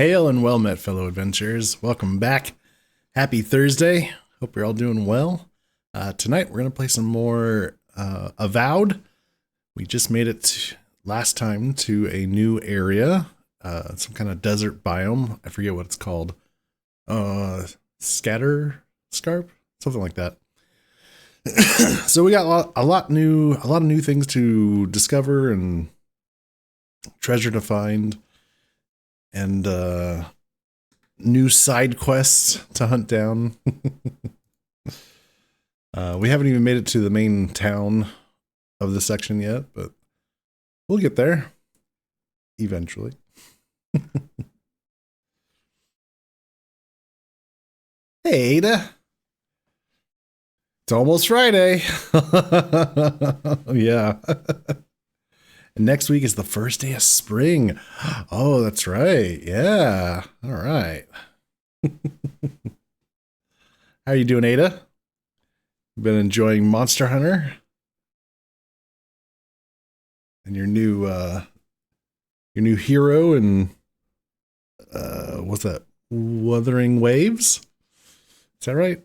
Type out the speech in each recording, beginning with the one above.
Hail and well met, fellow adventurers. Welcome back. Happy Thursday. Hope you're all doing well. Tonight we're going to play some more Avowed. We just made it last time to a new area, some kind of desert biome. I forget what it's called. Scatter Scarp? Something like that. So we got a lot of new things to discover and treasure to find. And new side quests to hunt down. We haven't even made it to the main town of the section yet, but we'll get there eventually. Hey, Ada. It's almost Friday. Yeah. And next week is the first day of spring. Oh, that's right. Yeah. All right. How are you doing, Ada? Been enjoying Monster Hunter? And your new hero and what's that? Wuthering Waves? Is that right?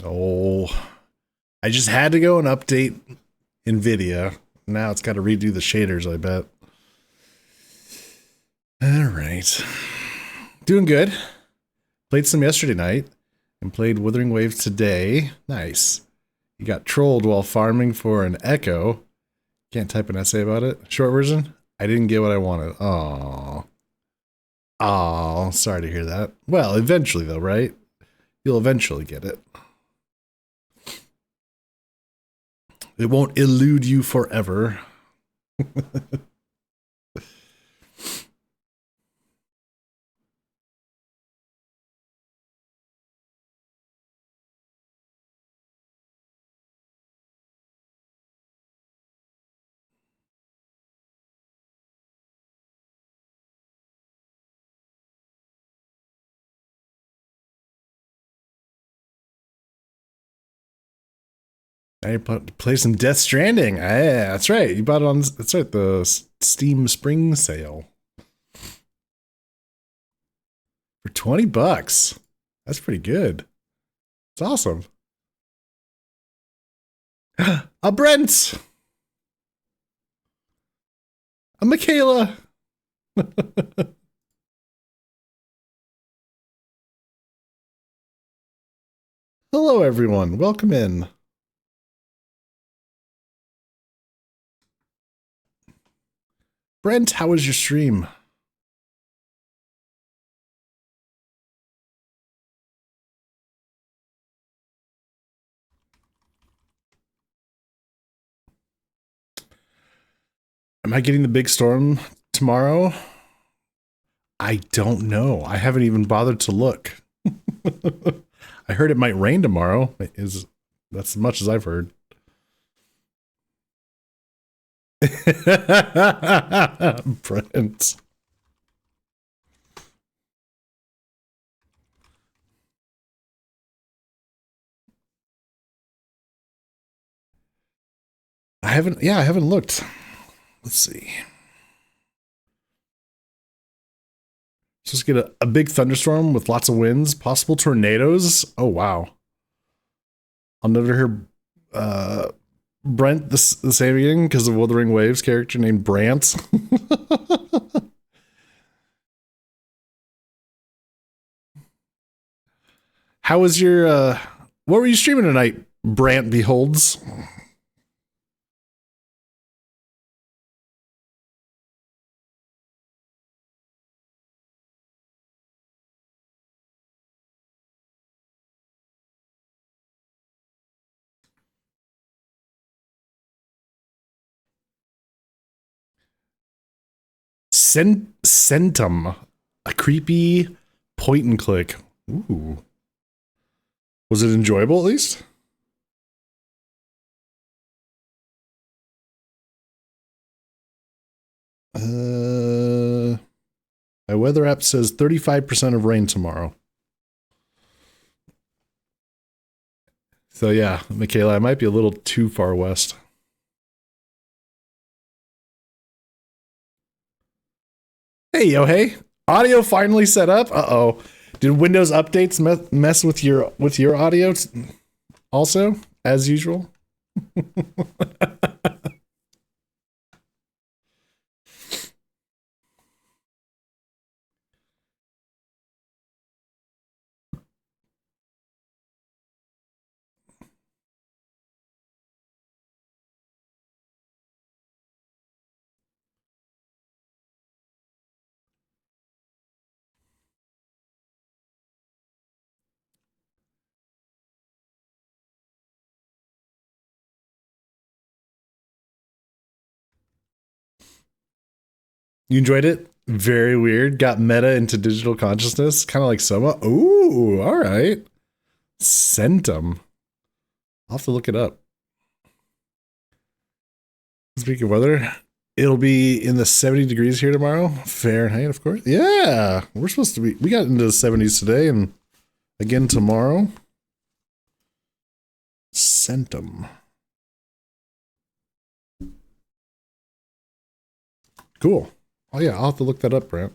Oh, I just had to go and update NVIDIA. Now it's got to redo the shaders, I bet. All right. Doing good. Played some yesterday night and played Wuthering Waves today. Nice. You got trolled while farming for an echo. Can't type an essay about it. Short version? I didn't get what I wanted. Oh. Oh, sorry to hear that. Well, eventually though, right? You'll eventually get it. It won't elude you forever. Now you play some Death Stranding. Yeah, that's right. You bought it on, that's right, the Steam Spring sale. For 20 bucks. That's pretty good. It's awesome. A Brent. A Michaela. Hello, everyone. Welcome in. Brent, how was your stream? Am I getting the big storm tomorrow? I don't know. I haven't even bothered to look. I heard it might rain tomorrow. That's as much as I've heard. Brent. I haven't looked. Let's see. Just get a big thunderstorm with lots of winds, possible tornadoes. Oh, wow. I'll never hear Brent the same again because of Wuthering Waves character named Brant. How was your what were you streaming tonight, Brant beholds. Centum, a creepy point and click. Ooh. Was it enjoyable at least? My weather app says 35% of rain tomorrow. So yeah, Michaela, I might be a little too far west. Hey, yo, hey. Audio finally set up. Uh-oh. Did Windows updates mess with your audio also, as usual? You enjoyed it? Very weird. Got meta into digital consciousness, kind of like Soma. Ooh, all right. Centum. I'll have to look it up. Speaking of weather, it'll be in the 70 degrees here tomorrow. Fahrenheit, of course. Yeah, we're supposed to be. We got into the 70s today and again tomorrow. Centum. Cool. Oh, yeah, I'll have to look that up, Brant.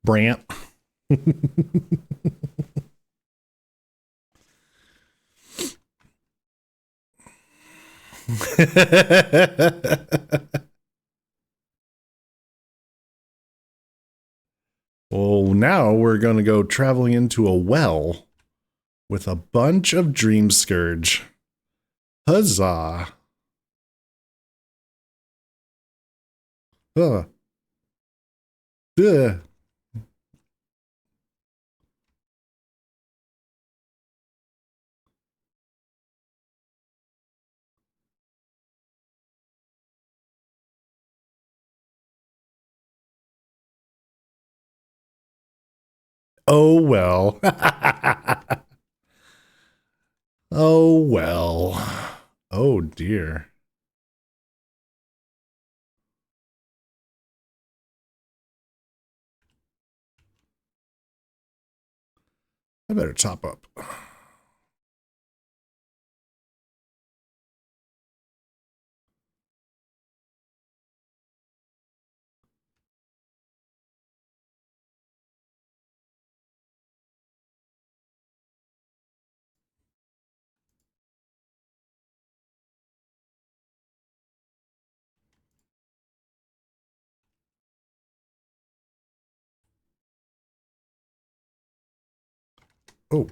Brant. Well, now we're going to go traveling into a well with a bunch of Dream Scourge. Huzzah. Uh. Duh. Oh, well. Oh, well. Oh, dear. I better top up. Oh.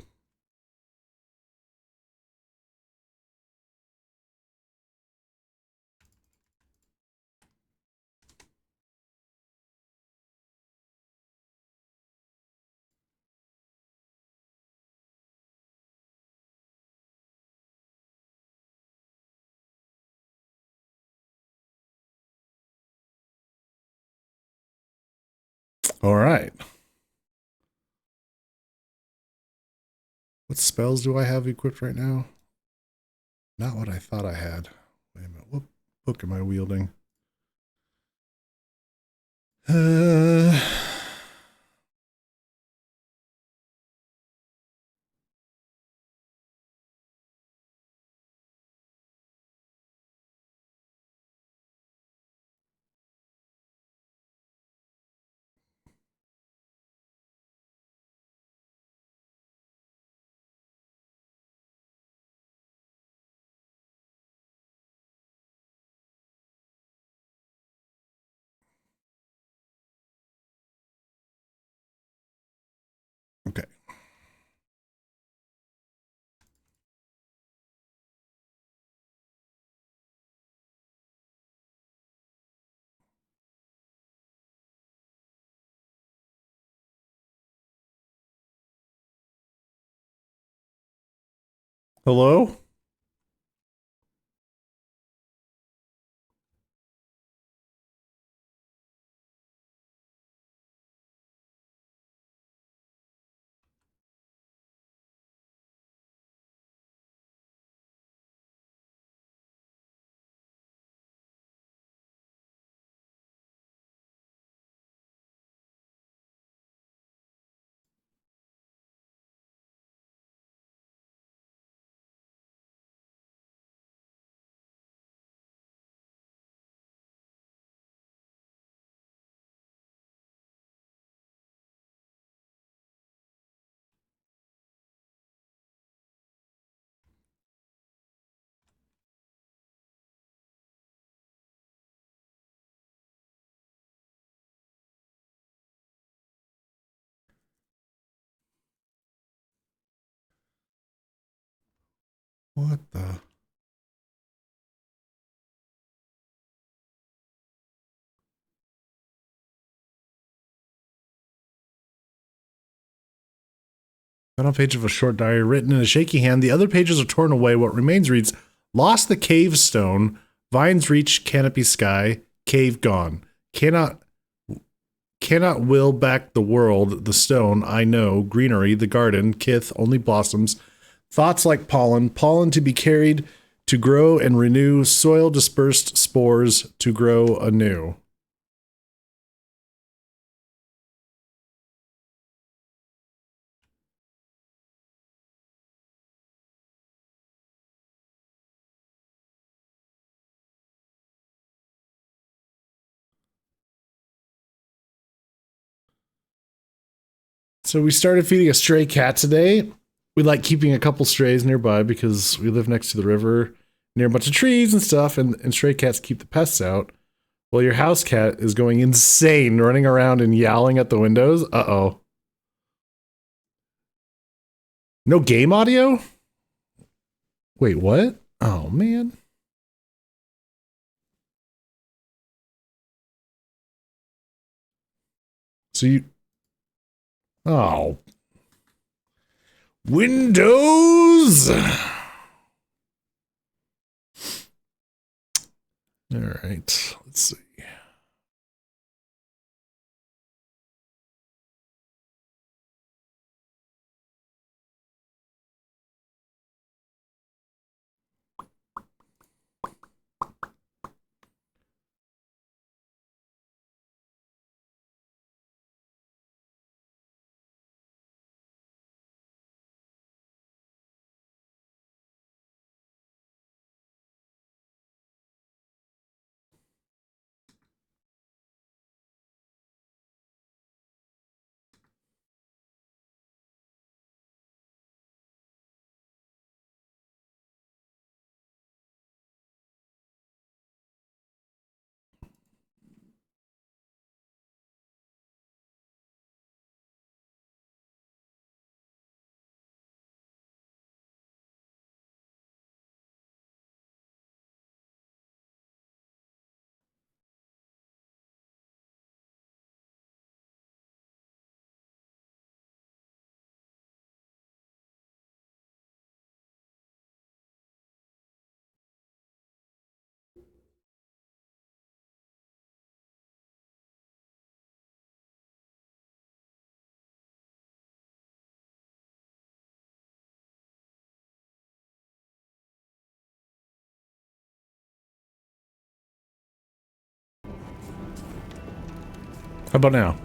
All right. What spells do I have equipped right now? Not what I thought I had. Wait a minute. What book am I wielding? Uh, okay. Hello? What the? Final page of a short diary written in a shaky hand. The other pages are torn away. What remains reads, lost the cave stone. Vines reach canopy sky. Cave gone. Cannot will back the world. The stone, I know. Greenery, the garden. Kith, only blossoms. Thoughts like pollen. Pollen to be carried to grow and renew. Soil dispersed spores to grow anew. So we started feeding a stray cat today. We like keeping a couple strays nearby because we live next to the river, near a bunch of trees and stuff, and stray cats keep the pests out. Well, your house cat is going insane, running around and yowling at the windows. Uh-oh. No game audio? Wait, what? Oh, man. So you... Oh. Windows! All right, let's see. How about now?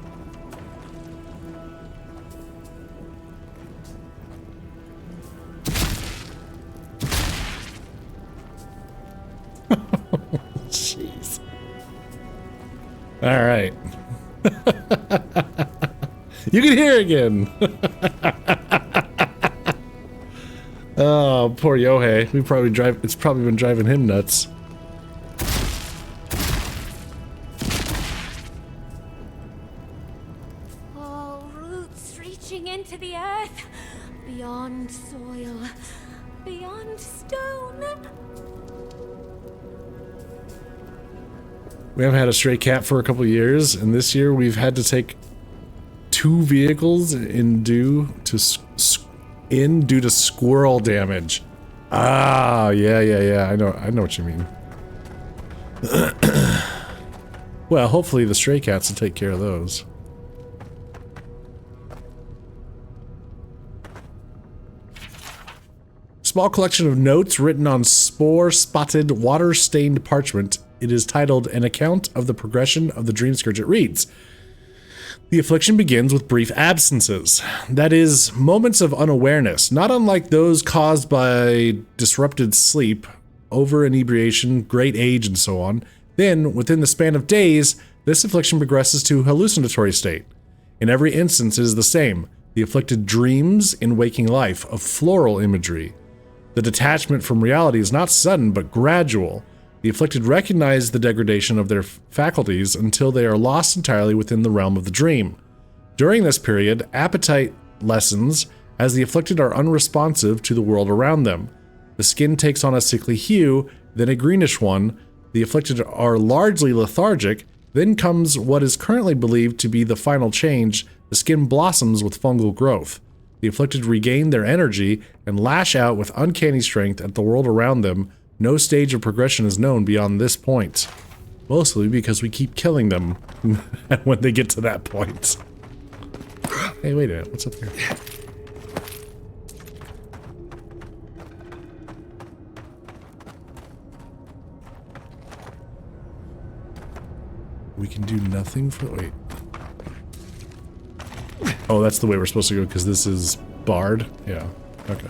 Jeez. All right. You can hear again. Oh, poor Yohei. It's probably been driving him nuts. Oh, roots reaching into the earth, beyond soil, beyond stone. We haven't had a stray cat for a couple years, and this year we've had to take 2 vehicles due to squirrel damage. Ah, yeah. I know what you mean. Well, hopefully the stray cats will take care of those. Small collection of notes written on spore-spotted, water-stained parchment. It is titled An Account of the Progression of the Dream Scourge. It reads, the affliction begins with brief absences. That is, moments of unawareness, not unlike those caused by disrupted sleep, over-inebriation, great age, and so on. Then, within the span of days, this affliction progresses to hallucinatory state. In every instance, it is the same. The afflicted dreams in waking life of floral imagery. The detachment from reality is not sudden, but gradual. The afflicted recognize the degradation of their faculties until they are lost entirely within the realm of the dream. During this period, appetite lessens as the afflicted are unresponsive to the world around them. The skin takes on a sickly hue, then a greenish one. The afflicted are largely lethargic. Then comes what is currently believed to be the final change. The skin blossoms with fungal growth. The afflicted regain their energy and lash out with uncanny strength at the world around them. No stage of progression is known beyond this point. Mostly because we keep killing them when they get to that point. Hey, wait a minute. What's up here? We can do nothing for... Wait. Oh, that's the way we're supposed to go, because this is barred? Yeah. Okay.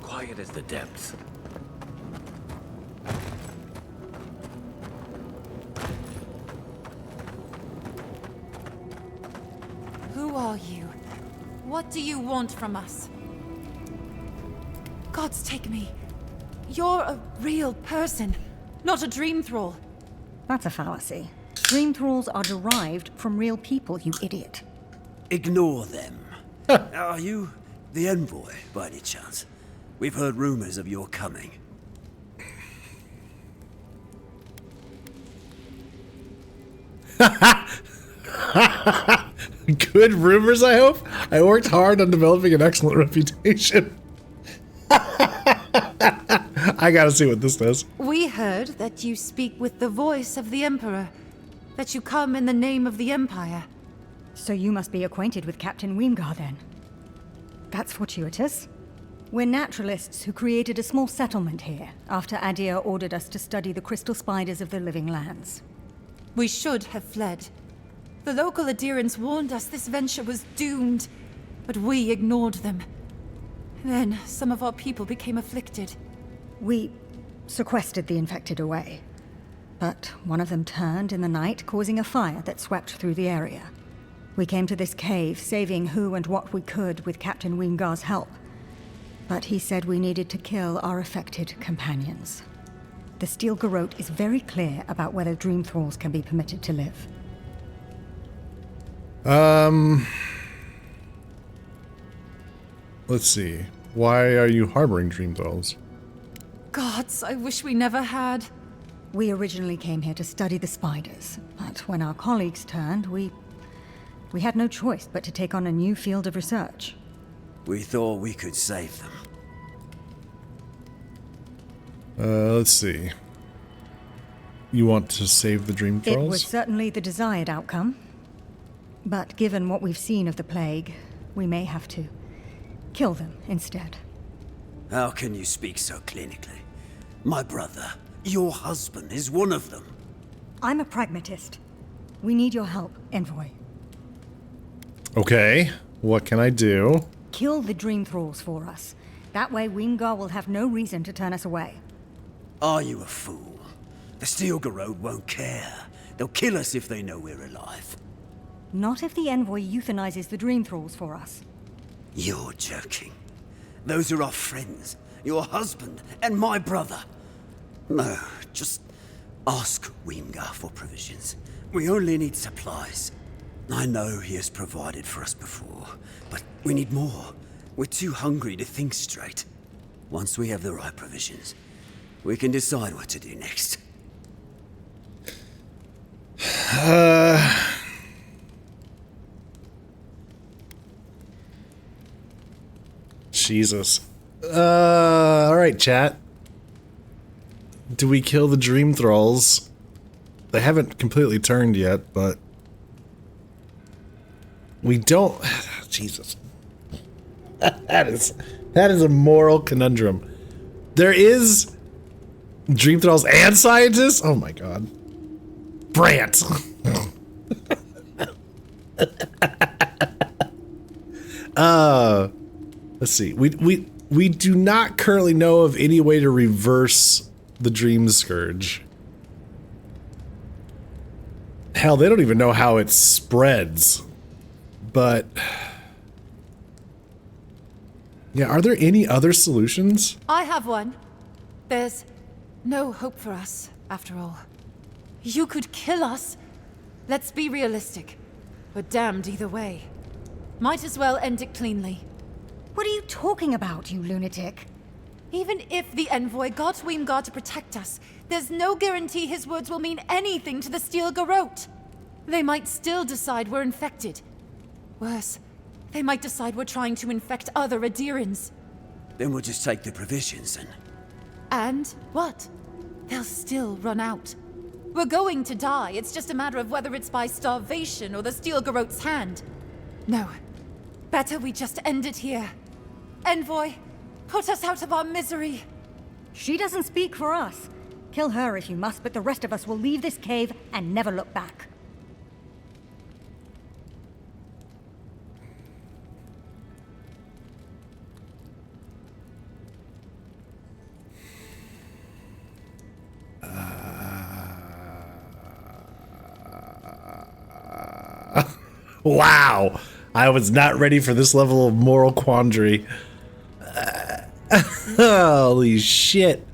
Quiet as the depths. Who are you? What do you want from us? Gods take me. You're a real person, not a dream thrall. That's a fallacy. Dream thralls are derived from real people, you idiot. Ignore them. Are you the envoy, by any chance? We've heard rumors of your coming. Good rumors, I hope? I worked hard on developing an excellent reputation. I gotta see what this does. We heard that you speak with the voice of the Emperor, that you come in the name of the Empire. So you must be acquainted with Captain Weemgar, then. That's fortuitous. We're naturalists who created a small settlement here after Adir ordered us to study the crystal spiders of the living lands. We should have fled. The local adherents warned us this venture was doomed, but we ignored them. Then some of our people became afflicted. We sequestered the infected away. But one of them turned in the night, causing a fire that swept through the area. We came to this cave, saving who and what we could with Captain Weemgar's help. But he said we needed to kill our affected companions. The Steel Garrote is very clear about whether dream thralls can be permitted to live. Let's see. Why are you harboring dream thralls? Gods, I wish we never had. We originally came here to study the spiders, but when our colleagues turned, we had no choice but to take on a new field of research. We thought we could save them. Let's see. You want to save the dream It thralls? was certainly the desired outcome. But given what we've seen of the plague, we may have to kill them instead. How can you speak so clinically? My brother, your husband, is one of them. I'm a pragmatist. We need your help, Envoy. Okay. What can I do? Kill the dream thralls for us. That way Weemgar will have no reason to turn us away. Are you a fool? The Steel Garrote won't care. They'll kill us if they know we're alive. Not if the Envoy euthanizes the dream thralls for us. You're joking. Those are our friends, your husband, and my brother. No, just ask Weemgar for provisions. We only need supplies. I know he has provided for us before, but we need more. We're too hungry to think straight. Once we have the right provisions, We can decide what to do next. Jesus. Alright, chat. Do we kill the Dream Thralls? They haven't completely turned yet, but... We don't... Jesus. That is a moral conundrum. There is... Dream Thralls and scientists? Oh my god. Brant! Let's see. We do not currently know of any way to reverse the Dream Scourge. Hell, they don't even know how it spreads. But... yeah, are there any other solutions? I have one. There's no hope for us, after all. You could kill us. Let's be realistic. We're damned either way. Might as well end it cleanly. What are you talking about, you lunatic? Even if the envoy got Weemgar to protect us, there's no guarantee his words will mean anything to the Steel Garrote. They might still decide we're infected. Worse, they might decide we're trying to infect other Adirans. Then we'll just take the provisions and... And what? They'll still run out. We're going to die. It's just a matter of whether it's by starvation or the Steel Garrote's hand. No. Better we just end it here. Envoy, put us out of our misery. She doesn't speak for us. Kill her if you must, but the rest of us will leave this cave and never look back. Wow. I was not ready for this level of moral quandary. Holy shit.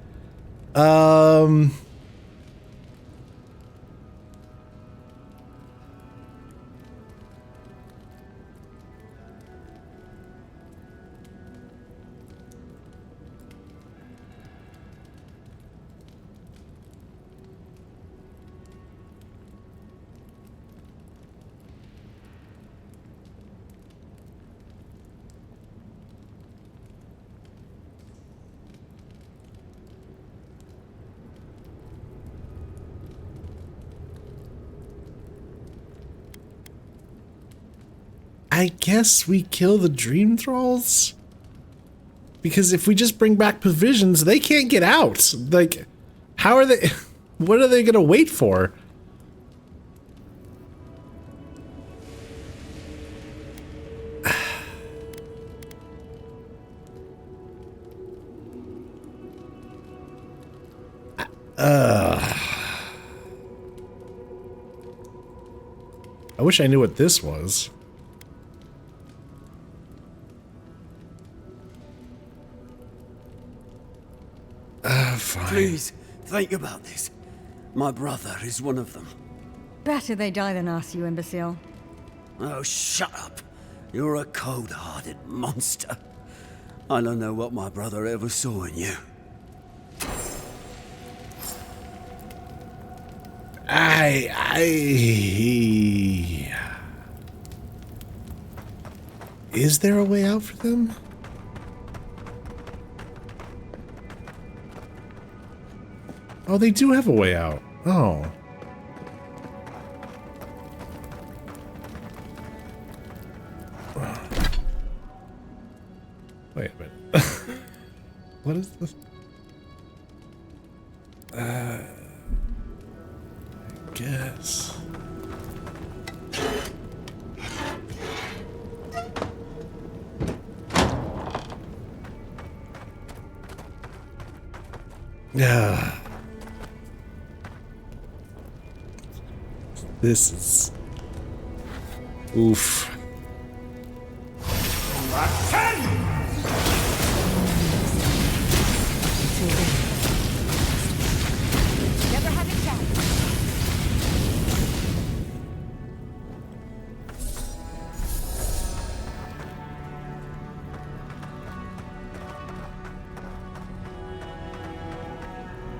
I guess we kill the Dream Thralls? Because if we just bring back provisions, they can't get out. Like, how are they... What are they gonna wait for? I wish I knew what this was. Fine. Please, think about this. My brother is one of them. Better they die than us, you imbecile. Oh, shut up. You're a cold-hearted monster. I don't know what my brother ever saw in you. Is there a way out for them? Oh, they do have a way out. Oh. Wait a minute. What is this? I guess. Yeah. This is... oof. Never have it down.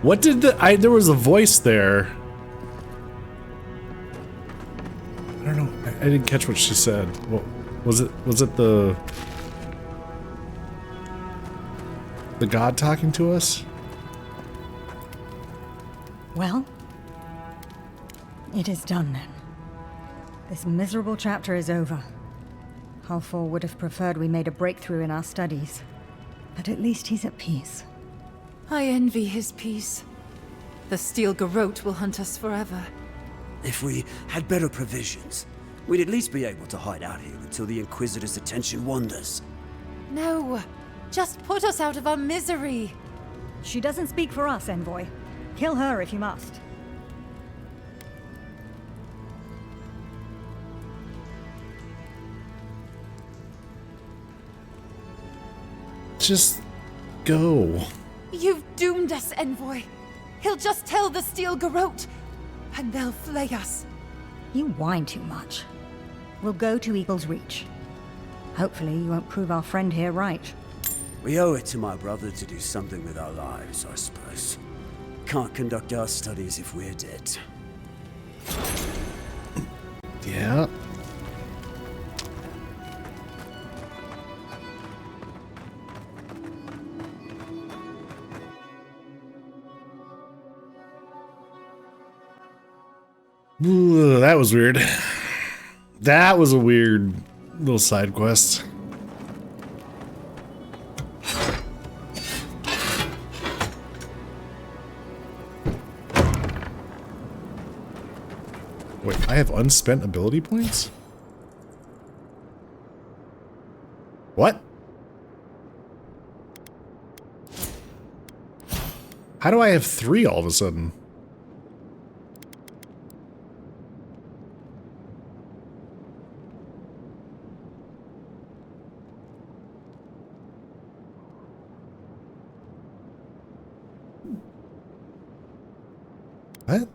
What did there was a voice there. I don't know. I didn't catch what she said. What was it? Was it the god talking to us? Well, it is done then. This miserable chapter is over. Halfor would have preferred we made a breakthrough in our studies, but at least he's at peace. I envy his peace. The steel garrote will hunt us forever. If we had better provisions, we'd at least be able to hide out here until the Inquisitor's attention wanders. No, just put us out of our misery. She doesn't speak for us, Envoy. Kill her if you must. Just go. You've doomed us, Envoy. He'll just tell the steel garrote, and they'll flay us. You whine too much. We'll go to Eagle's Reach. Hopefully you won't prove our friend here right. We owe it to my brother to do something with our lives, I suppose. Can't conduct our studies if we're dead. Yeah. Ooh, that was weird. That was a weird little side quest. Wait, I have unspent ability points? What? How do I have 3 all of a sudden? What?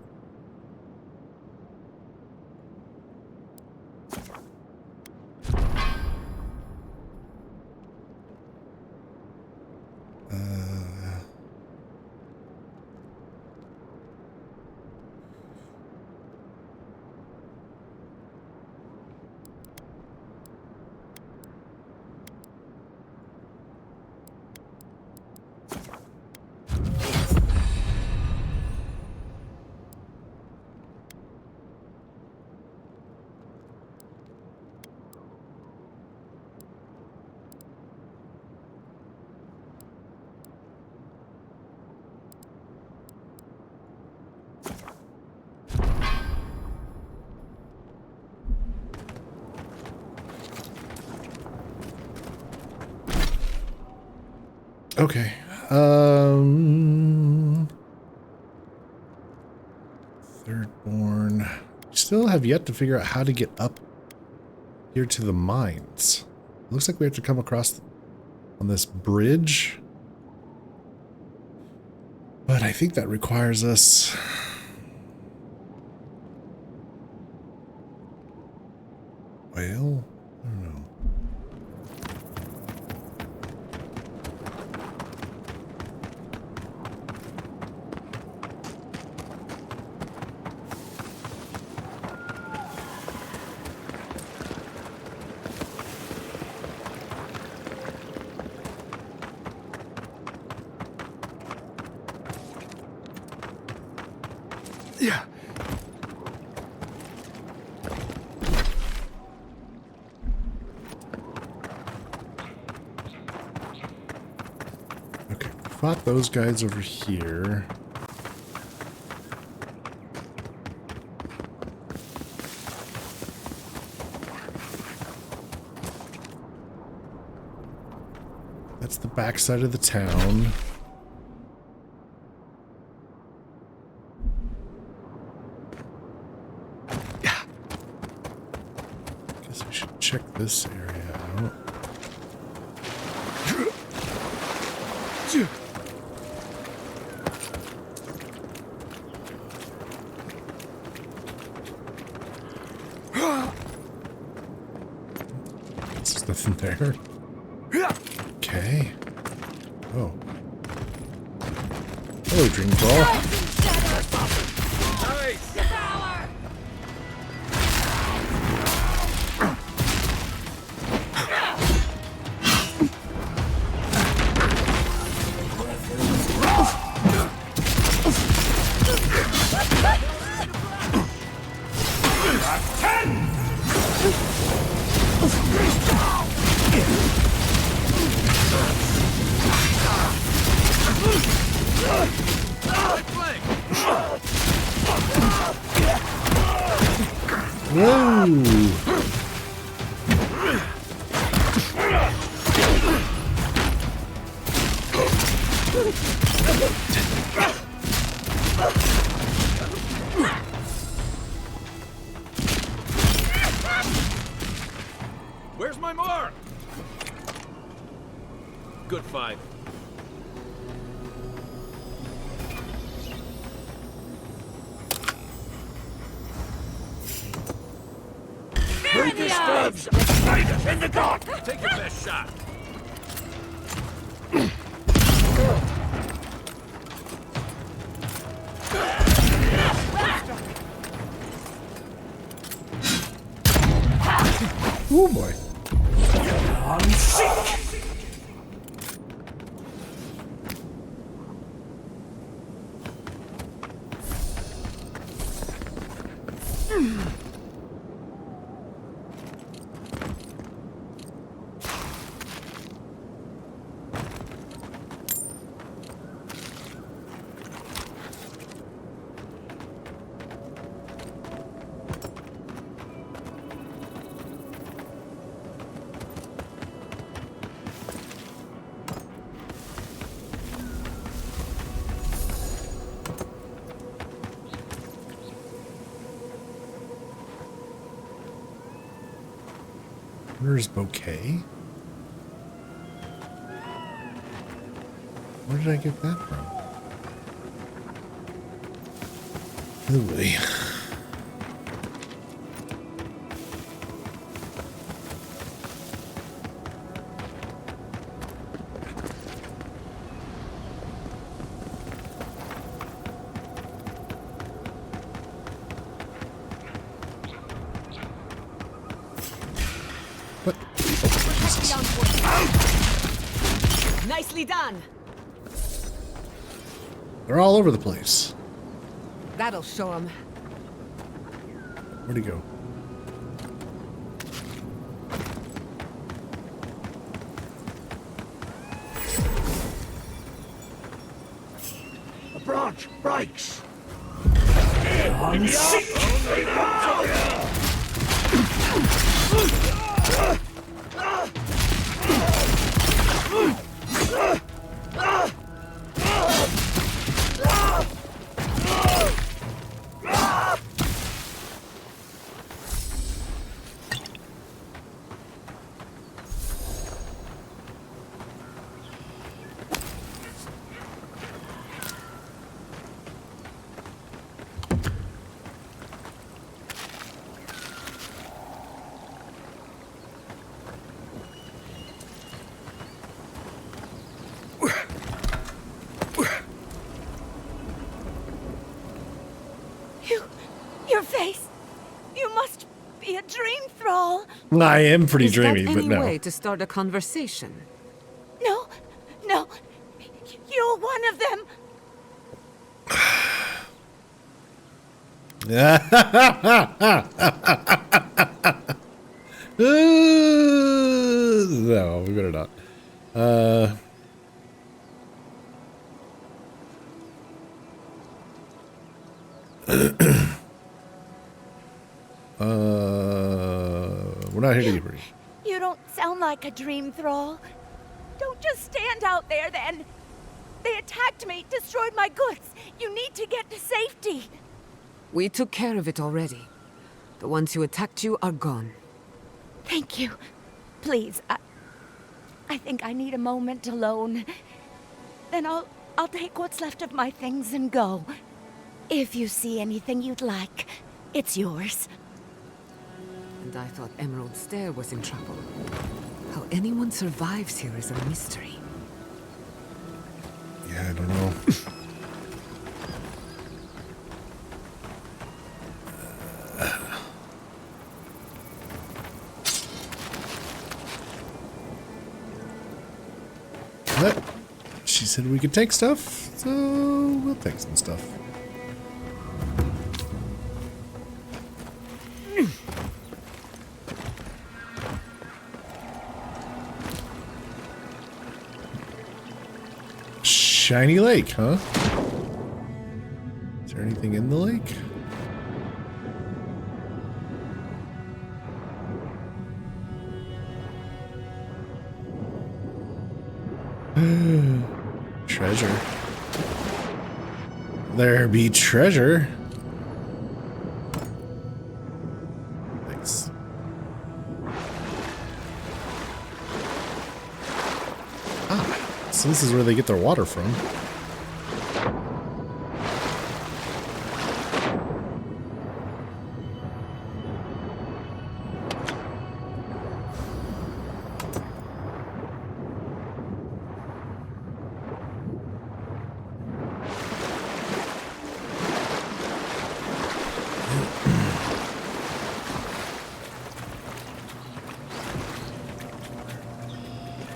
Okay. Thirdborn. Still have yet to figure out how to get up here to the mines. Looks like we have to come across on this bridge. But I think that requires us... Well, I don't know. Yeah. Okay, fought those guys over here. That's the backside of the town. Check this area out. There's nothing there. Okay. Oh. Oh, Hello, Dream Ball. Whoa! Where's my mark? Good fight. Break the stabs! In the gut! Take your best shot. Oh boy. Where's Bouquet? Where did I get that from? Anyway. What? Nicely done. They're all over the place. That'll show him. Where'd he go? A branch breaks. Your face. You must be a dream thrall. I am pretty Is dreamy, that but any no. way to start a conversation? No, no. You're one of them. No, we better not. We're not here to get free. You don't sound like a dream thrall. Don't just stand out there then. They attacked me, destroyed my goods. You need to get to safety. We took care of it already. The ones who attacked you are gone. Thank you. Please, I think I need a moment alone. Then I'll take what's left of my things and go. If you see anything you'd like, it's yours. And I thought Emerald Stair was in trouble. How anyone survives here is a mystery. Yeah, I don't know. But she said we could take stuff, so we'll take some stuff. Shiny lake, huh? Is there anything in the lake? Treasure. There be treasure. Thanks. Ah, so this is where they get their water from.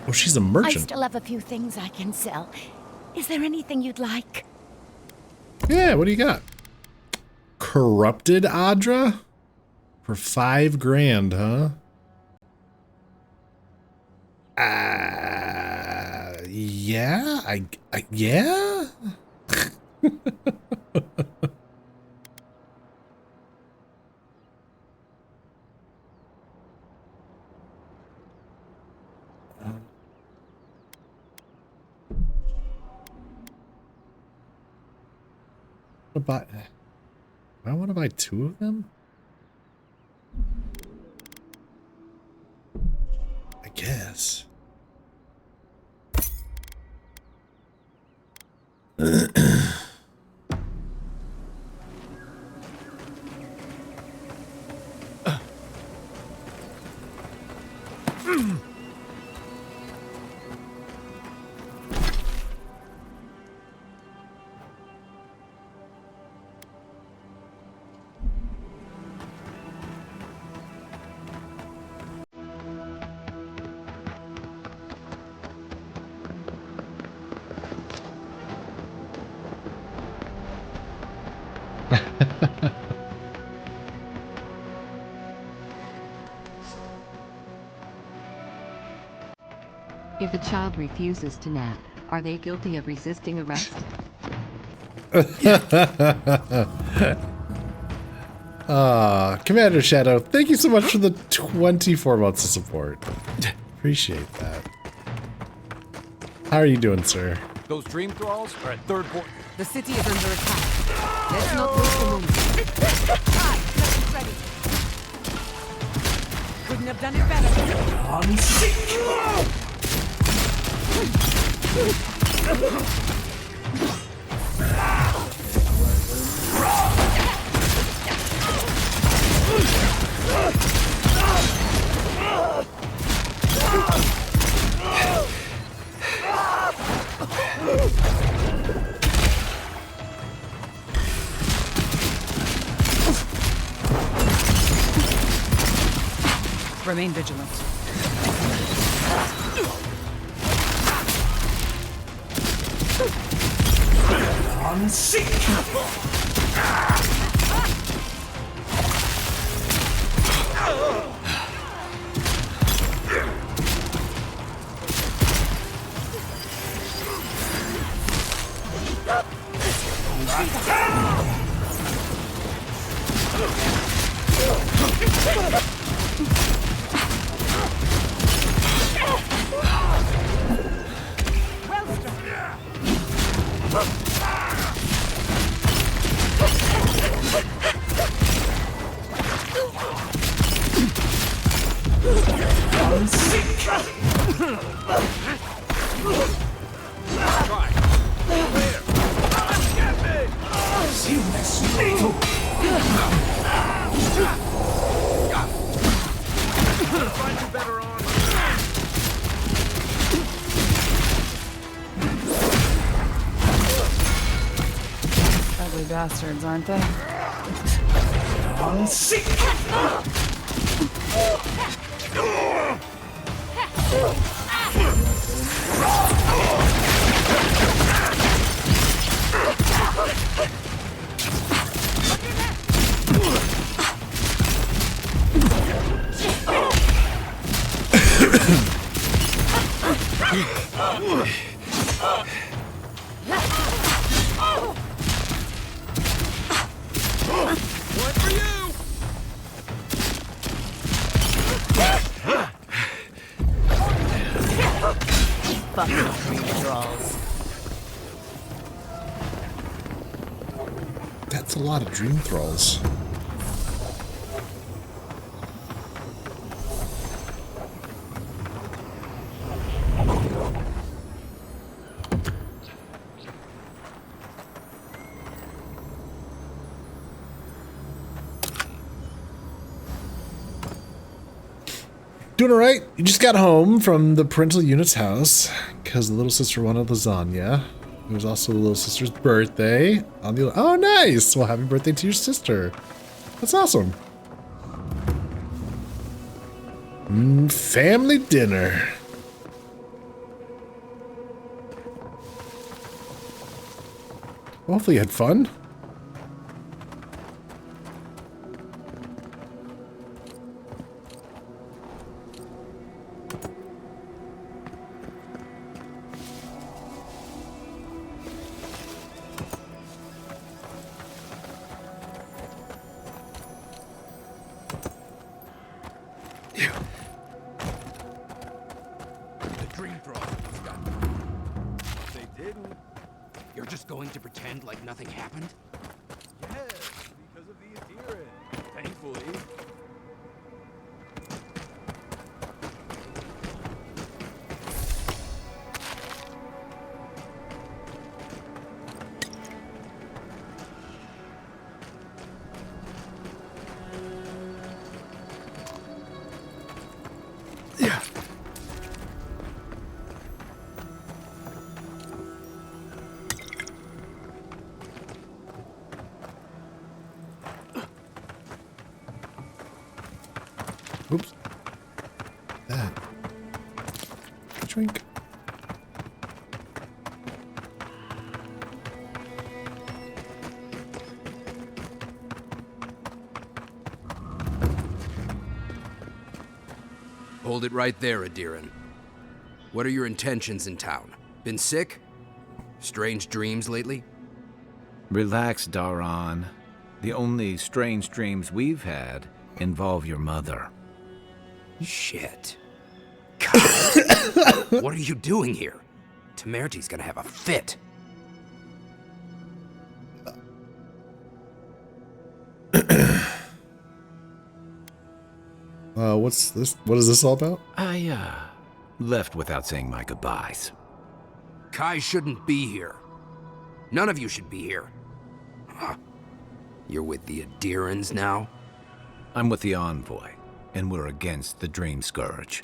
Oh, she's a I merchant. still have a few things I can sell. Is there anything you'd like? Yeah, what do you got? Corrupted Adra? For 5 grand, huh? Yeah, yeah? I want to buy 2 of them? I guess. If a child refuses to nap, are they guilty of resisting arrest? Commander Shadow, thank you so much for the 24 months of support. Appreciate that. How are you doing, sir? Those dream thralls are at third port. The city is under attack. Let's not waste a moment. Hi, nothing's ready. Couldn't have done it better. Remain vigilant. Find you better on. Ugly bastards, aren't they? That's a lot of dream thralls. Doing all right. You just got home from the parental unit's house because the little sister wanted lasagna. It was also the little sister's birthday. On the oh, nice! Well, happy birthday to your sister. That's awesome. Family dinner. Well, hopefully you had fun. You're just going to pretend like nothing happened? Yes, because of the Adira, thankfully. Oops. That. Drink. Hold it right there, Adiran. What are your intentions in town? Been sick? Strange dreams lately? Relax, Daran. The only strange dreams we've had involve your mother. Shit. God. What are you doing here? Temerty's gonna have a fit. What's this? What is this all about? I, left without saying my goodbyes. Kai shouldn't be here. None of you should be here. Huh. You're with the Adirans now? I'm with the Envoy, and we're against the Dream Scourge.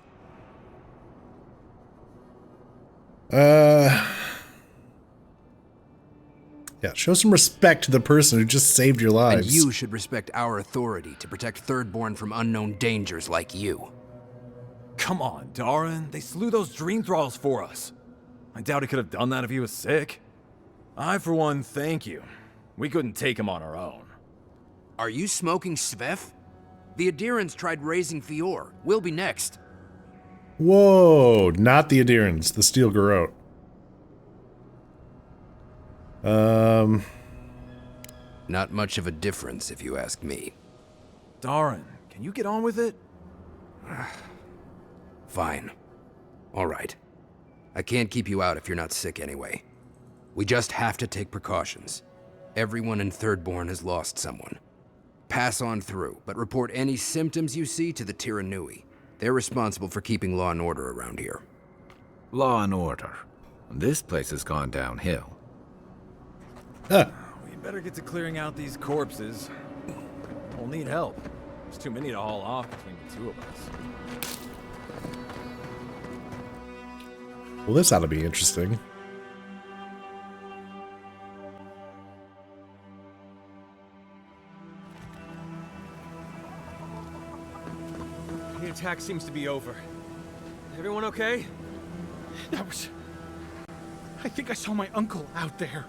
Yeah, show some respect to the person who just saved your lives. And you should respect our authority to protect Thirdborn from unknown dangers like you. Come on, Daran. They slew those dream thralls for us. I doubt he could have done that if he was sick. I, for one, thank you. We couldn't take him on our own. Are you smoking Svef? The Adirans tried raising Fior. We'll be next. Whoa, not the Adirans, the Steel Garrote. Not much of a difference, if you ask me. Daran, can you get on with it? Fine. All right. I can't keep you out if you're not sick anyway. We just have to take precautions. Everyone in Thirdborn has lost someone. Pass on through, but report any symptoms you see to the Tiranui. They're responsible for keeping law and order around here. Law and order. This place has gone downhill. We better get to clearing out these corpses. We'll need help. There's too many to haul off between the two of us. Well, this ought to be interesting. The attack seems to be over. Everyone okay? That was... I think I saw my uncle out there.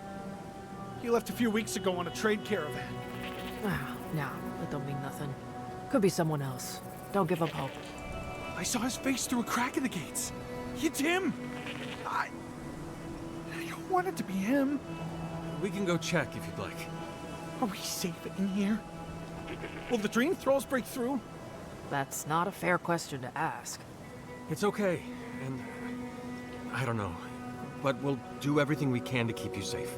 He left a few weeks ago on a trade caravan. Ah, no, that don't mean nothing. Could be someone else. Don't give up hope. I saw his face through a crack in the gates. It's him! I want it to be him. We can go check if you'd like. Are we safe in here? Will the dream thralls break through? That's not a fair question to ask. It's okay, and I don't know, but we'll do everything we can to keep you safe.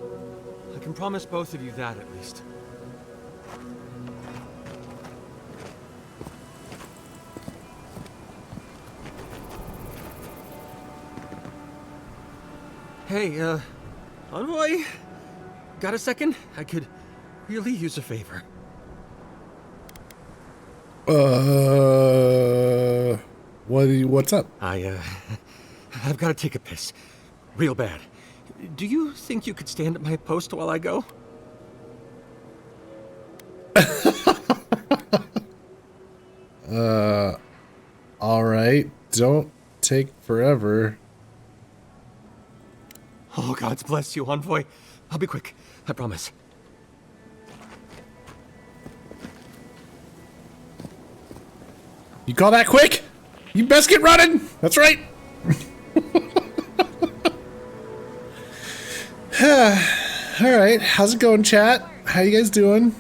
I can promise both of you that, at least. Hey, Envoy? Got a second? I could really use a favor. What's up? I've got to take a piss. Real bad. Do you think you could stand at my post while I go? Alright. Don't take forever. Oh, God's bless you, Envoy. I'll be quick. I promise. You call that quick? You best get running! That's right! Alright, how's it going, chat? How you guys doing?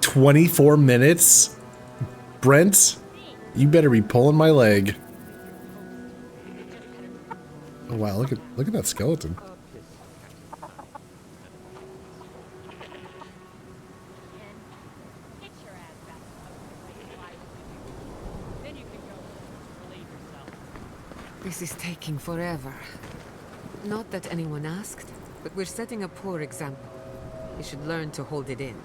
"24 minutes? Brent, you better be pulling my leg." Oh wow, look at that skeleton. This is taking forever. Not that anyone asked, but we're setting a poor example. You should learn to hold it in.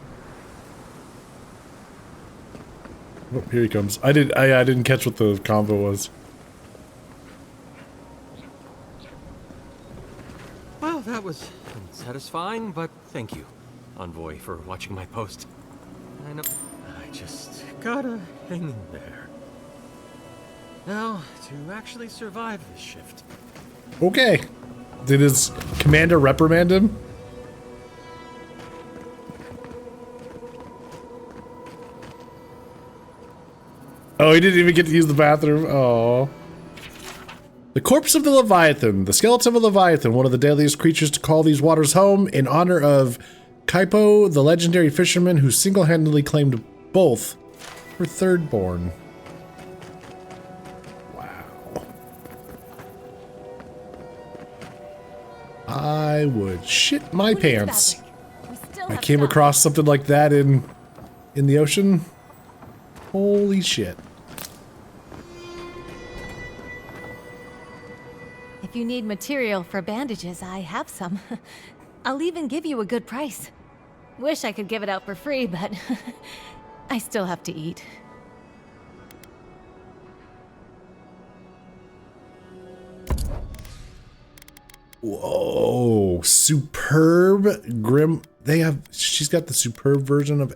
Oh, here he comes. I didn't catch what the combo was. Well, that was unsatisfying, but thank you, Envoy, for watching my post. I know I just gotta hang in there. Now, to actually survive this shift. Okay. Did his commander reprimand him? Oh, he didn't even get to use the bathroom. Oh. The corpse of the Leviathan. The skeleton of a Leviathan, one of the deadliest creatures to call these waters home, in honor of Kaipo, the legendary fisherman who single-handedly claimed both for Thirdborn. I would shit my pants. I came across something like that in the ocean. Holy shit. If you need material for bandages, I have some. I'll even give you a good price. Wish I could give it out for free, but I still have to eat. Whoa, superb grim. She's got the superb version of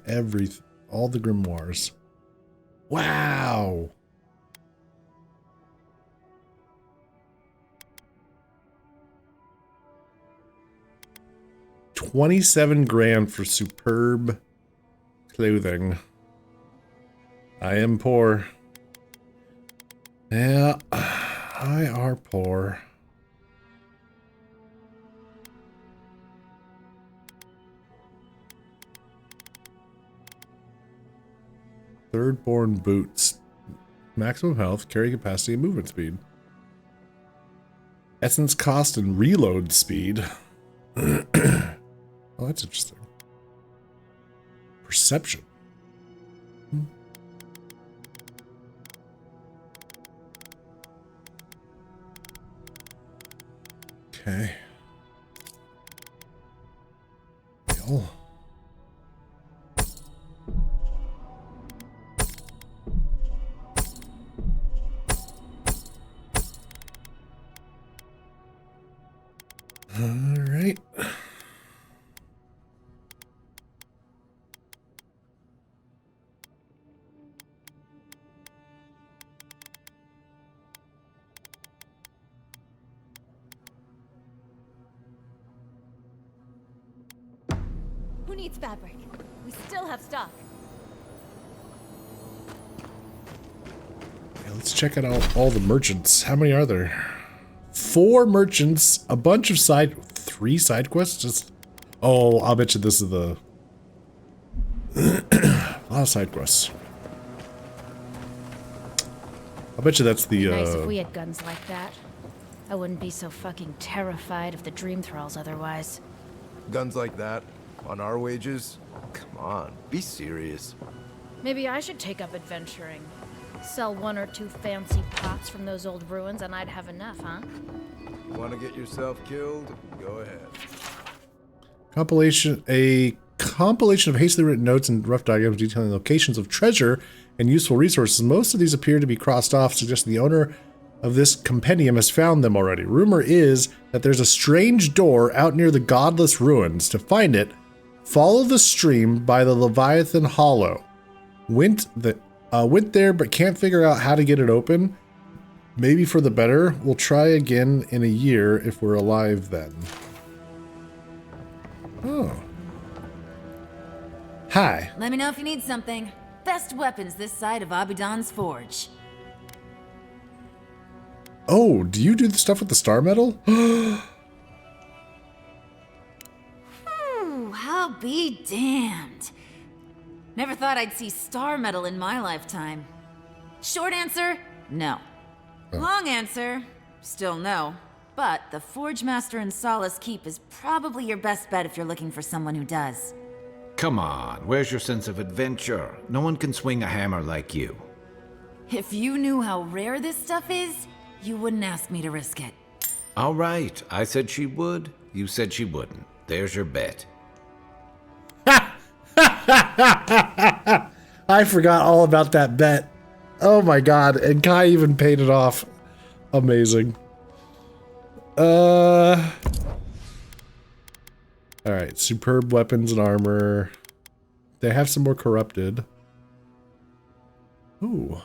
all the grimoires. Wow. $27,000 for superb clothing. I am poor. Yeah, I are poor. Thirdborn boots. Maximum health, carry capacity, and movement speed. Essence cost and reload speed. Oh, that's interesting. Perception. Okay. Well. All right. Who needs fabric? We still have stock. Yeah, let's check out all the merchants. How many are there? 4 merchants, a bunch of 3 side quests. Just, oh, I'll bet you this is the a lot of side quests. I bet you that's the Nice if we had guns like that. I wouldn't be so fucking terrified of the dream thralls otherwise. Guns like that? On our wages? Come on, be serious. Maybe I should take up adventuring. Sell 1 or 2 fancy pots from those old ruins and I'd have enough, huh? Want to get yourself killed? Go ahead. a compilation of hastily written notes and rough diagrams detailing locations of treasure and useful resources. Most of these appear to be crossed off, suggesting the owner of this compendium has found them already. Rumor is that there's a strange door out near the godless ruins. To find it, follow the stream by the Leviathan Hollow. Went there but can't figure out how to get it open. Maybe for the better. We'll try again in a year if we're alive then. Oh. Hi. Let me know if you need something. Best weapons this side of Abidan's forge. Oh, do you do the stuff with the star metal? Ooh, I'll be damned. Never thought I'd see star metal in my lifetime. Short answer, no. Long answer, still no. But the Forge Master in Solace Keep is probably your best bet if you're looking for someone who does. Come on, where's your sense of adventure? No one can swing a hammer like you. If you knew how rare this stuff is, you wouldn't ask me to risk it. All right, I said she would, you said she wouldn't. There's your bet. I forgot all about that bet. Oh my god, and Kai even paid it off. Amazing. Alright, superb weapons and armor. They have some more corrupted. Ooh.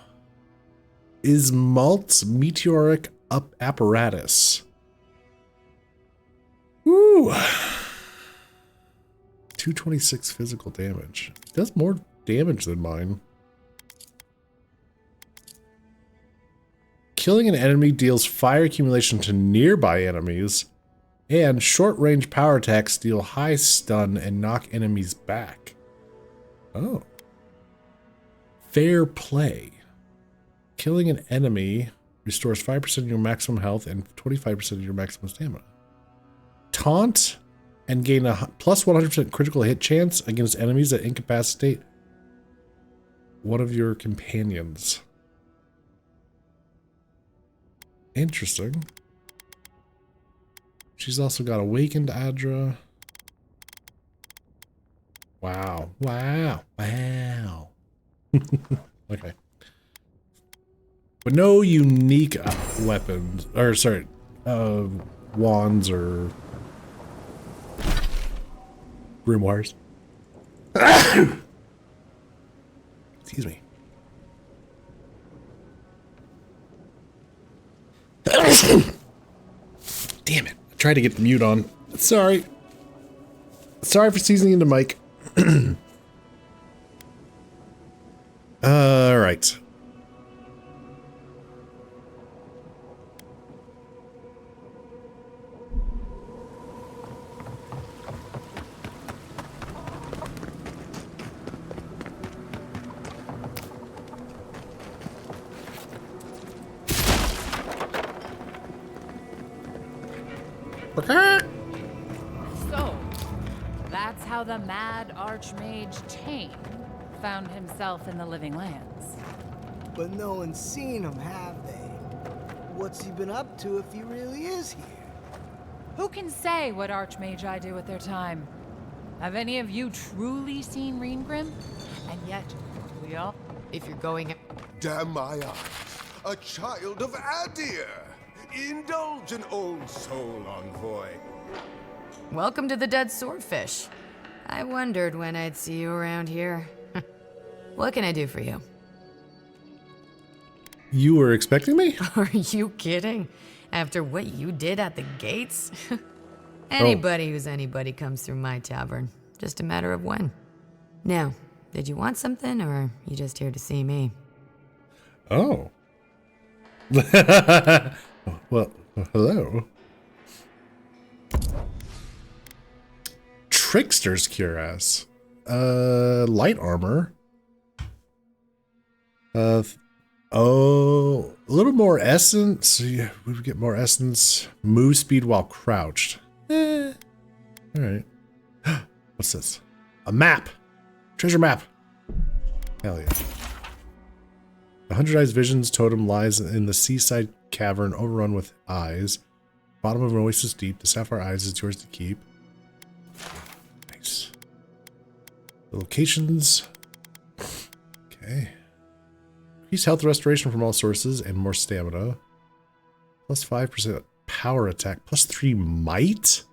Ismalt's meteoric apparatus. Ooh. 226 physical damage. Does more damage than mine. Killing an enemy deals fire accumulation to nearby enemies, and short-range power attacks deal high stun and knock enemies back. Oh. Fair play. Killing an enemy restores 5% of your maximum health and 25% of your maximum stamina. Taunt and gain a plus 100% critical hit chance against enemies that incapacitate one of your companions. Interesting. She's also got Awakened Adra. Wow. Wow. Wow. Okay. But no unique weapons, or sorry, wands or grimoires. Excuse me. Damn it. I tried to get the mute on. Sorry. Sorry for seasoning into mic. Alright. So, that's how the mad Archmage Tane found himself in the Living Lands. But no one's seen him, have they? What's he been up to if he really is here? Who can say what Archmagi do with their time? Have any of you truly seen Reengrim? And yet, we all... If you're going... Damn my eyes. A child of Adir! Indulge an old soul, envoy. Welcome to the Dead Swordfish. I wondered when I'd see you around here. What can I do for you? You were expecting me? Are you kidding? After what you did at the gates? Anybody who's anybody comes through my tavern. Just a matter of when. Now, did you want something, or are you just here to see me? Oh. Well, hello. Trickster's cuirass. Light armor. Oh, a little more essence. Yeah, we would get more essence. Move speed while crouched. All right. What's this? A map. Treasure map. Hell yeah. The 100 Eyes Visions totem lies in the seaside cavern overrun with eyes. Bottom of an oasis deep. The sapphire eyes is yours to keep. Nice. The locations. Okay. Increase health restoration from all sources and more stamina. Plus 5% power attack. Plus 3 might?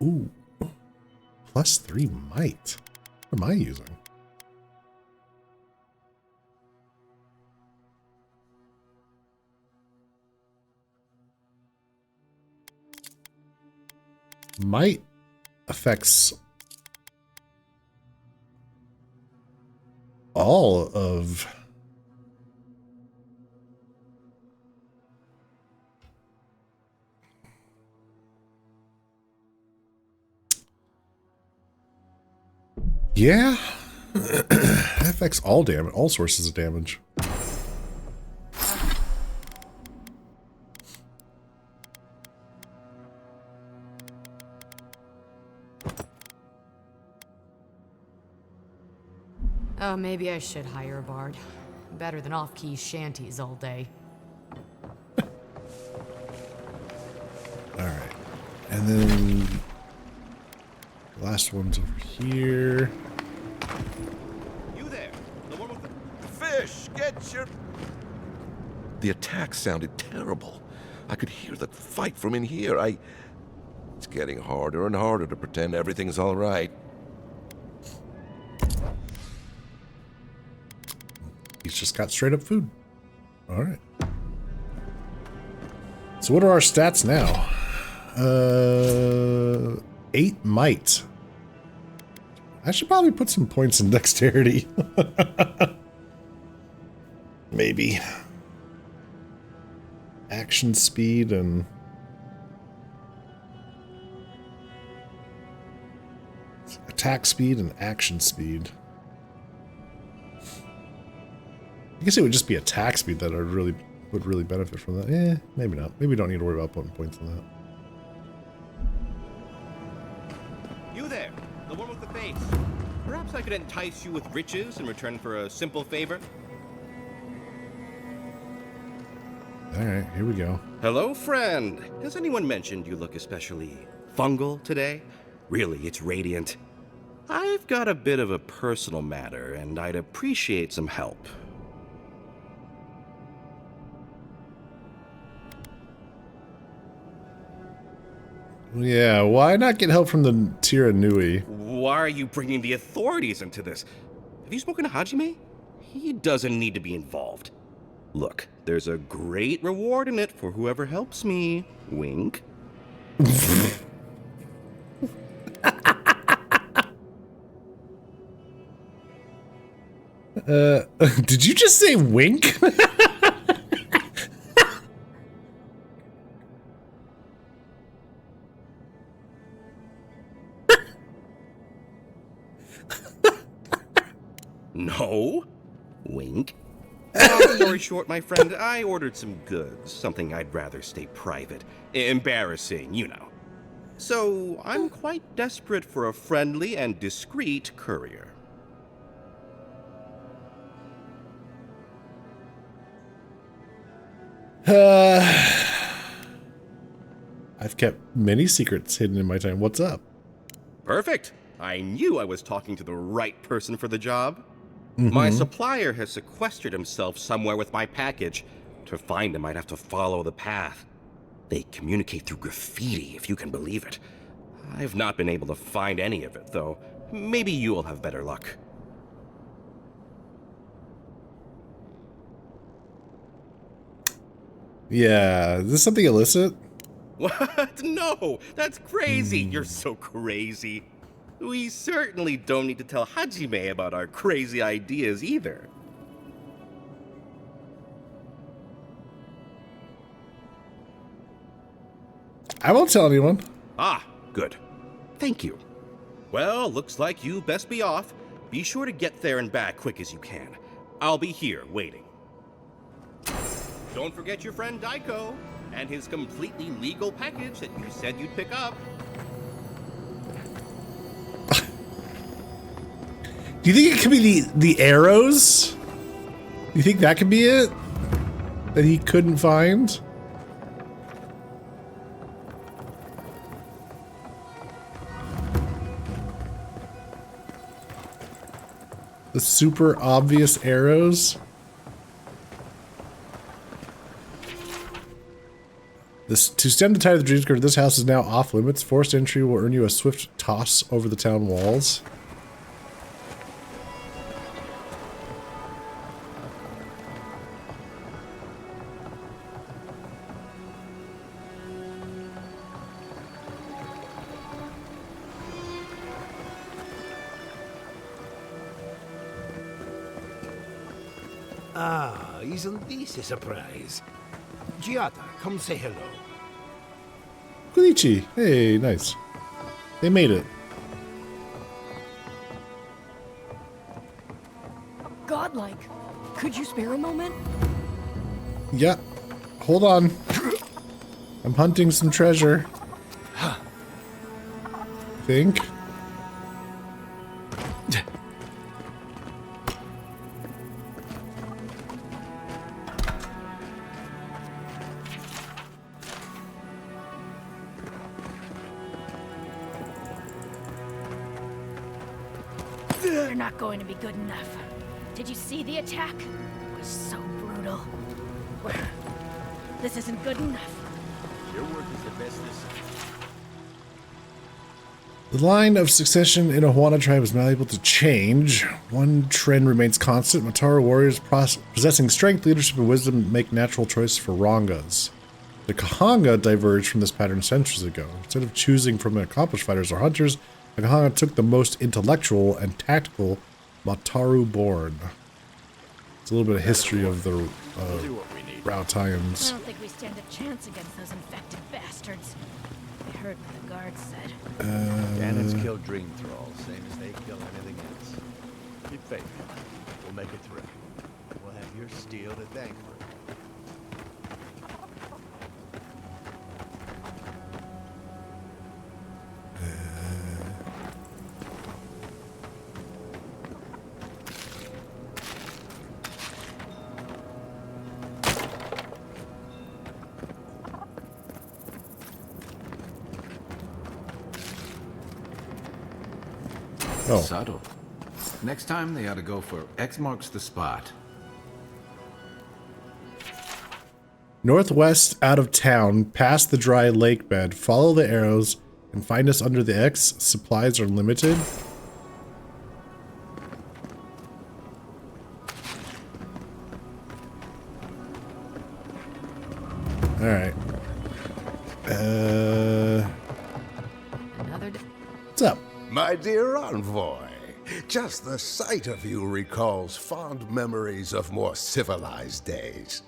Ooh. Plus 3 might. What am I using? Might affects all of yeah. That affects all damage, all sources of damage. Oh, maybe I should hire a bard. Better than off-key shanties all day. Alright. And then the last one's over here. You there, the one with the fish, get your... The attack sounded terrible. I could hear the fight from in here. It's getting harder and harder to pretend everything's all right. He's just got straight up food. Alright. So what are our stats now? 8 might. I should probably put some points in dexterity. Maybe. Action speed and... attack speed and action speed. I guess it would just be attack speed that would really benefit from that. Eh, maybe not. Maybe we don't need to worry about putting points on that. You there, the one with the face. Perhaps I could entice you with riches in return for a simple favor? Alright, here we go. Hello, friend. Has anyone mentioned you look especially fungal today? Really, it's radiant. I've got a bit of a personal matter, and I'd appreciate some help. Yeah, why not get help from the Tira Nui? Why are you bringing the authorities into this? Have you spoken to Hajime? He doesn't need to be involved. Look, there's a great reward in it for whoever helps me. Wink. Did you just say wink? No. Wink. Long story short, my friend, I ordered some goods, something I'd rather stay private. Embarrassing, you know. So, I'm quite desperate for a friendly and discreet courier. I've kept many secrets hidden in my time. What's up? Perfect. I knew I was talking to the right person for the job. My supplier has sequestered himself somewhere with my package. To find him, I'd have to follow the path. They communicate through graffiti, if you can believe it. I've not been able to find any of it, though. Maybe you'll have better luck. Yeah, is this something illicit? What? No, that's crazy. You're so crazy. We certainly don't need to tell Hajime about our crazy ideas either. I won't tell anyone. Ah, good. Thank you. Well, looks like you best be off. Be sure to get there and back quick as you can. I'll be here waiting. Don't forget your friend Daiko and his completely legal package that you said you'd pick up. Do you think it could be the arrows? You think that could be it? That he couldn't find? The super obvious arrows? To stem the tide of the dream skirt, this house is now off limits. Forced entry will earn you a swift toss over the town walls. Ah, isn't this a surprise? Giata, come say hello. Koichi. Hey, nice. They made it. Godlike. Could you spare a moment? Yeah. Hold on. I'm hunting some treasure. Think. They're not going to be good enough. Did you see the attack? It was so brutal. This isn't good enough. Your work is the best this. The line of succession in a Huana tribe is not able to change. One trend remains constant. Mataru warriors possessing strength, leadership, and wisdom make natural choices for Rongas. The Kahanga diverged from this pattern centuries ago. Instead of choosing from accomplished fighters or hunters, the Kahanga took the most intellectual and tactical Mataru born. It's a little bit of history of the Rautaians. I don't think we stand a chance against those infected bastards. I heard what the guards said. Cannons kill dream thralls, same as they kill anything else. Keep faith. We'll make it through. We'll have your steel to thank for it. Oh. Subtle. Next time they ought to go for X marks the spot. Northwest out of town, past the dry lake bed, follow the arrows and find us under the X. Supplies are limited. Alright. What's up? My dear envoy, just the sight of you recalls fond memories of more civilized days.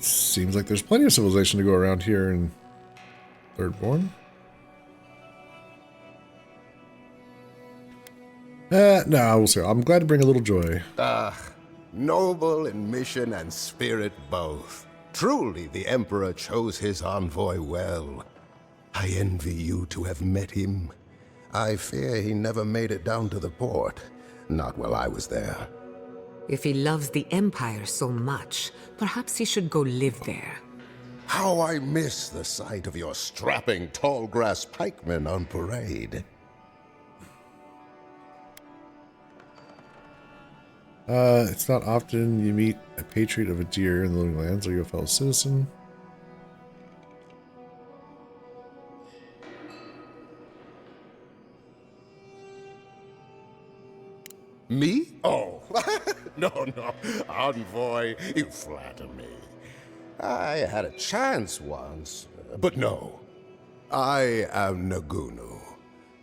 Seems like there's plenty of civilization to go around here in Thirdborn. No, we'll see. I'm glad to bring a little joy. Noble in mission and spirit both. Truly, the Emperor chose his envoy well. I envy you to have met him. I fear he never made it down to the port. Not while I was there. If he loves the Empire so much, perhaps he should go live there. How I miss the sight of your strapping tall grass pikemen on parade. It's not often you meet a patriot of a deer in the living lands. Are you a fellow citizen? No, Envoy, you flatter me. I had a chance once, but no. I am Nagunu,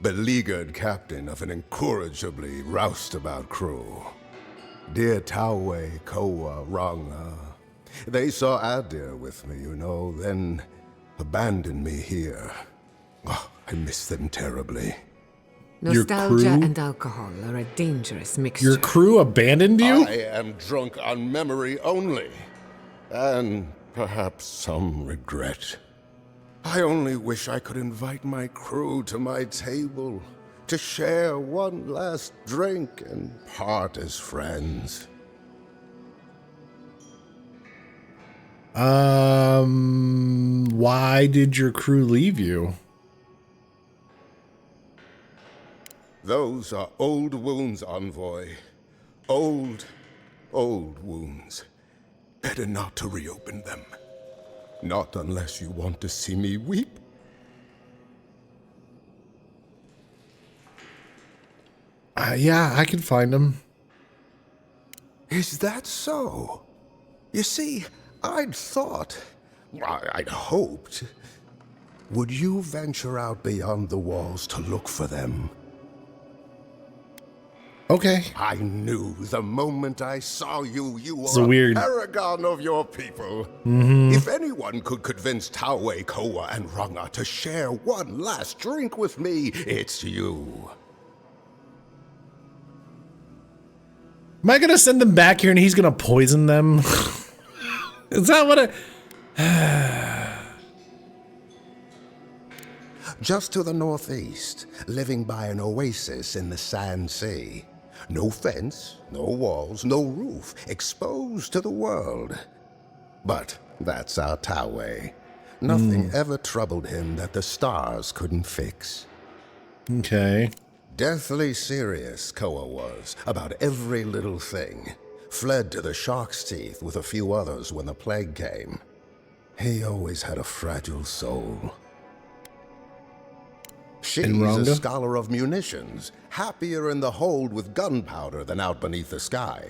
beleaguered captain of an incorrigibly roustabout crew. Dear Taue, Koa, Ranga, they saw Adir with me, then abandoned me here. Oh, I miss them terribly. Nostalgia and alcohol are a dangerous mixture. Your crew abandoned you? I am drunk on memory only, and perhaps some regret. I only wish I could invite my crew to my table to share one last drink and part as friends. Why did your crew leave you? Those are old wounds, Envoy. Old wounds. Better not to reopen them. Not unless you want to see me weep. Yeah, I can find them. Is that so? You see, I'd hoped. Would you venture out beyond the walls to look for them? Okay. I knew the moment I saw you, you So were a weird. paragon of your people. Mm-hmm. If anyone could convince Taue, Koa, and Ranga to share one last drink with me, it's you. Am I gonna send them back here and he's gonna poison them? Is that what Just to the northeast, living by an oasis in the Sand Sea. No fence, no walls, no roof, exposed to the world. But that's our Taue. Nothing ever troubled him that the stars couldn't fix. Okay. Deathly serious, Koa was, about every little thing. Fled to the shark's teeth with a few others when the plague came. He always had a fragile soul. She's a scholar of munitions, happier in the hold with gunpowder than out beneath the sky.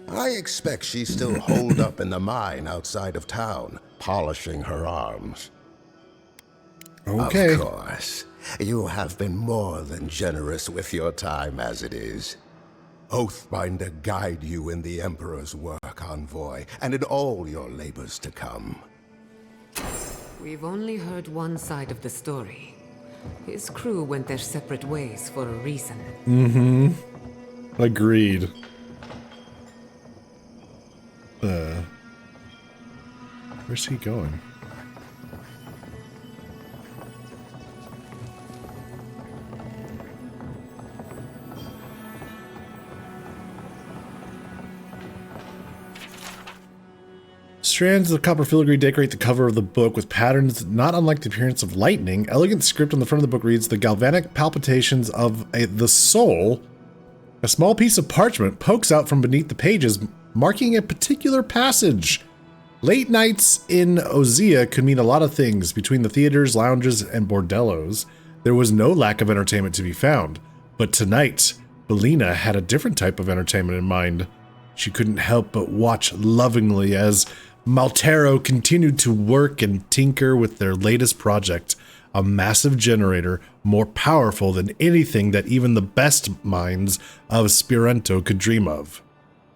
I expect she's still holed up in the mine outside of town, polishing her arms. Okay. Of course, you have been more than generous with your time as it is. Oathbinder guide you in the Emperor's work, Envoy, and in all your labors to come. We've only heard one side of the story. His crew went their separate ways for a reason. Mm-hmm. Agreed. Where's he going? Strands of copper filigree decorate the cover of the book with patterns not unlike the appearance of lightning. Elegant script on the front of the book reads, "The galvanic palpitations of the soul." A small piece of parchment pokes out from beneath the pages, marking a particular passage. Late nights in Ozia could mean a lot of things. Between the theaters, lounges, and bordellos, there was no lack of entertainment to be found. But tonight, Belina had a different type of entertainment in mind. She couldn't help but watch lovingly as Maltero continued to work and tinker with their latest project, a massive generator more powerful than anything that even the best minds of Spirento could dream of.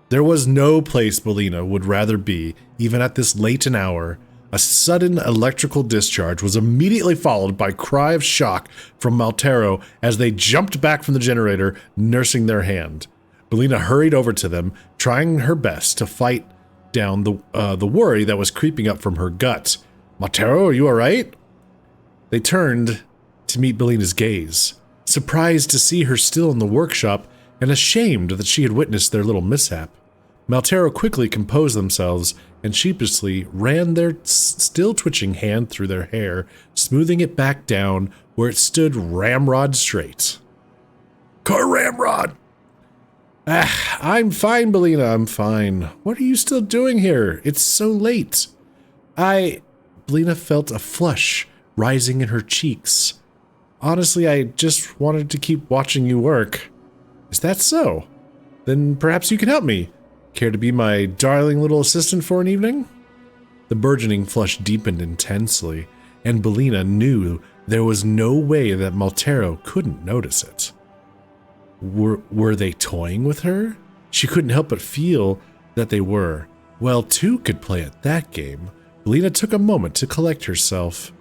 There was no place Belina would rather be, even at this late an hour. A sudden electrical discharge was immediately followed by a cry of shock from Maltero as they jumped back from the generator, nursing their hand. Belina hurried over to them, trying her best to fight down the worry that was creeping up from her gut. "Maltero, are you all right?" They turned to meet Belina's gaze, surprised to see her still in the workshop and ashamed that she had witnessed their little mishap. Maltero quickly composed themselves and sheepishly ran their still twitching hand through their hair, smoothing it back down where it stood ramrod straight. "Car ramrod!" I'm fine, Belina, I'm fine. What are you still doing here? It's so late." Belina felt a flush rising in her cheeks. "Honestly, I just wanted to keep watching you work." "Is that so?" Then perhaps you can help me. Care to be my darling little assistant for an evening? The burgeoning flush deepened intensely, and Bellina knew there was no way that Maltero couldn't notice it. Were they toying with her? She couldn't help but feel that they were. Well, two could play at that game. Bellina took a moment to collect herself.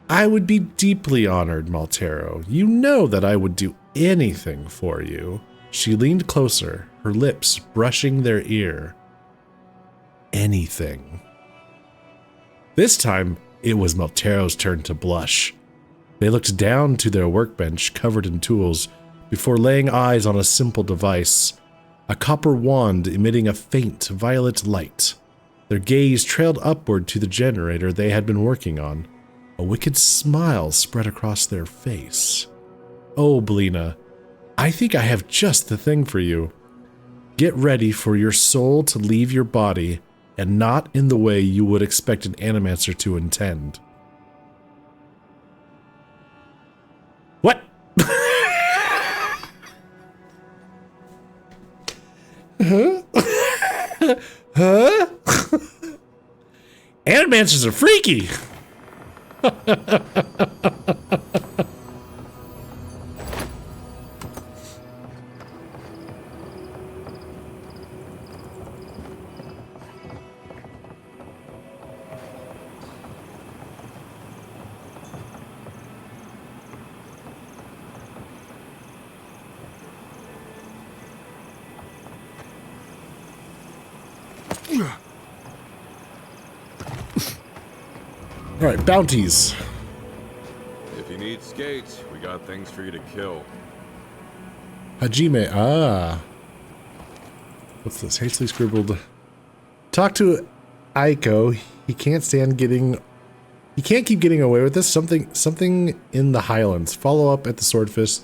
I would be deeply honored, Maltero. You know that I would do anything for you. She leaned closer, her lips brushing their ear. Anything. This time, it was Maltero's turn to blush. They looked down to their workbench covered in tools before laying eyes on a simple device, a copper wand emitting a faint violet light. Their gaze trailed upward to the generator they had been working on. A wicked smile spread across their face. Oh, Bellina, I think I have just the thing for you. Get ready for your soul to leave your body, and not in the way you would expect an animancer to intend. What? Huh? Huh? Animancers are freaky! Alright, bounties. If you need skates, we got things for you to kill. Hajime, what's this? Hastily scribbled. Talk to Aiko. He can't keep getting away with this. Something in the Highlands. Follow up at the Swordfish.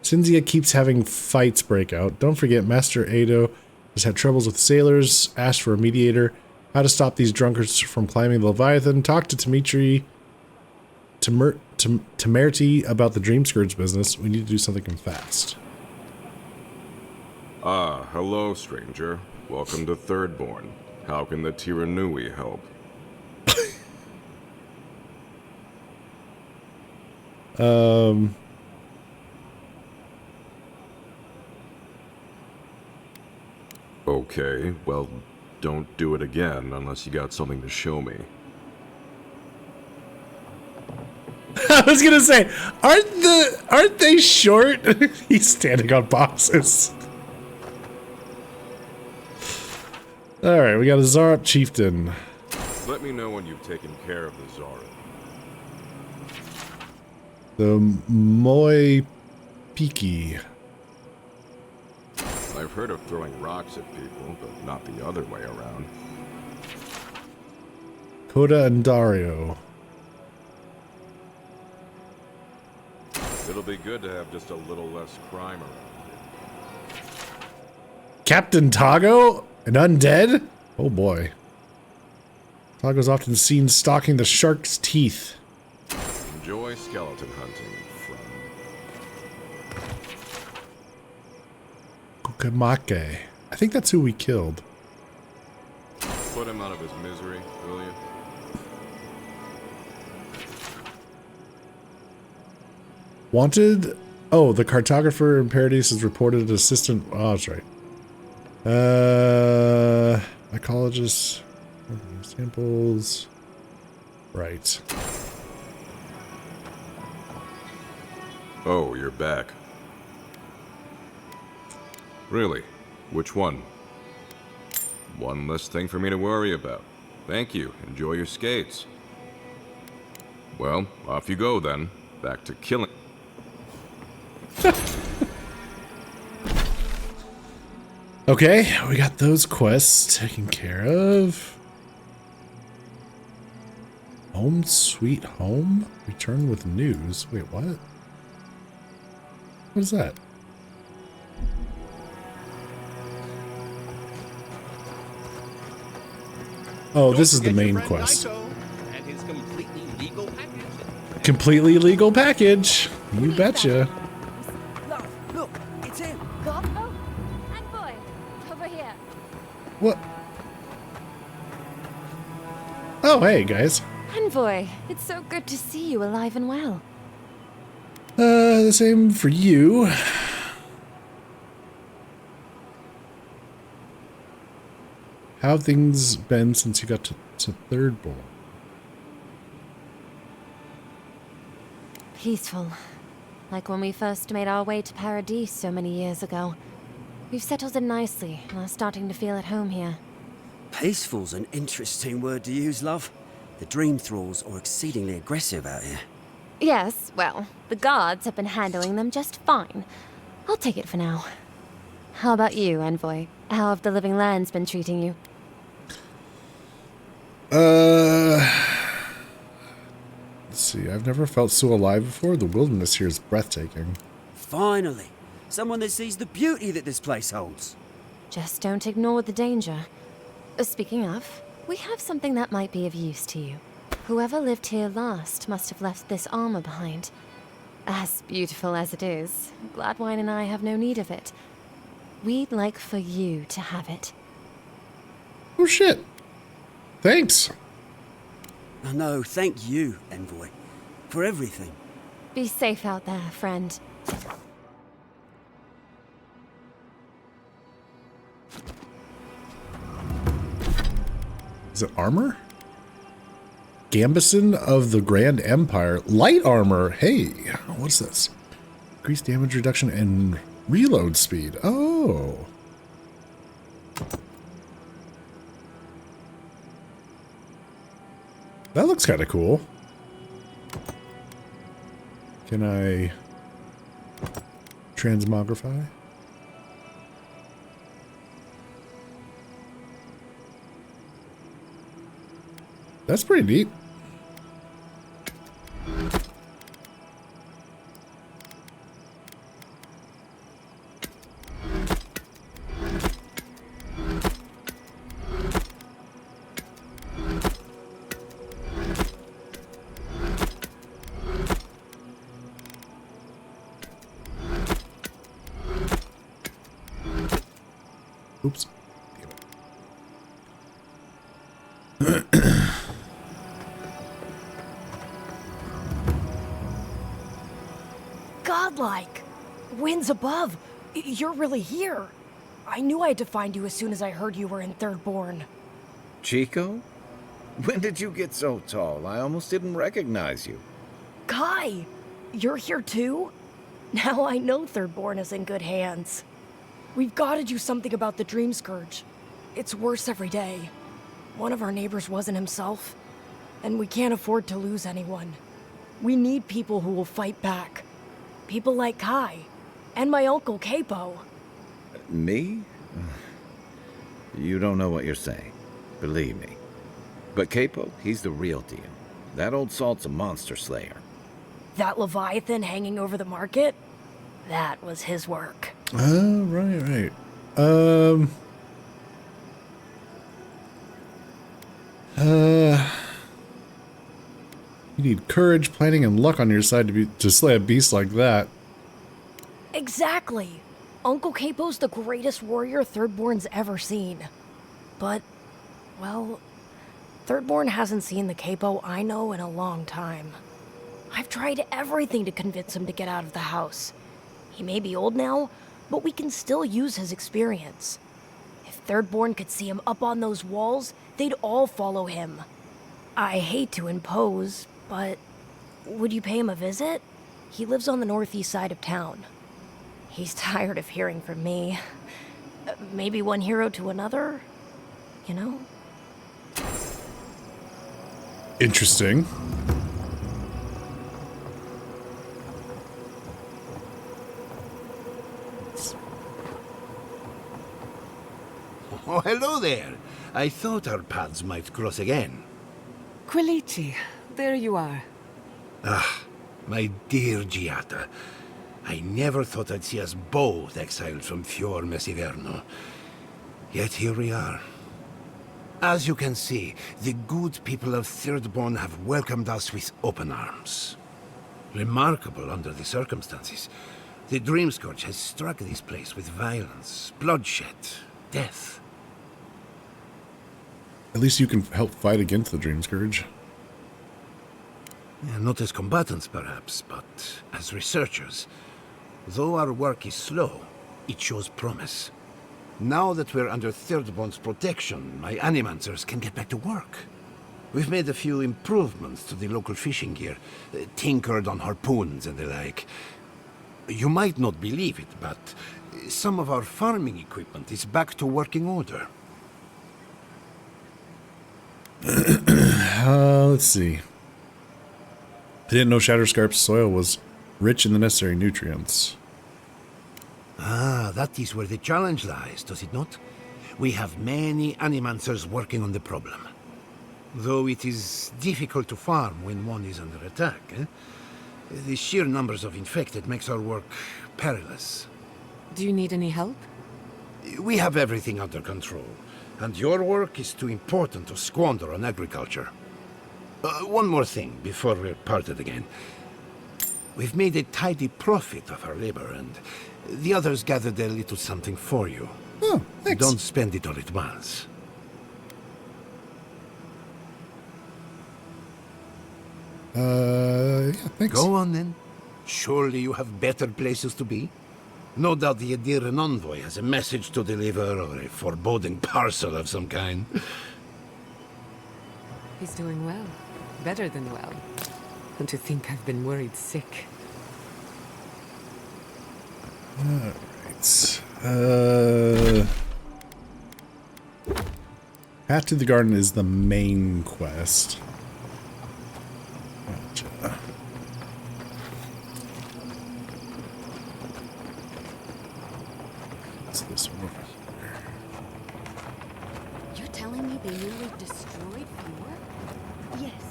Cinzia keeps having fights break out. Don't forget, Master Ado has had troubles with sailors. Asked for a mediator. How to stop these drunkards from climbing the Leviathan. Talk to Temerity about the Dream Scourge business. We need to do something fast. Ah, hello, stranger. Welcome to Thirdborn. How can the Tiranui help? Okay, well, don't do it again unless you got something to show me. I was gonna say, aren't they short? He's standing on boxes. Alright, we got a Zarup chieftain. Let me know when you've taken care of the Zarup. The Moi Piki. I've heard of throwing rocks at people, but not the other way around. Coda and Dario. It'll be good to have just a little less crime around here. Captain Tago? An undead? Oh boy. Tago's often seen stalking the shark's teeth. Enjoy skeleton hunting, friend. Kukamake. I think that's who we killed. Put him out of his misery, will you? Wanted? Oh, the cartographer in Paradise has reported an assistant. Oh, that's right. Ecologist. Samples. Right. Oh, you're back. Really? Which one? One less thing for me to worry about. Thank you. Enjoy your skates. Well, off you go then. Back to killing. Okay, we got those quests taken care of. Home sweet home? Return with news. Wait, what? What is that? Oh, this is the main quest. And his completely legal package. Completely legal package. You betcha. Look, it's him. Oh, and boy, Oh, hey, guys. Envoy, it's so good to see you alive and well. The same for you. How have things been since you got to Third Bowl? Peaceful. Like when we first made our way to Paradise so many years ago. We've settled in nicely and are starting to feel at home here. Peaceful's an interesting word to use, love. The Dream Thralls are exceedingly aggressive out here. Yes, well, the guards have been handling them just fine. I'll take it for now. How about you, Envoy? How have the Living Lands been treating you? Let's see. I've never felt so alive before. The wilderness here is breathtaking. Finally, someone that sees the beauty that this place holds. Just don't ignore the danger. Speaking of, we have something that might be of use to you. Whoever lived here last must have left this armor behind. As beautiful as it is, Gladwine and I have no need of it. We'd like for you to have it. Oh shit. Thanks. Oh, no, thank you, Envoy, for everything. Be safe out there, friend. Is it armor? Gambison of the Grand Empire. Light armor. Hey, what's this? Increased damage reduction and reload speed. Oh. That looks kind of cool. Can I transmogrify? That's pretty neat. Oops. Godlike! Winds above! You're really here! I knew I had to find you as soon as I heard you were in Thirdborn. Chico? When did you get so tall? I almost didn't recognize you. Kai! You're here too? Now I know Thirdborn is in good hands. We've got to do something about the Dream Scourge. It's worse every day. One of our neighbors wasn't himself, and we can't afford to lose anyone. We need people who will fight back. People like Kai, and my uncle Capo. Me? You don't know what you're saying. Believe me. But Capo, he's the real deal. That old salt's a monster slayer. That Leviathan hanging over the market? That was his work. Oh, right. You need courage, planning, and luck on your side to slay a beast like that. Exactly. Uncle Capo's the greatest warrior Thirdborn's ever seen. But, well, Thirdborn hasn't seen the Capo I know in a long time. I've tried everything to convince him to get out of the house. He may be old now, but we can still use his experience. If Thirdborn could see him up on those walls, they'd all follow him. I hate to impose, but would you pay him a visit? He lives on the northeast side of town. He's tired of hearing from me. Maybe one hero to another, you know? Interesting. Oh, hello there. I thought our paths might cross again. Quilici, there you are. Ah, my dear Giata. I never thought I'd see us both exiled from Fior Messiverno. Yet here we are. As you can see, the good people of Thirdborn have welcomed us with open arms. Remarkable under the circumstances. The Dream Scourge has struck this place with violence, bloodshed, death. At least you can help fight against the Dream Scourge. Yeah, not as combatants, perhaps, but as researchers. Though our work is slow, it shows promise. Now that we're under Thirdborn's protection, my animancers can get back to work. We've made a few improvements to the local fishing gear, tinkered on harpoons and the like. You might not believe it, but some of our farming equipment is back to working order. Let's see. I didn't know Shatterscarp's soil was rich in the necessary nutrients. Ah, that is where the challenge lies, does it not? We have many animancers working on the problem. Though it is difficult to farm when one is under attack, eh? The sheer numbers of infected makes our work perilous. Do you need any help? We have everything under control, and your work is too important to squander on agriculture. One more thing before we're parted again. We've made a tidy profit of our labor, and the others gathered a little something for you. Oh, thanks. Don't spend it all at once. Yeah, thanks. Go on then. Surely you have better places to be. No doubt the Adiran envoy has a message to deliver or a foreboding parcel of some kind. He's doing well. Better than well. And to think I've been worried sick. Alright. Path to the Garden is the main quest. Gotcha. What's this one over here? You're telling me they nearly destroyed Fjord? Yes.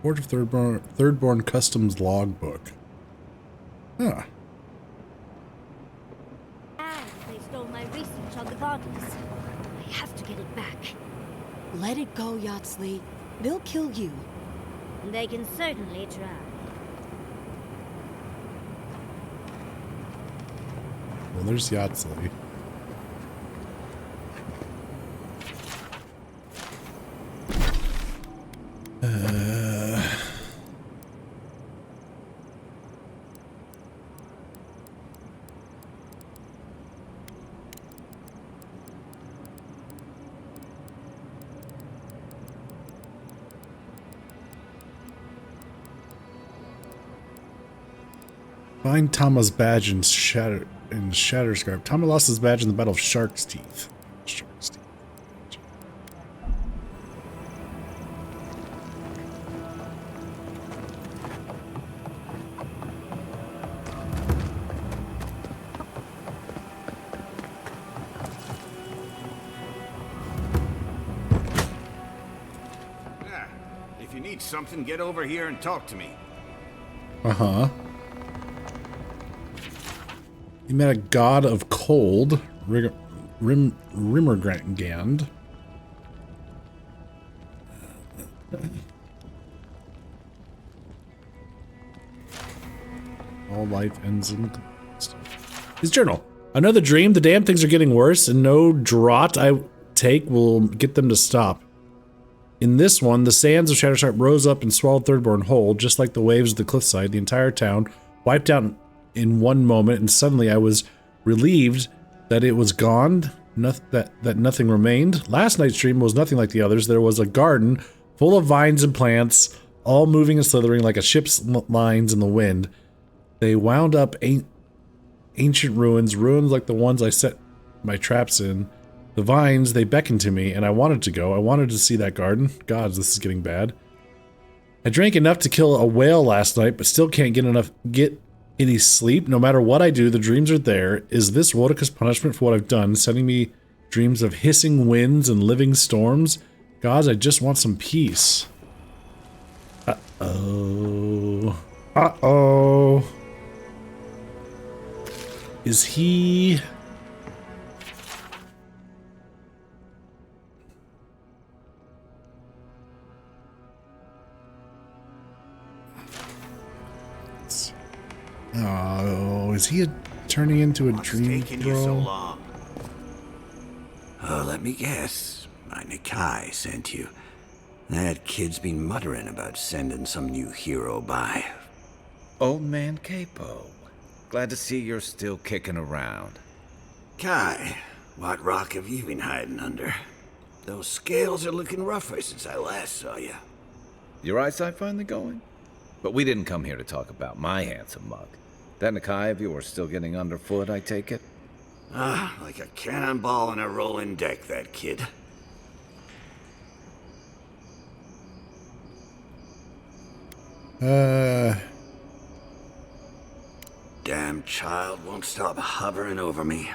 Port of Thirdborn Customs Logbook. Huh. And they stole my research on the bodies. I have to get it back. Let it go, Yatsley. They'll kill you. They can certainly try. Well, there's Yatsley. Find Tama's badge in Shatterscarp. Tama lost his badge in the Battle of Shark's Teeth. Shark's Teeth. If you need something, get over here and talk to me. Uh-huh. You met a god of cold, Rimmergand. All life ends in his journal. Another dream. The damn things are getting worse, and no draught I take will get them to stop. In this one, the sands of Shatterscarp rose up and swallowed Thirdborn whole, just like the waves of the cliffside. The entire town wiped out in one moment, and suddenly I was relieved that it was gone, that nothing remained. Last night's dream was nothing like the others. There was a garden full of vines and plants, all moving and slithering like a ship's lines in the wind. They wound up ancient ruins like the ones I set my traps in. The vines, they beckoned to me, and I wanted to go. I wanted to see that garden. God, this is getting bad. I drank enough to kill a whale last night, but still can't get any sleep. No matter what I do, the dreams are there. Is this Wodika's punishment for what I've done, sending me dreams of hissing winds and living storms? Gods, I just want some peace. Uh-oh. Uh-oh. Is he... Oh, is he turning into a dream taking you so bro? long? Let me guess. My Nikai sent you. That kid's been muttering about sending some new hero by. Old man Capo. Glad to see you're still kicking around. Kai, what rock have you been hiding under? Those scales are looking rougher since I last saw you. Your eyesight finally going? But we didn't come here to talk about my handsome mug. That Nikai of yours still getting underfoot, I take it? Like a cannonball in a rolling deck, that kid. Damn child won't stop hovering over me.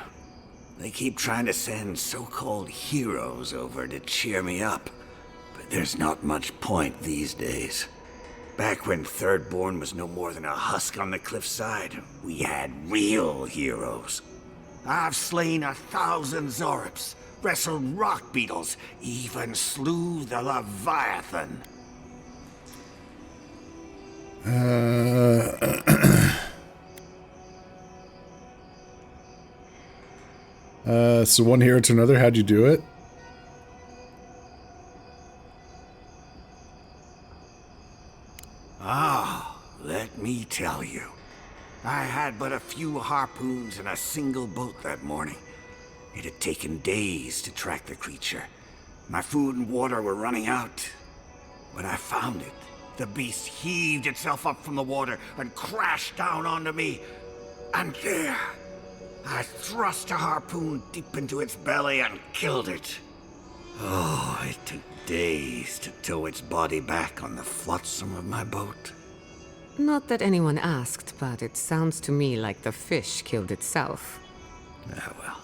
They keep trying to send so-called heroes over to cheer me up, but there's not much point these days. Back when Thirdborn was no more than a husk on the cliffside, we had real heroes. I've slain 1,000 Zorops, wrestled rock beetles, even slew the Leviathan. So one hero to another, how'd you do it? Let me tell you. I had but a few harpoons and a single boat that morning. It had taken days to track the creature. My food and water were running out. When I found it, the beast heaved itself up from the water and crashed down onto me. And there, I thrust a harpoon deep into its belly and killed it. Oh, it took days to tow its body back on the flotsam of my boat. Not that anyone asked, but it sounds to me like the fish killed itself. Ah, well,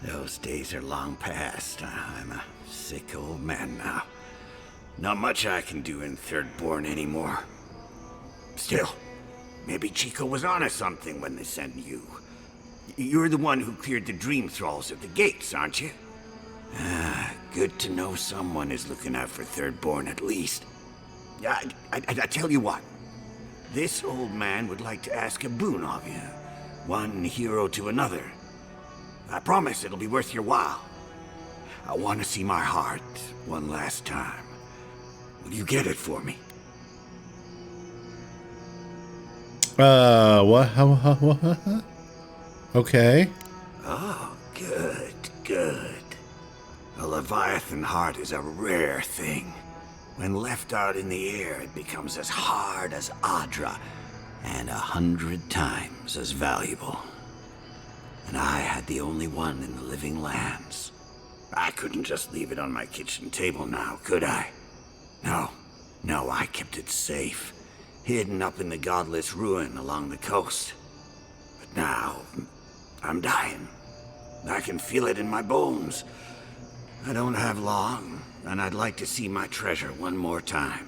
those days are long past. I'm a sick old man now. Not much I can do in Thirdborn anymore. Still, maybe Chico was onto something when they sent you. You're the one who cleared the dream thralls at the gates, aren't you? Good to know someone is looking out for Thirdborn at least. I tell you what. This old man would like to ask a boon of you. One hero to another. I promise it'll be worth your while. I want to see my heart one last time. Will you get it for me? What? Okay. Oh, good. A Leviathan heart is a rare thing. When left out in the air, it becomes as hard as Adra, and 100 times as valuable. And I had the only one in the living lands. I couldn't just leave it on my kitchen table now, could I? No, I kept it safe, hidden up in the godless ruin along the coast. But now, I'm dying. I can feel it in my bones. I don't have long, and I'd like to see my treasure one more time.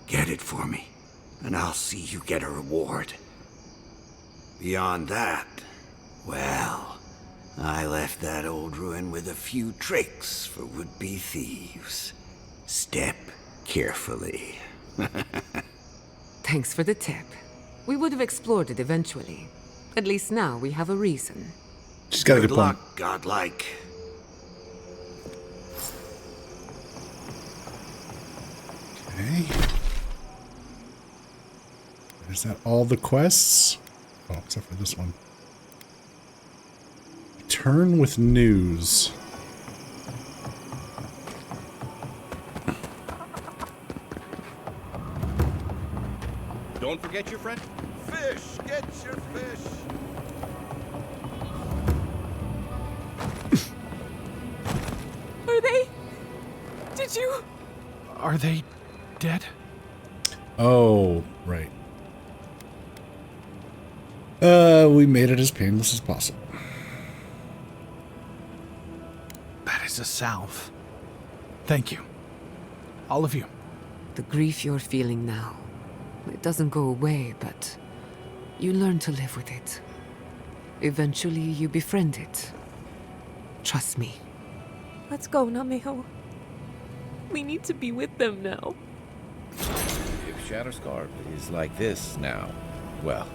Get it for me, and I'll see you get a reward. Beyond that, well, I left that old ruin with a few tricks for would-be thieves. Step carefully. Thanks for the tip. We would have explored it eventually. At least now we have a reason. She's got a good luck, point. godlike. Okay. Is that all the quests? Oh, except for this one. Return with news. Don't forget your friend. Fish! Get your fish! Are they? Did you? Are they dead? Oh, right. We made it as painless as possible. That is a salve. Thank you. All of you. The grief you're feeling now, it doesn't go away, but you learn to live with it. Eventually, you befriend it. Trust me. Let's go, Nameo. We need to be with them now. If Shatterscarp is like this now, well,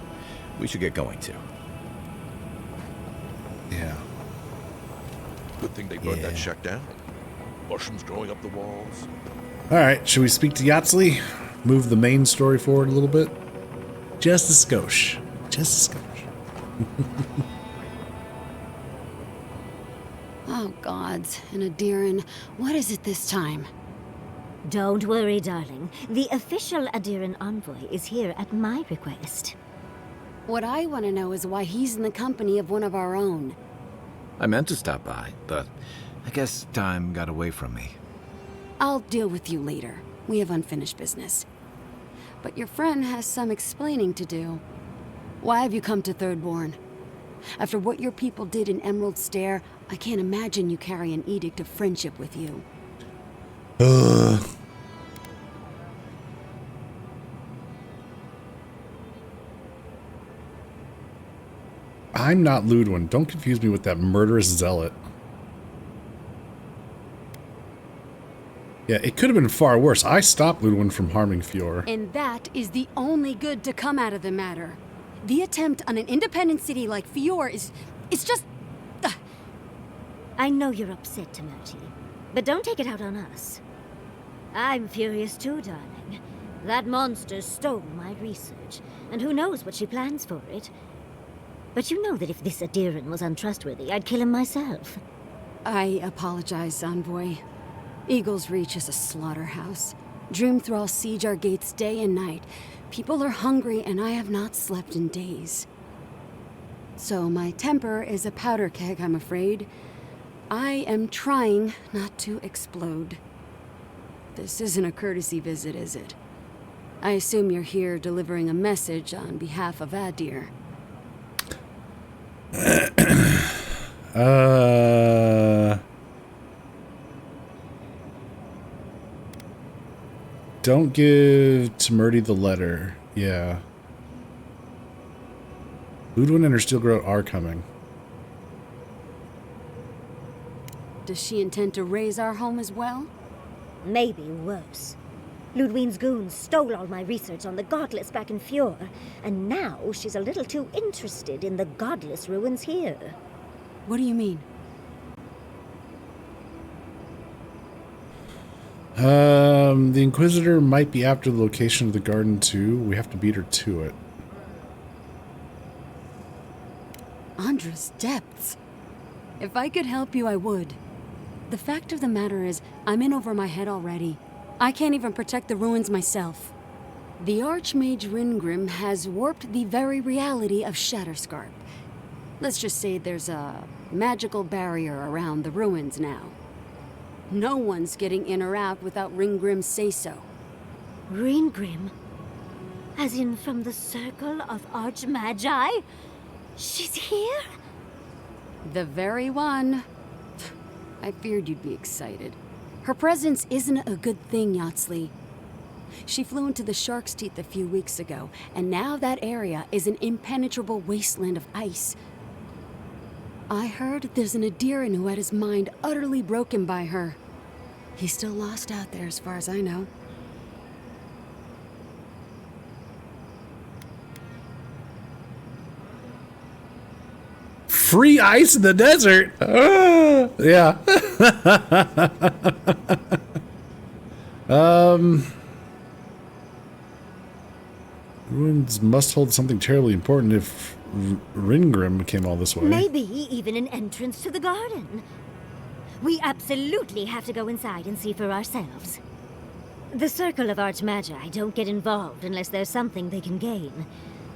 we should get going too. Yeah. Good thing they brought that shack down. Mushrooms growing up the walls. Alright, should we speak to Yatsley? Move the main story forward a little bit? Just a skosh. Just a skosh. Oh, gods. And Adiran, what is it this time? Don't worry, darling. The official Adiran envoy is here at my request. What I want to know is why he's in the company of one of our own. I meant to stop by, but I guess time got away from me. I'll deal with you later. We have unfinished business. But your friend has some explaining to do. Why have you come to Thirdborn? After what your people did in Emerald Stair, I can't imagine you carry an edict of friendship with you. I'm not Ludwin. Don't confuse me with that murderous zealot. Yeah, it could have been far worse. I stopped Ludwin from harming Fior. And that is the only good to come out of the matter. The attempt on an independent city like Fior is just... I know you're upset, Timothy, but don't take it out on us. I'm furious too, darling. That monster stole my research, and who knows what she plans for it. But you know that if this Adiran was untrustworthy, I'd kill him myself. I apologize, Envoy. Eagle's Reach is a slaughterhouse. Dreamthralls siege our gates day and night. People are hungry, and I have not slept in days. So my temper is a powder keg, I'm afraid. I am trying not to explode. This isn't a courtesy visit, is it? I assume you're here delivering a message on behalf of Adir. Don't give Timurti the letter. Yeah. Ludwin and her Steelgrowth are coming. Does she intend to raise our home as well? Maybe worse. Ludwin's goons stole all my research on the godless back in Fjord, and now she's a little too interested in the godless ruins here. What do you mean? The Inquisitor might be after the location of the garden too. We have to beat her to it. Andra's depths. If I could help you, I would. The fact of the matter is, I'm in over my head already. I can't even protect the ruins myself. The Archmage Ringrim has warped the very reality of Shatterscarp. Let's just say there's a magical barrier around the ruins now. No one's getting in or out without Ringgrim's say-so. Ringgrim? As in from the Circle of Archmagi? She's here? The very one. I feared you'd be excited. Her presence isn't a good thing, Yatsley. She flew into the Shark's Teeth a few weeks ago, and now that area is an impenetrable wasteland of ice. I heard there's an Adiran who had his mind utterly broken by her. He's still lost out there as far as I know. Free ice in the desert. Yeah. Ruins must hold something terribly important if Ringrim came all this way. Maybe even an entrance to the garden. We absolutely have to go inside and see for ourselves. The Circle of Archmagi don't get involved unless there's something they can gain.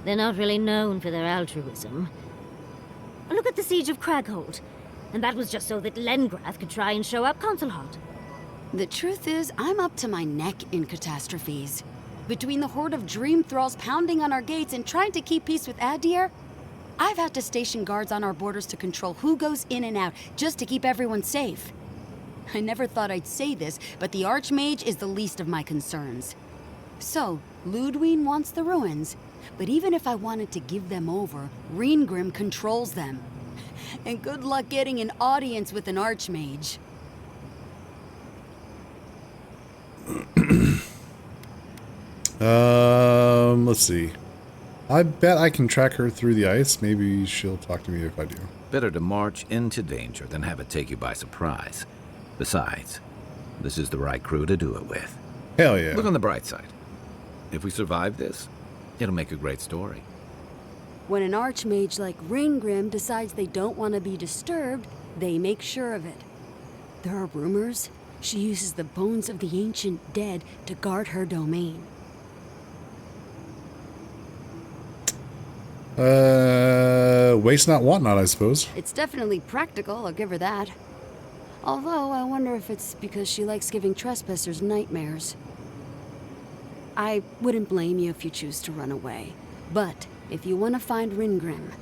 They're not really known for their altruism. Look at the Siege of Cragholt. And that was just so that Lengrath could try and show up Consulhot. The truth is, I'm up to my neck in catastrophes. Between the horde of dream thralls pounding on our gates and trying to keep peace with Adir, I've had to station guards on our borders to control who goes in and out, just to keep everyone safe. I never thought I'd say this, but the Archmage is the least of my concerns. So, Ludwin wants the ruins, but even if I wanted to give them over, Ringrim controls them. And good luck getting an audience with an Archmage. Let's see. I bet I can track her through the ice. Maybe she'll talk to me if I do. Better to march into danger than have it take you by surprise. Besides, This is the right crew to do it with. Hell yeah. Look on the bright side. If we survive this, it'll make a great story. When an archmage like Ringgrim decides they don't want to be disturbed, they make sure of it. There are rumors she uses the bones of the ancient dead to guard her domain. Waste not, want not, I suppose. It's definitely practical, I'll give her that. Although, I wonder if it's because she likes giving trespassers nightmares. I wouldn't blame you if you choose to run away. But, if you want to find Ringgrim,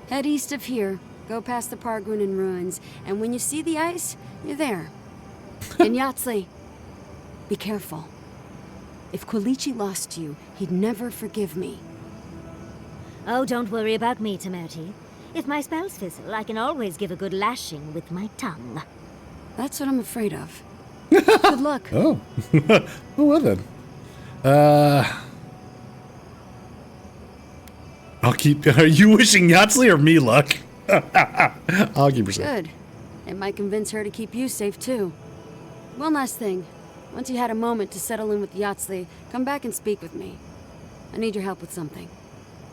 head east of here, go past the Pargunan ruins, and when you see the ice, you're there. And Yahtzee, be careful. If Quilichi lost you, he'd never forgive me. Oh, don't worry about me, Temerity. If my spells fizzle, I can always give a good lashing with my tongue. That's what I'm afraid of. Good luck. Oh. Oh, well then. I'll keep... Are you wishing Yahtzee or me luck? I'll keep her safe. Good. It might convince her to keep you safe, too. One last thing. Once you had a moment to settle in with Yahtzee, come back and speak with me. I need your help with something.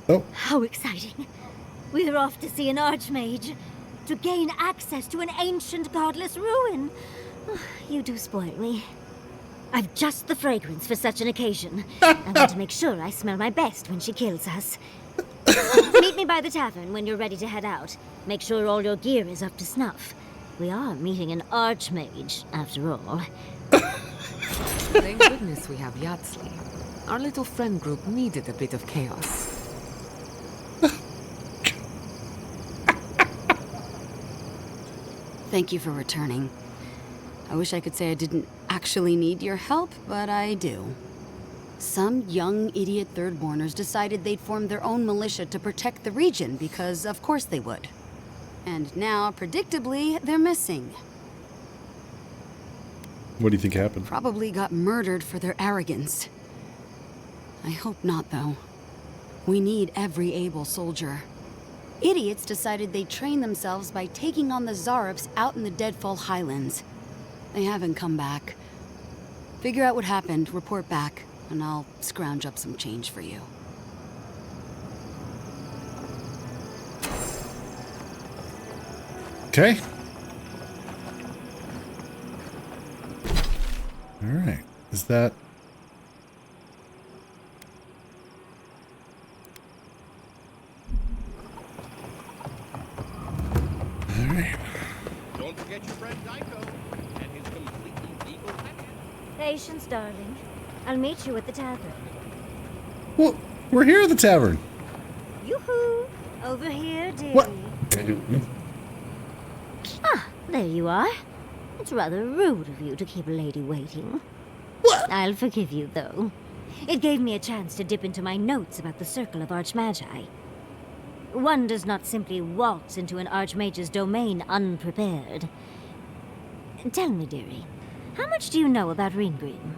Oh. How exciting. We're off to see an archmage. To gain access to an ancient godless ruin. You do spoil me. I've just the fragrance for such an occasion. I want to make sure I smell my best when she kills us. Meet me by the tavern when you're ready to head out. Make sure all your gear is up to snuff. We are meeting an archmage, after all. Thank goodness we have Yahtzee. Our little friend group needed a bit of chaos. Thank you for returning. I wish I could say I didn't actually need your help, but I do. Some young idiot thirdborners decided they'd form their own militia to protect the region because of course they would. And now, predictably, they're missing. What do you think happened? Probably got murdered for their arrogance. I hope not, though. We need every able soldier. Idiots decided they'd train themselves by taking on the Zarups out in the Deadfall Highlands. They haven't come back. Figure out what happened, report back, and I'll scrounge up some change for you. Okay. All right. Is that... All right. Don't forget your friend Daiko and his completely legal package. Patience, darling. I'll meet you at the tavern. Well, we're here at the tavern. Yoo-hoo! Over here, dearie. What? Ah, there you are. It's rather rude of you to keep a lady waiting. What? I'll forgive you, though. It gave me a chance to dip into my notes about the Circle of Archmagi. One does not simply waltz into an Archmage's domain unprepared. Tell me, dearie, how much do you know about Ringgrim?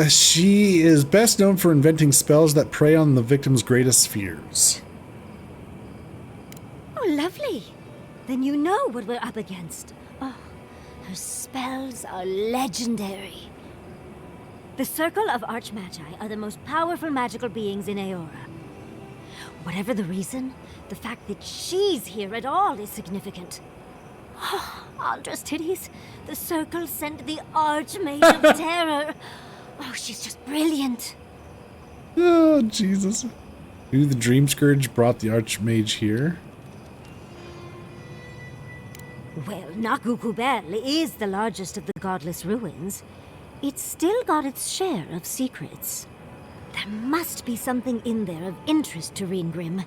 She is best known for inventing spells that prey on the victim's greatest fears. Oh, lovely. Then you know what we're up against. Oh, her spells are legendary. The Circle of Archmagi are the most powerful magical beings in Eora. Whatever the reason, the fact that she's here at all is significant. Oh, Aldra's titties. The Circle sent the Archmage of Terror. Oh, she's just brilliant. Oh, Jesus. Maybe the Dream Scourge brought the Archmage here? Well, Nakukubel is the largest of the godless ruins. It's still got its share of secrets. There must be something in there of interest to Ringgrim.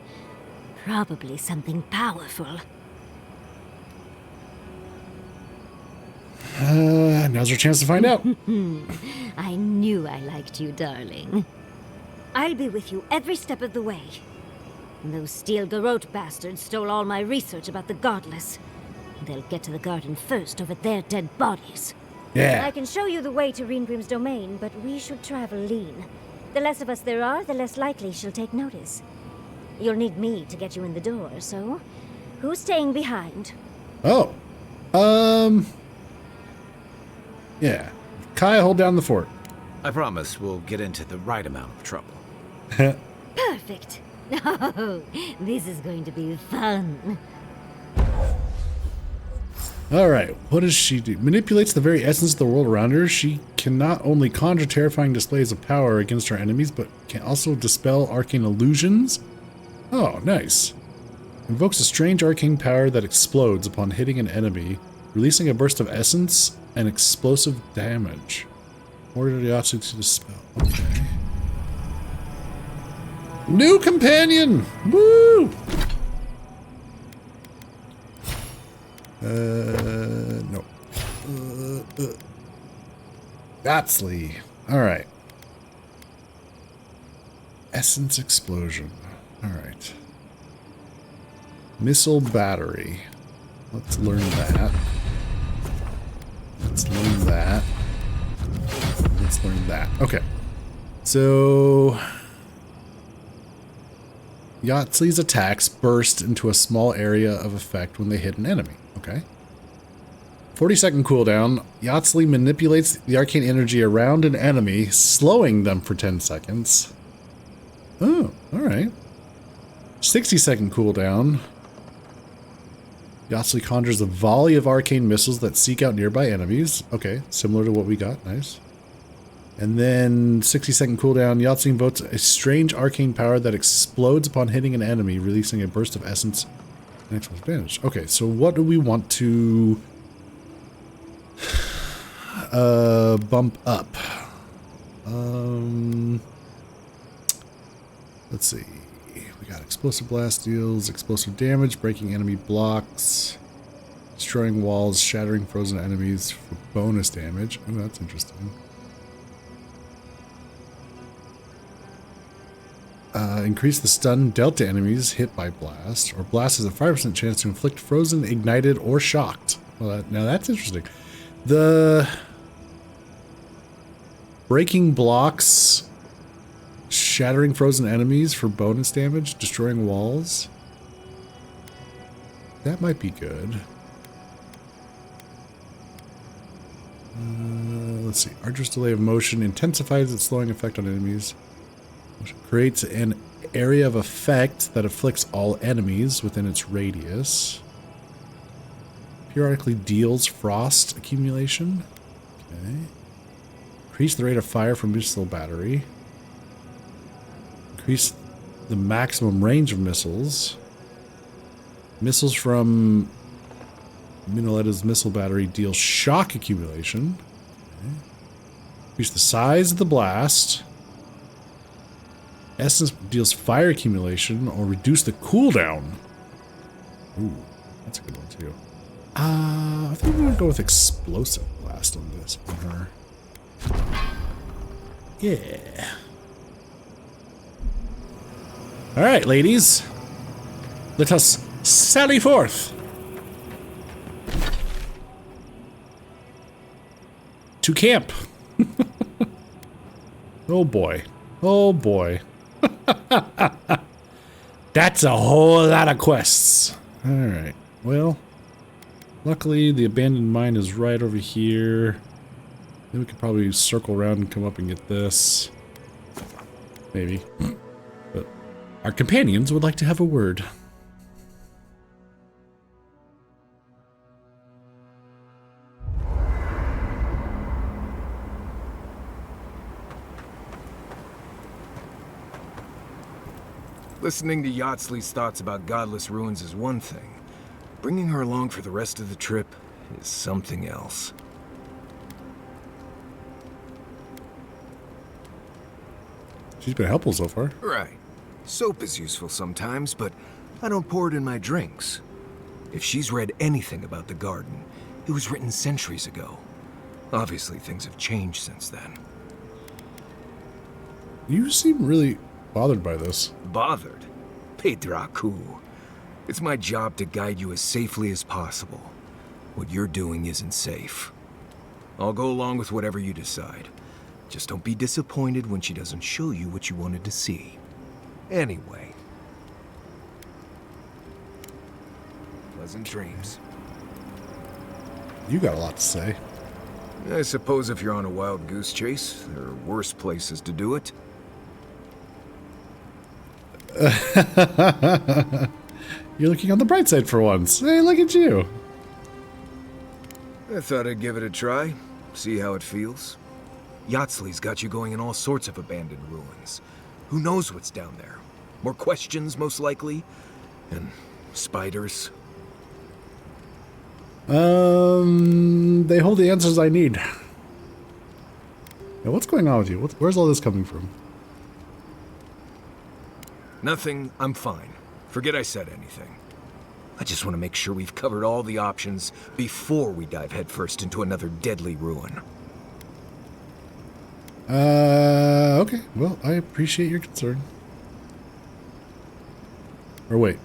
Probably something powerful. Now's our chance to find out. I knew I liked you, darling. I'll be with you every step of the way. Those Steel Garrote bastards stole all my research about the Godless. They'll get to the garden first over their dead bodies. Yeah. I can show you the way to Ringgrim's domain, but we should travel lean. The less of us there are, the less likely she'll take notice. You'll need me to get you in the door, so who's staying behind? Oh. Yeah. Kai, hold down the fort. I promise we'll get into the right amount of trouble. Perfect. Oh, this is going to be fun. Alright, what does she do? Manipulates the very essence of the world around her. She can not only conjure terrifying displays of power against her enemies, but can also dispel arcane illusions. Oh, nice. Invokes a strange arcane power that explodes upon hitting an enemy, releasing a burst of essence and explosive damage. Order the object to dispel. Okay. New companion! Woo! No. Batsley. Alright. Essence explosion. Alright. Missile battery. Let's learn that. Let's learn that. Let's learn that. Okay. So... Yahtzee attacks burst into a small area of effect when they hit an enemy. Okay. 40-second cooldown. Yahtzee manipulates the arcane energy around an enemy, slowing them for 10 seconds. Oh, alright. 60-second cooldown. Yahtzee conjures a volley of arcane missiles that seek out nearby enemies. Okay, similar to what we got. Nice. And then 60-second cooldown. Yahtzee invokes a strange arcane power that explodes upon hitting an enemy, releasing a burst of essence and excellent advantage. Okay, so what do we want to bump up? Let's see. We got explosive blast deals, explosive damage, breaking enemy blocks, destroying walls, shattering frozen enemies for bonus damage. Oh, that's interesting. Increase the stun dealt to enemies hit by blast, or blast has a 5% chance to inflict frozen, ignited, or shocked. Well, now that's interesting. The breaking blocks, shattering frozen enemies for bonus damage, destroying walls. That might be good. Let's see. Archer's delay of motion intensifies its slowing effect on enemies. Creates an area of effect that afflicts all enemies within its radius. Periodically deals frost accumulation. Okay. Increase the rate of fire from missile battery. Increase the maximum range of missiles. Missiles from Minoletta's missile battery deal shock accumulation. Okay. Increase the size of the blast. Essence deals fire accumulation or reduce the cooldown. Ooh, that's a good one too. I think we're gonna go with explosive blast on this on her. Yeah. All right, ladies. Let us sally forth to camp. Oh boy. Oh boy. That's a whole lot of quests. Alright, well, luckily the abandoned mine is right over here. Then we could probably circle around and come up and get this. Maybe. But our companions would like to have a word. Listening to Yahtzlee's thoughts about godless ruins is one thing. Bringing her along for the rest of the trip is something else. She's been helpful so far. Right. Soap is useful sometimes, but I don't pour it in my drinks. If she's read anything about the garden, it was written centuries ago. Obviously, things have changed since then. You seem really bothered by this. Bothered? Pedraku. It's my job to guide you as safely as possible. What you're doing isn't safe. I'll go along with whatever you decide. Just don't be disappointed when she doesn't show you what you wanted to see. Anyway. Pleasant dreams. You got a lot to say. I suppose if you're on a wild goose chase, there are worse places to do it. You're looking on the bright side for once. Hey, look at you. I thought I'd give it a try, see how it feels. Yatsley's got you going in all sorts of abandoned ruins. Who knows what's down there? More questions, most likely. And spiders. They hold the answers I need. Now, what's going on with you? Where's all this coming from? Nothing, I'm fine. Forget I said anything. I just want to make sure we've covered all the options before we dive headfirst into another deadly ruin. Okay. Well, I appreciate your concern. Or wait.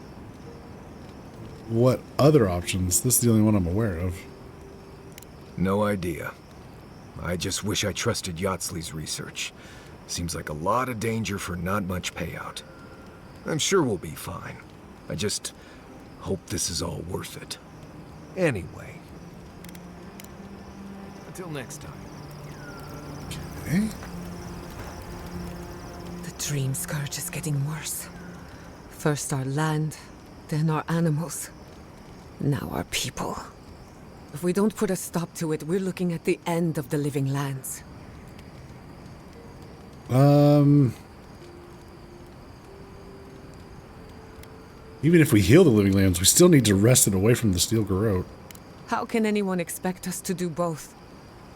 What other options? This is the only one I'm aware of. No idea. I just wish I trusted Yatsley's research. Seems like a lot of danger for not much payout. I'm sure we'll be fine. I just hope this is all worth it. Anyway. Until next time. Okay. The dream scourge is getting worse. First our land, then our animals. Now our people. If we don't put a stop to it, we're looking at the end of the living lands. Even if we heal the living lands, we still need to wrest it away from the Steel Garrote. How can anyone expect us to do both?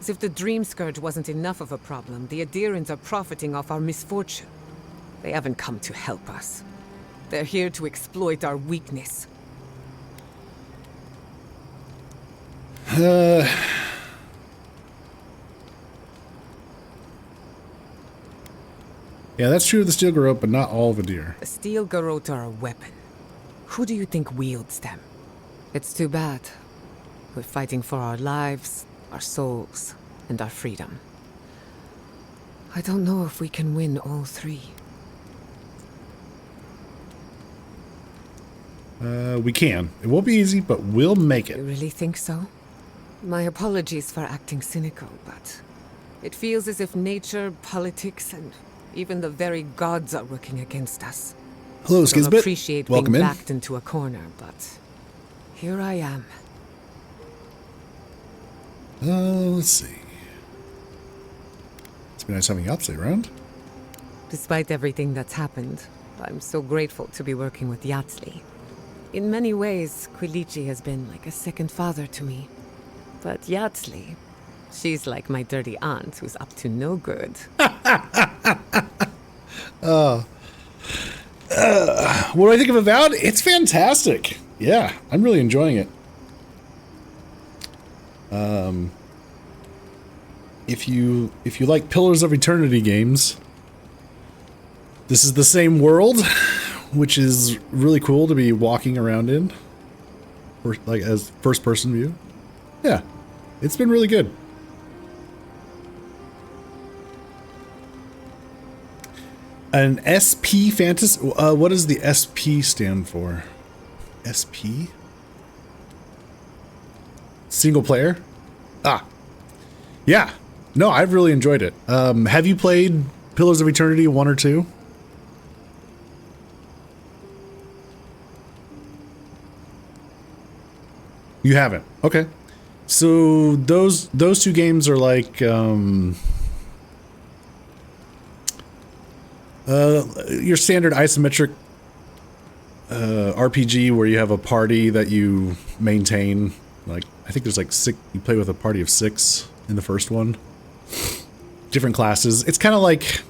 As if the dream scourge wasn't enough of a problem, the Adherents are profiting off our misfortune. They haven't come to help us. They're here to exploit our weakness. Yeah, that's true of the Steel Garrote, but not all of Adir. The Steel Garrote are a weapon. Who do you think wields them? It's too bad. We're fighting for our lives, our souls, and our freedom. I don't know if we can win all three. We can. It won't be easy, but we'll make it. You really think so? My apologies for acting cynical, but it feels as if nature, politics, and even the very gods are working against us. Hello, I Skizbit. don't appreciate Welcome being in. backed into a corner, but here I am. Let's see. It's been nice having Yatsley around. Despite everything that's happened, I'm so grateful to be working with Yatsley. In many ways, Quilichi has been like a second father to me. But Yatsley, she's like my dirty aunt who's up to no good. What do I think of Avowed? It's fantastic. Yeah, I'm really enjoying it. If you like Pillars of Eternity games, this is the same world, which is really cool to be walking around in, or like as first-person view. Yeah, it's been really good. An SP Fantasy. What does the SP stand for? SP? Single player? Ah. Yeah. No, I've really enjoyed it. Have you played Pillars of Eternity 1 or 2? You haven't. Okay. So those two games are like your standard isometric RPG where you have a party that you maintain. Like I think there's like 6. You play with a party of 6 in the first one. Different classes. It's kind of like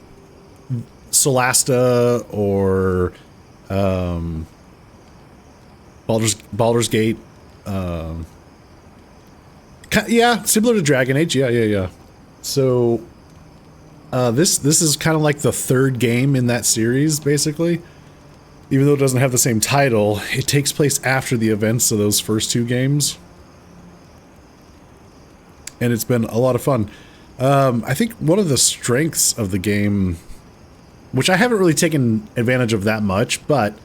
Solasta or Baldur's Gate. Yeah, similar to Dragon Age. Yeah. So this is kind of like the third game in that series, basically. Even though it doesn't have the same title, it takes place after the events of those first 2 games. And it's been a lot of fun. I think one of the strengths of the game, which I haven't really taken advantage of that much, but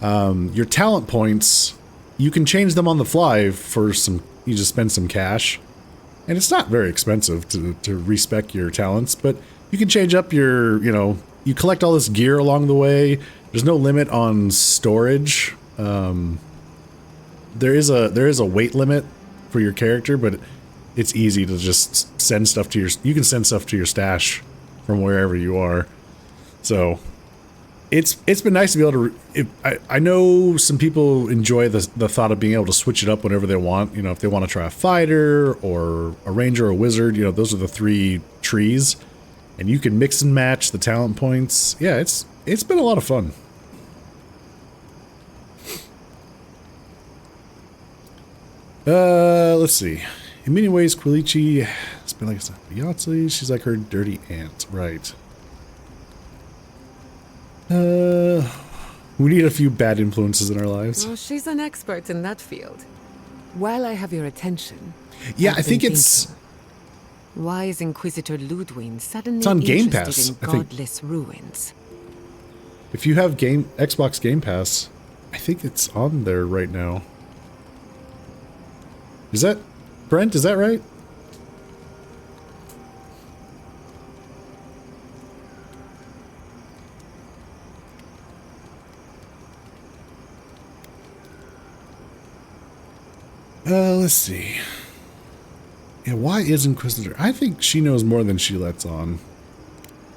your talent points, you can change them on the fly for some, you just spend some cash. And it's not very expensive to respec your talents, but you can change up your, you collect all this gear along the way. There's no limit on storage. There is a weight limit for your character, but it's easy to just send stuff to you can send stuff to your stash from wherever you are. So it's been nice to be able to, I know some people enjoy the thought of being able to switch it up whenever they want. If they want to try a fighter or a ranger or a wizard, those are the 3 trees. And you can mix and match the talent points. Yeah, it's been a lot of fun. Let's see. In many ways, Quilichi has been like Yahtzee. She's like her dirty aunt, right? We need a few bad influences in our lives. Oh, she's an expert in that field. While I have your attention, yeah, I think it's. Why is Inquisitor Ludwig suddenly It's on Game interested Pass, in godless ruins? If you have Xbox Game Pass, I think it's on there right now. Is that Brent? Is that right? Let's see. Yeah, why is Inquisitor? I think she knows more than she lets on.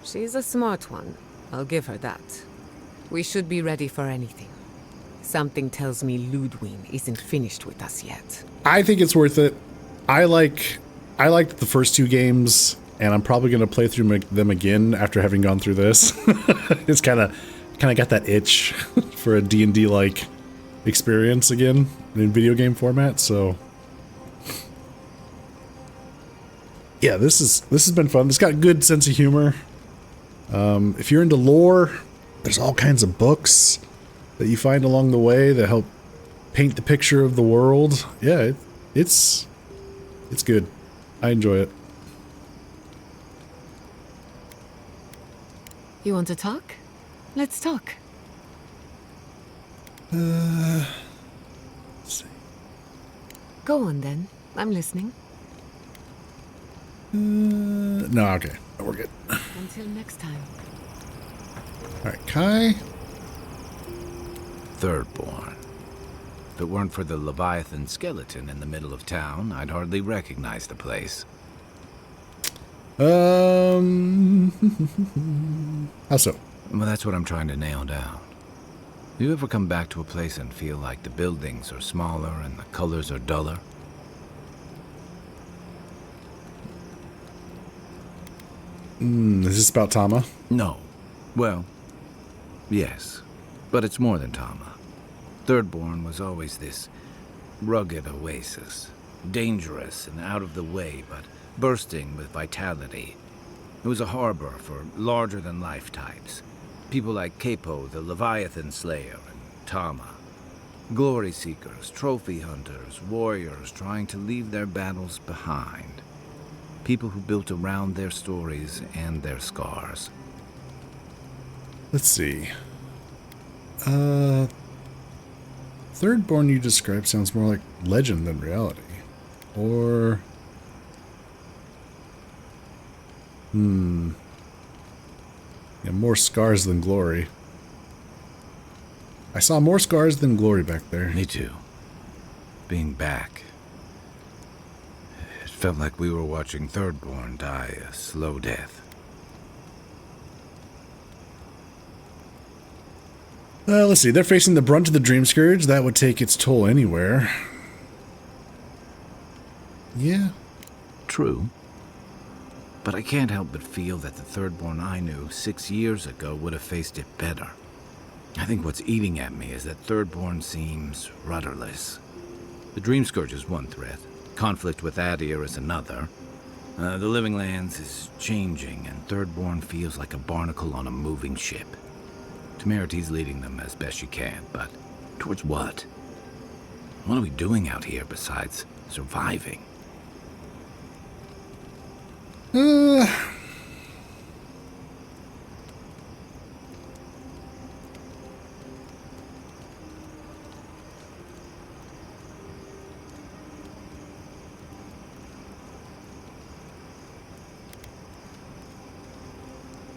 She's a smart one. I'll give her that. We should be ready for anything. Something tells me Ludwig isn't finished with us yet. I think it's worth it. I liked the first 2 games, and I'm probably going to play through them again after having gone through this. It's kind of got that itch for a D&D like experience again in video game format. So yeah, this has been fun. It's got a good sense of humor. If you're into lore, there's all kinds of books that you find along the way that help paint the picture of the world. Yeah, it's good. I enjoy it. You want to talk? Let's talk. Let's see. Go on then. I'm listening. No, okay. We're good. Until next time. Alright, Kai. Thirdborn. If it weren't for the Leviathan skeleton in the middle of town, I'd hardly recognize the place. How so? Well, that's what I'm trying to nail down. You ever come back to a place and feel like the buildings are smaller and the colors are duller? Is this about Tama? No. Well, yes. But it's more than Tama. Thirdborn was always this rugged oasis. Dangerous and out of the way, but bursting with vitality. It was a harbor for larger-than-life types. People like Capo, the Leviathan Slayer, and Tama. Glory seekers, trophy hunters, warriors trying to leave their battles behind. People who built around their stories and their scars. Let's see. Thirdborn you described sounds more like legend than reality. Or... Yeah, more scars than glory. I saw more scars than glory back there. Me too. Being back. It felt like we were watching Thirdborn die a slow death. Let's see. They're facing the brunt of the Dream Scourge. That would take its toll anywhere. Yeah. True. But I can't help but feel that the Thirdborn I knew 6 years ago would have faced it better. I think what's eating at me is that Thirdborn seems rudderless. The Dream Scourge is one threat. Conflict with Adir is another. The Living Lands is changing, and Thirdborn feels like a barnacle on a moving ship. Temeriti's leading them as best she can, but towards what? What are we doing out here besides surviving?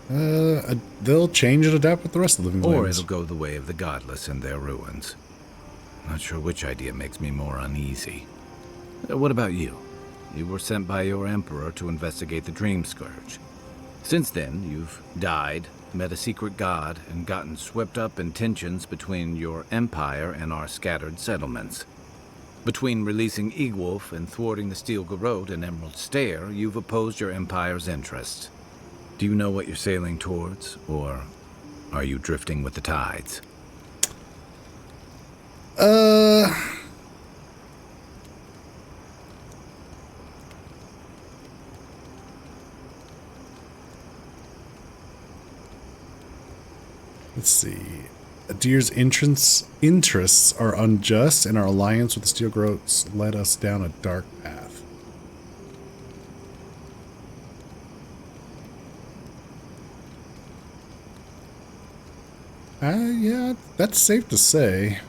They'll change and adapt with the rest of the living Or lands. it'll go the way of the godless and their ruins. Not sure which idea makes me more uneasy. What about you? You were sent by your emperor to investigate the Dream Scourge. Since then, you've died, met a secret god, and gotten swept up in tensions between your empire and our scattered settlements. Between releasing Egwolf and thwarting the Steel Garrote and Emerald Stair, you've opposed your empire's interests. Do you know what you're sailing towards, or are you drifting with the tides? Let's see. Adir's interests are unjust, and our alliance with the Steel Garrotes led us down a dark path. Yeah, that's safe to say.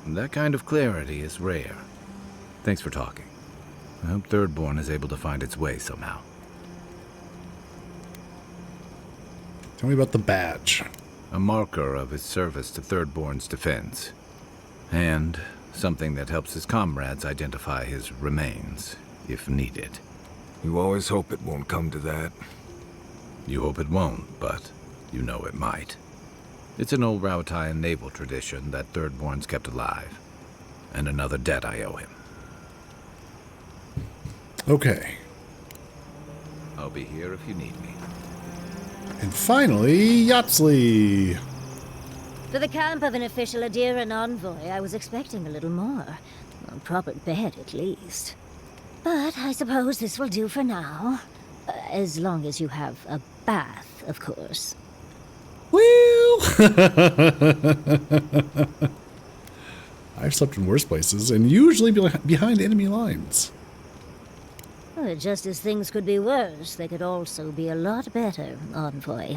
That kind of clarity is rare. Thanks for talking. I hope Thirdborn is able to find its way somehow. Tell me about the badge. A marker of his service to Thirdborn's defense. And something that helps his comrades identify his remains, if needed. You always hope it won't come to that. You hope it won't, but you know it might. It's an old Rauataian naval tradition that Thirdborn's kept alive. And another debt I owe him. Okay. I'll be here if you need me. And finally, Yatsley. For the camp of an official Adiran envoy, I was expecting a little more. A proper bed, at least. But I suppose this will do for now. As long as you have a bath, of course. Well, I've slept in worse places, and usually behind enemy lines. Well, just as things could be worse, they could also be a lot better, envoy.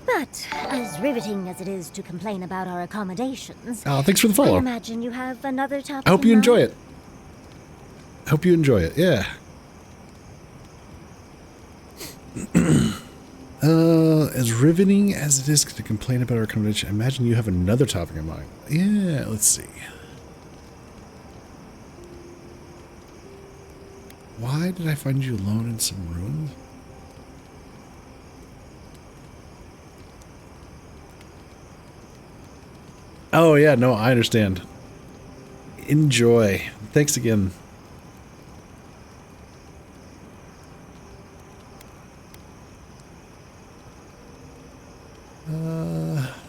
But as riveting as it is to complain about our accommodations, Thanks for the follow. I imagine you have another topic. I hope you enjoy it. I hope you enjoy it. Yeah. As riveting as it is to complain about our accommodation, I imagine you have another topic in mind. Yeah, let's see. Why did I find you alone in some ruins? Oh, yeah, no, I understand. Enjoy. Thanks again.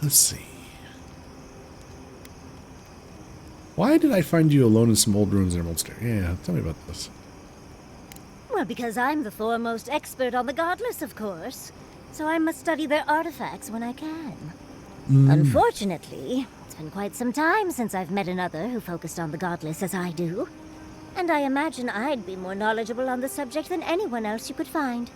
Let's see. Why did I find you alone in some old ruins in Emerald Stair? Yeah, tell me about this. Well, because I'm the foremost expert on the godless, of course. So I must study their artifacts when I can. Unfortunately, it's been quite some time since I've met another who focused on the godless as I do. And I imagine I'd be more knowledgeable on the subject than anyone else you could find.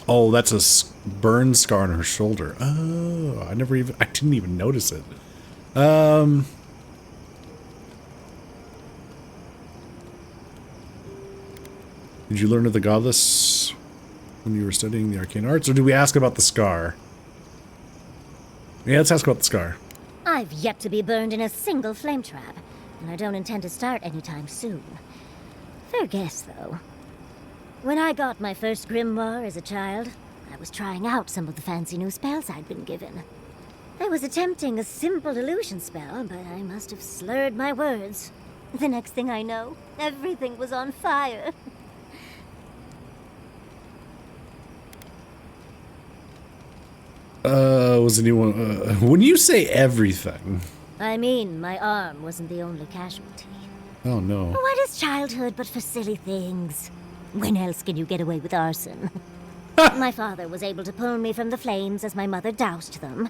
Oh, that's a burn scar on her shoulder. Oh, I didn't even notice it. Did you learn of the godless when you were studying the arcane arts, or did we ask about the scar? Yeah, let's ask about the scar. I've yet to be burned in a single flame trap, and I don't intend to start anytime soon. Fair guess, though. When I got my first grimoire as a child, I was trying out some of the fancy new spells I'd been given. I was attempting a simple illusion spell, but I must have slurred my words. The next thing I know, everything was on fire. Was anyone... when you say everything... I mean, my arm wasn't the only casualty. Oh, no. What is childhood but for silly things? When else can you get away with arson? My father was able to pull me from the flames as my mother doused them.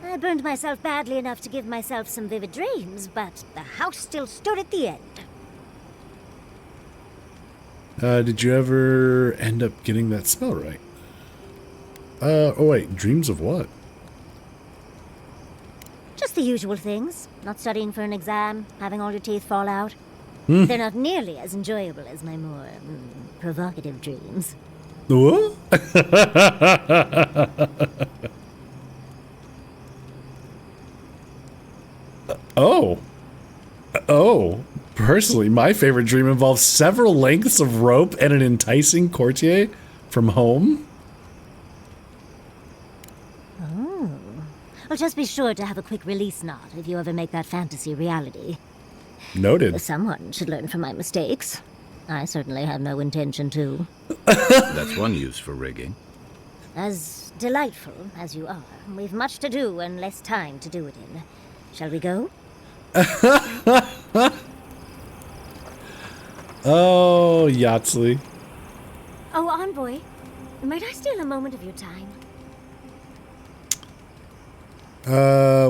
I burned myself badly enough to give myself some vivid dreams, but the house still stood at the end. Did you ever end up getting that spell right? Oh wait, dreams of what? Just the usual things. Not studying for an exam, having all your teeth fall out. They're not nearly as enjoyable as my more provocative dreams. What? Oh. Oh. Personally, my favorite dream involves several lengths of rope and an enticing courtier from home. Oh. Well, just be sure to have a quick release knot if you ever make that fantasy reality. Noted. Someone should learn from my mistakes. I certainly have no intention to. That's one use for rigging. As delightful as you are, we've much to do and less time to do it in. Shall we go? Oh, Yahtzee. Oh, Envoy, might I steal a moment of your time?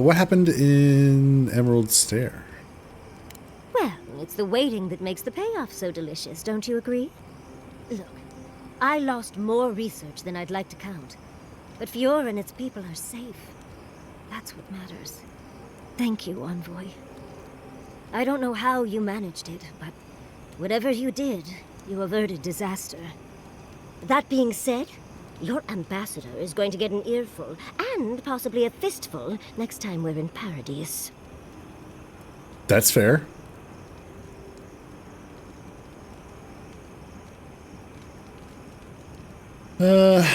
What happened in Emerald Stair? Well, it's the waiting that makes the payoff so delicious, don't you agree? Look, I lost more research than I'd like to count. But Fiora and its people are safe. That's what matters. Thank you, Envoy. I don't know how you managed it, but whatever you did, you averted disaster. That being said, your ambassador is going to get an earful, and possibly a fistful, next time we're in Paradise. That's fair. The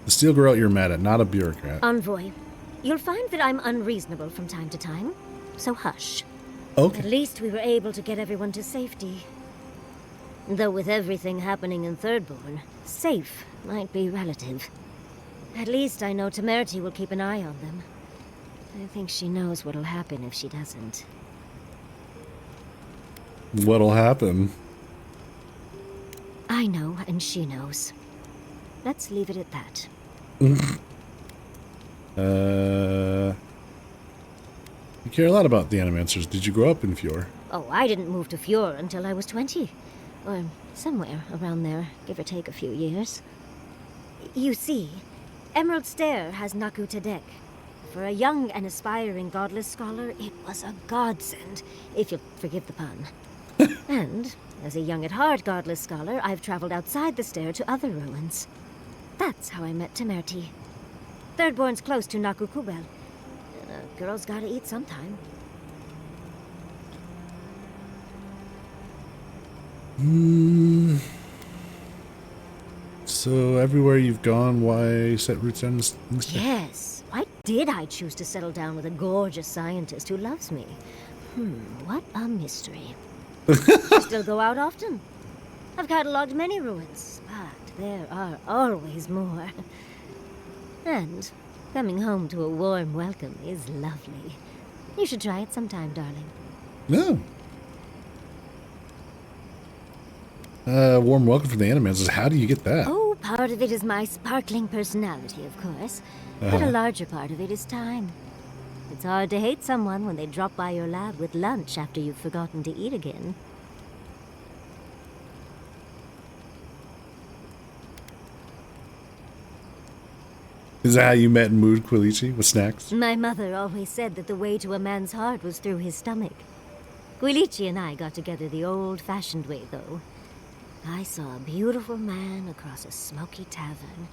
steel girl you're mad at, not a bureaucrat. Envoy, you'll find that I'm unreasonable from time to time, so hush. Okay. At least we were able to get everyone to safety. Though with everything happening in Thirdborn, safe might be relative. At least I know Temerity will keep an eye on them. I think she knows what'll happen if she doesn't. What'll happen? I know, and she knows. Let's leave it at that. You care a lot about the Animancers. Did you grow up in Fjord? Oh, I didn't move to Fjord until I was 20. Or somewhere around there, give or take a few years. You see, Emerald Stair has Naku Tedek. For a young and aspiring godless scholar, it was a godsend, if you'll forgive the pun. And, as a young at heart godless scholar, I've traveled outside the stair to other ruins. That's how I met Temerity. Thirdborn's close to Naku Kubel. A girl's gotta eat sometime. So everywhere you've gone, why set roots down in the stair? Yes. Why did I choose to settle down with a gorgeous scientist who loves me? What a mystery. I still go out often. I've catalogued many ruins, but there are always more. And coming home to a warm welcome is lovely. You should try it sometime, darling. No. Warm welcome from the Animancers. How do you get that? Oh, part of it is my sparkling personality, of course. But a larger part of it is time. It's hard to hate someone when they drop by your lab with lunch after you've forgotten to eat again. Is that how you met and moved Quilichi, with snacks? My mother always said that the way to a man's heart was through his stomach. Quilichi and I got together the old-fashioned way, though. I saw a beautiful man across a smoky tavern.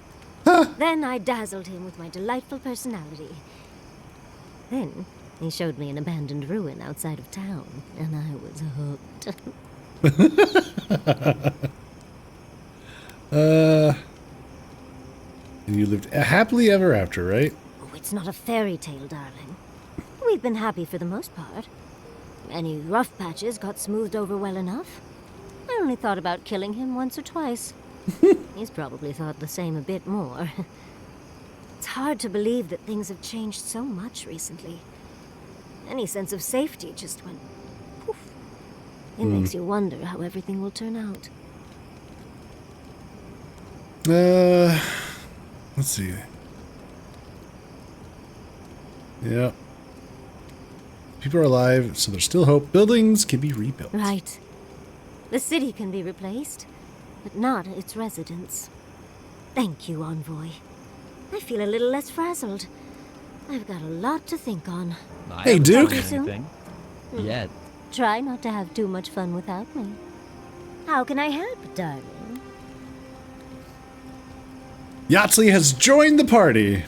Then I dazzled him with my delightful personality. Then he showed me an abandoned ruin outside of town, and I was hooked. And you lived happily ever after, right? Oh, it's not a fairy tale, darling. We've been happy for the most part. Any rough patches got smoothed over well enough. I only thought about killing him once or twice. He's probably thought the same a bit more. It's hard to believe that things have changed so much recently. Any sense of safety just went poof. It makes you wonder how everything will turn out. Let's see. Yeah. People are alive, so there's still hope. Buildings can be rebuilt. Right. The city can be replaced, but not its residents. Thank you, Envoy. I feel a little less frazzled. I've got a lot to think on. Hey, Duke. Talk to you soon? Yet. Try not to have too much fun without me. How can I help, darling? Yahtzee has joined the party.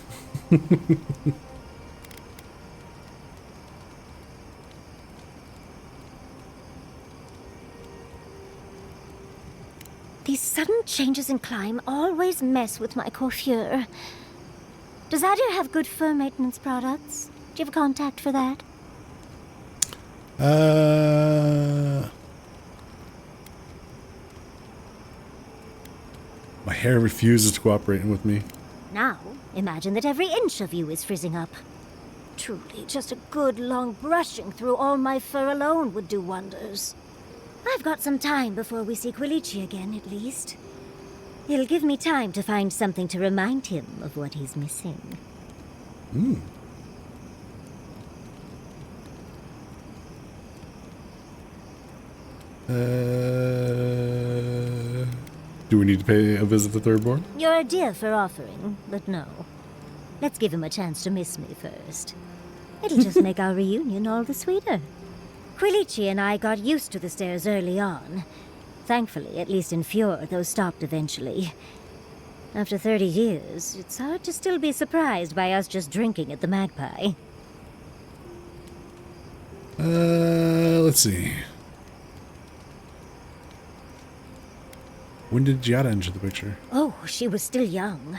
These sudden changes in climate always mess with my coiffure. Does Adir have good fur maintenance products? Do you have a contact for that? My hair refuses to cooperate with me. Now, imagine that every inch of you is frizzing up. Truly, just a good long brushing through all my fur alone would do wonders. I've got some time before we see Quilici again, at least. It'll give me time to find something to remind him of what he's missing. Do we need to pay a visit to Thirdborn? You're a dear for offering, but no. Let's give him a chance to miss me first. It'll just make our reunion all the sweeter. Quilici and I got used to the stairs early on. Thankfully, at least in Fjord, those stopped eventually. After 30 years, it's hard to still be surprised by us just drinking at the Magpie. Let's see. When did Giada enter the picture? Oh, she was still young.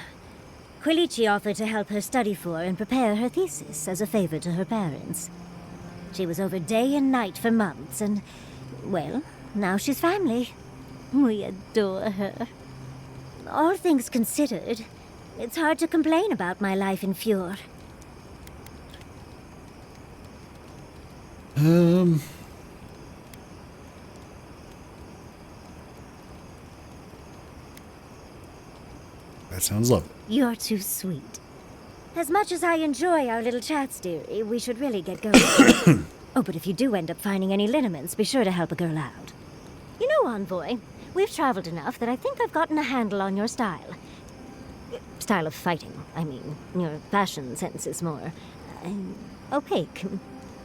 Quilici offered to help her study for and prepare her thesis as a favor to her parents. She was over day and night for months, and, well, now she's family. We adore her. All things considered, it's hard to complain about my life in Fjord. That sounds lovely. You're too sweet. As much as I enjoy our little chats, dearie, we should really get going. Oh, but if you do end up finding any liniments, be sure to help a girl out. You know, Envoy, we've traveled enough that I think I've gotten a handle on your style. Style of fighting, I mean. Your fashion sense is more opaque.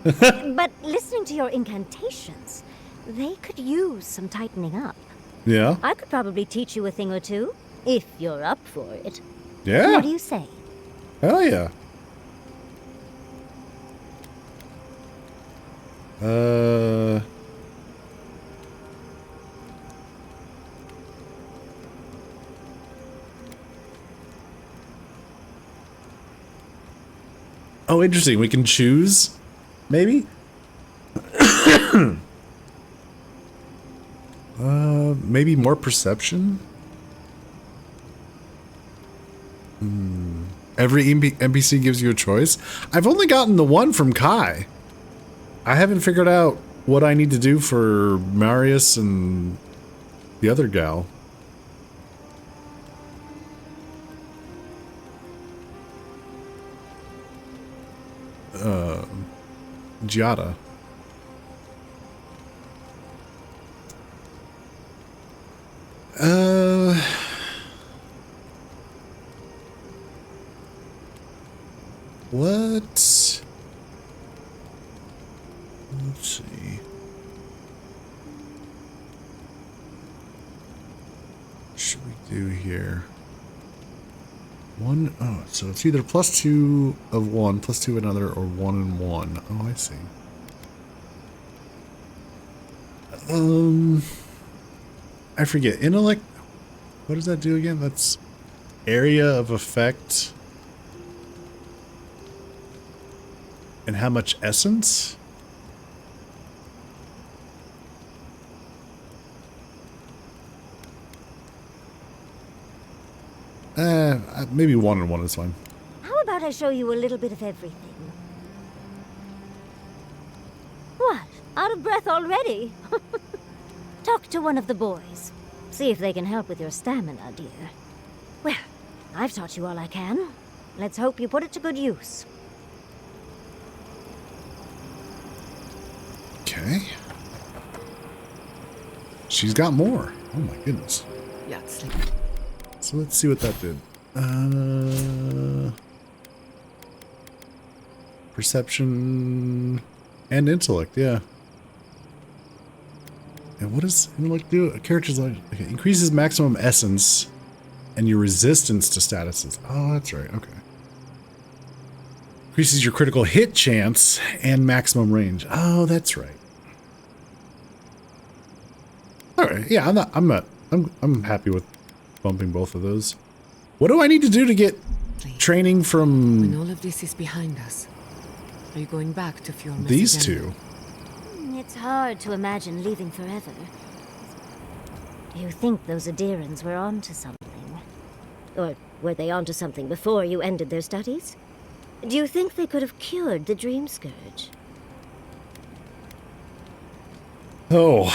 But listening to your incantations, they could use some tightening up. Yeah? I could probably teach you a thing or two, if you're up for it. Yeah? What do you say? Hell yeah. Oh, interesting. We can choose, maybe? Maybe more perception? Every NPC gives you a choice. I've only gotten the one from Kai. I haven't figured out what I need to do for Marius and the other gal. Giada. What? Let's see. What should we do here? One, oh, so it's either +2 of one, +2 another, or 1 and 1. Oh, I see. I forget. Intellect. What does that do again? That's area of effect. And how much essence? Maybe 1 and 1 is fine. How about I show you a little bit of everything? What? Out of breath already? Talk to one of the boys. See if they can help with your stamina, dear. Well, I've taught you all I can. Let's hope you put it to good use. Okay. She's got more. Oh my goodness. Yahtzee. So let's see what that did. Perception and intellect, yeah. And what does intellect do? A character's like increases maximum essence and your resistance to statuses. Oh, that's right. Okay. Increases your critical hit chance and maximum range. Oh, that's right. All right. Yeah, I'm happy with bumping both of those. What do I need to do to get training from When all of this is behind us, are you going back to Fjord? these two? It's hard to imagine leaving forever. Do you think those Adirans were onto something? Or were they onto something before you ended their studies? Do you think they could have cured the Dream Scourge? Oh,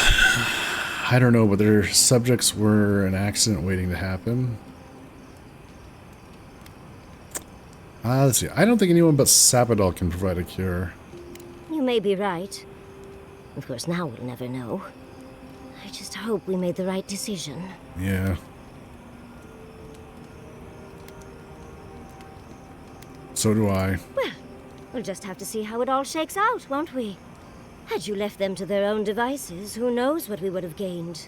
I don't know, but their subjects were an accident waiting to happen. Let's see. I don't think anyone but Sabadell can provide a cure. You may be right. Of course, now we'll never know. I just hope we made the right decision. Yeah. So do I. Well, we'll just have to see how it all shakes out, won't we? Had you left them to their own devices, who knows what we would have gained?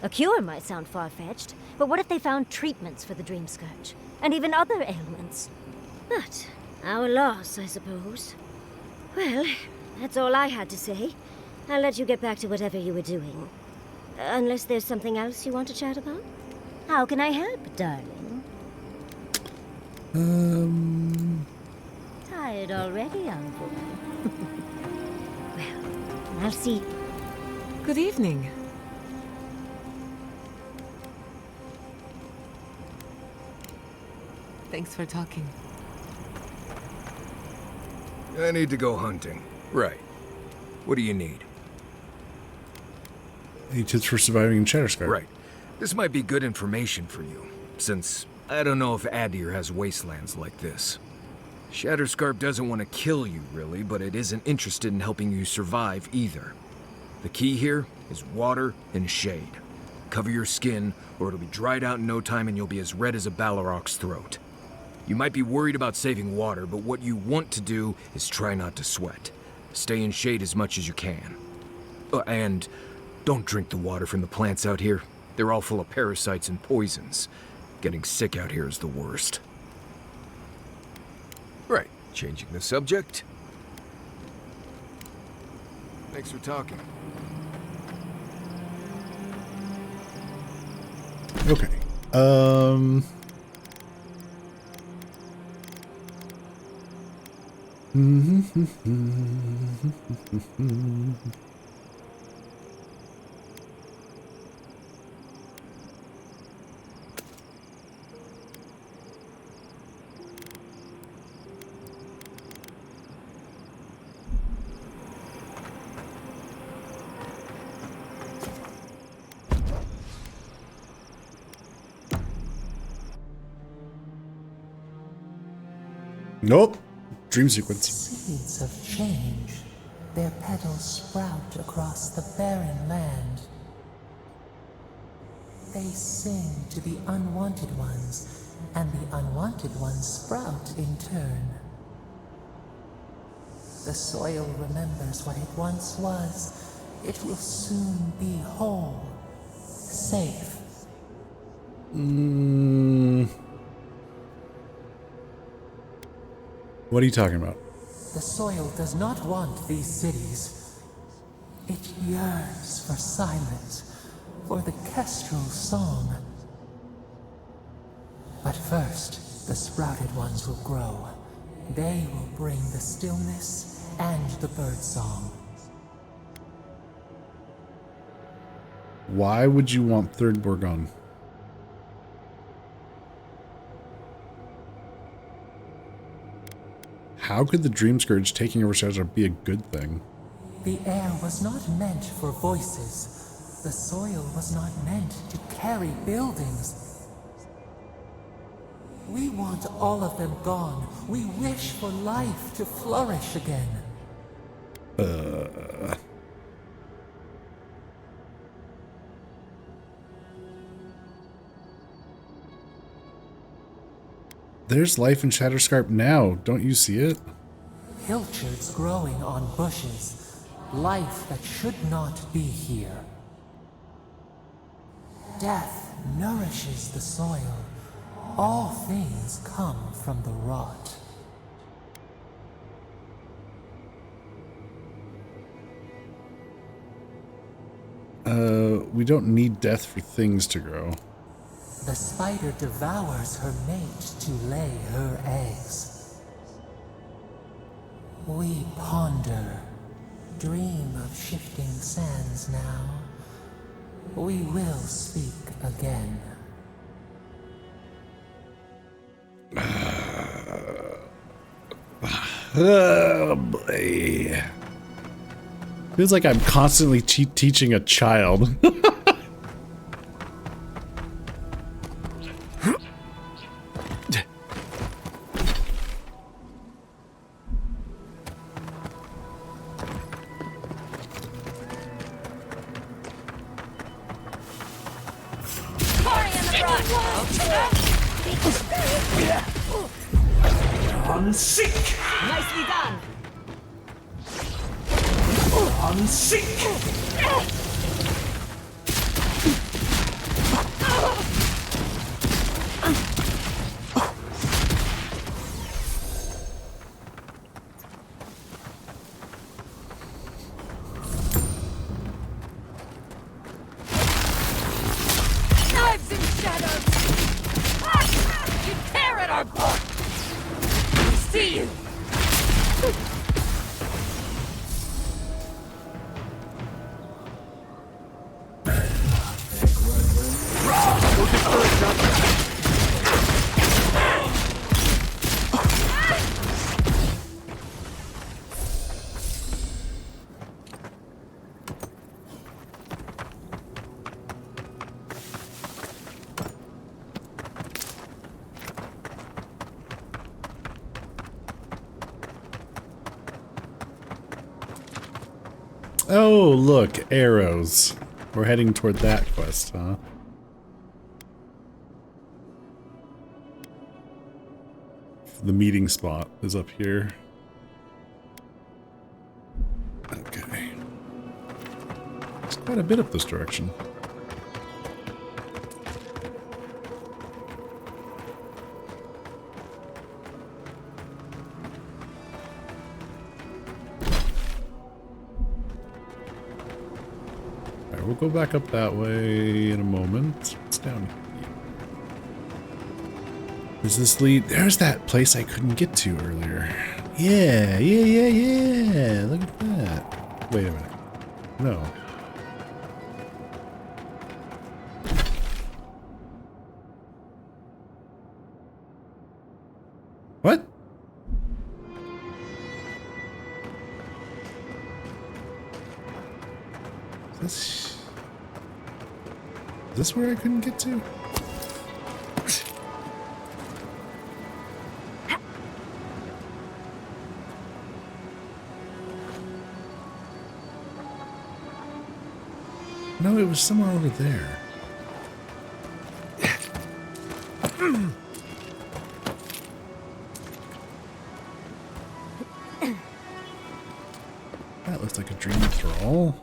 A cure might sound far-fetched, but what if they found treatments for the Dream Scourge? And even other ailments? But our loss, I suppose. Well, that's all I had to say. I'll let you get back to whatever you were doing. Unless there's something else you want to chat about? How can I help, darling? Tired already, Uncle? Well, I'll see. Good evening. Thanks for talking. I need to go hunting. Right. What do you need? Any tips for surviving in Shatterscarp? Right. This might be good information for you, since I don't know if Adir has wastelands like this. Shatterscarp doesn't want to kill you, really, but it isn't interested in helping you survive either. The key here is water and shade. Cover your skin, or it'll be dried out in no time and you'll be as red as a Balrog's throat. You might be worried about saving water, but what you want to do is try not to sweat. Stay in shade as much as you can. And don't drink the water from the plants out here. They're all full of parasites and poisons. Getting sick out here is the worst. Right, changing the subject. Thanks for talking. Okay. Nope. Dream sequence. Seeds of change. Their petals sprout across the barren land. They sing to the unwanted ones, and the unwanted ones sprout in turn. The soil remembers what it once was. It will soon be whole, safe. What are you talking about? The soil does not want these cities. It yearns for silence, for the kestrel song. But first, the sprouted ones will grow. They will bring the stillness and the bird song. Why would you want Third Borgon? How could the Dream Scourge taking over Shatterscarp be a good thing? The air was not meant for voices. The soil was not meant to carry buildings. We want all of them gone. We wish for life to flourish again. There's life in Shatterscarp now. Don't you see it? Pilchards growing on bushes. Life that should not be here. Death nourishes the soil. All things come from the rot. We don't need death for things to grow. The spider devours her mate to lay her eggs. We ponder, dream of shifting sands now. We will speak again. Oh boy. Feels like I'm constantly teaching a child. Unseek! Nicely done. Unseek! Knives and shadows. You tear at our blood. We see you. Oh, look, arrows. We're heading toward that quest, huh? The meeting spot is up here. Okay. It's quite a bit up this direction. Alright, we'll go back up that way in a moment. What's down here? Does this lead? There's that place I couldn't get to earlier. Yeah. Look at that. Wait a minute. No. What? Is this where I couldn't get to? No, it was somewhere over there. That looks like a dream thrall.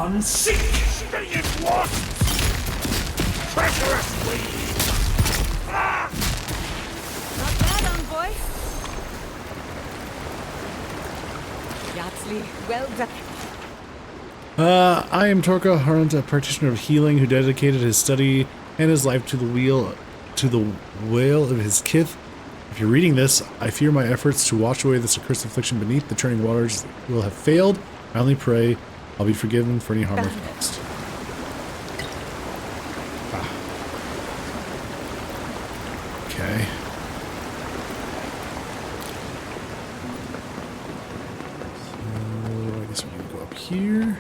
Unseek! Stay at once! Treacherously! Not bad, envoy. Yahtzee, well done. I am Torka Harant, a practitioner of healing who dedicated his study and his life to the wail of his kith. If you're reading this, I fear my efforts to wash away this accursed affliction beneath the churning waters will have failed. I only pray I'll be forgiven for any harm I've caused. Okay. So I guess we need to go up here.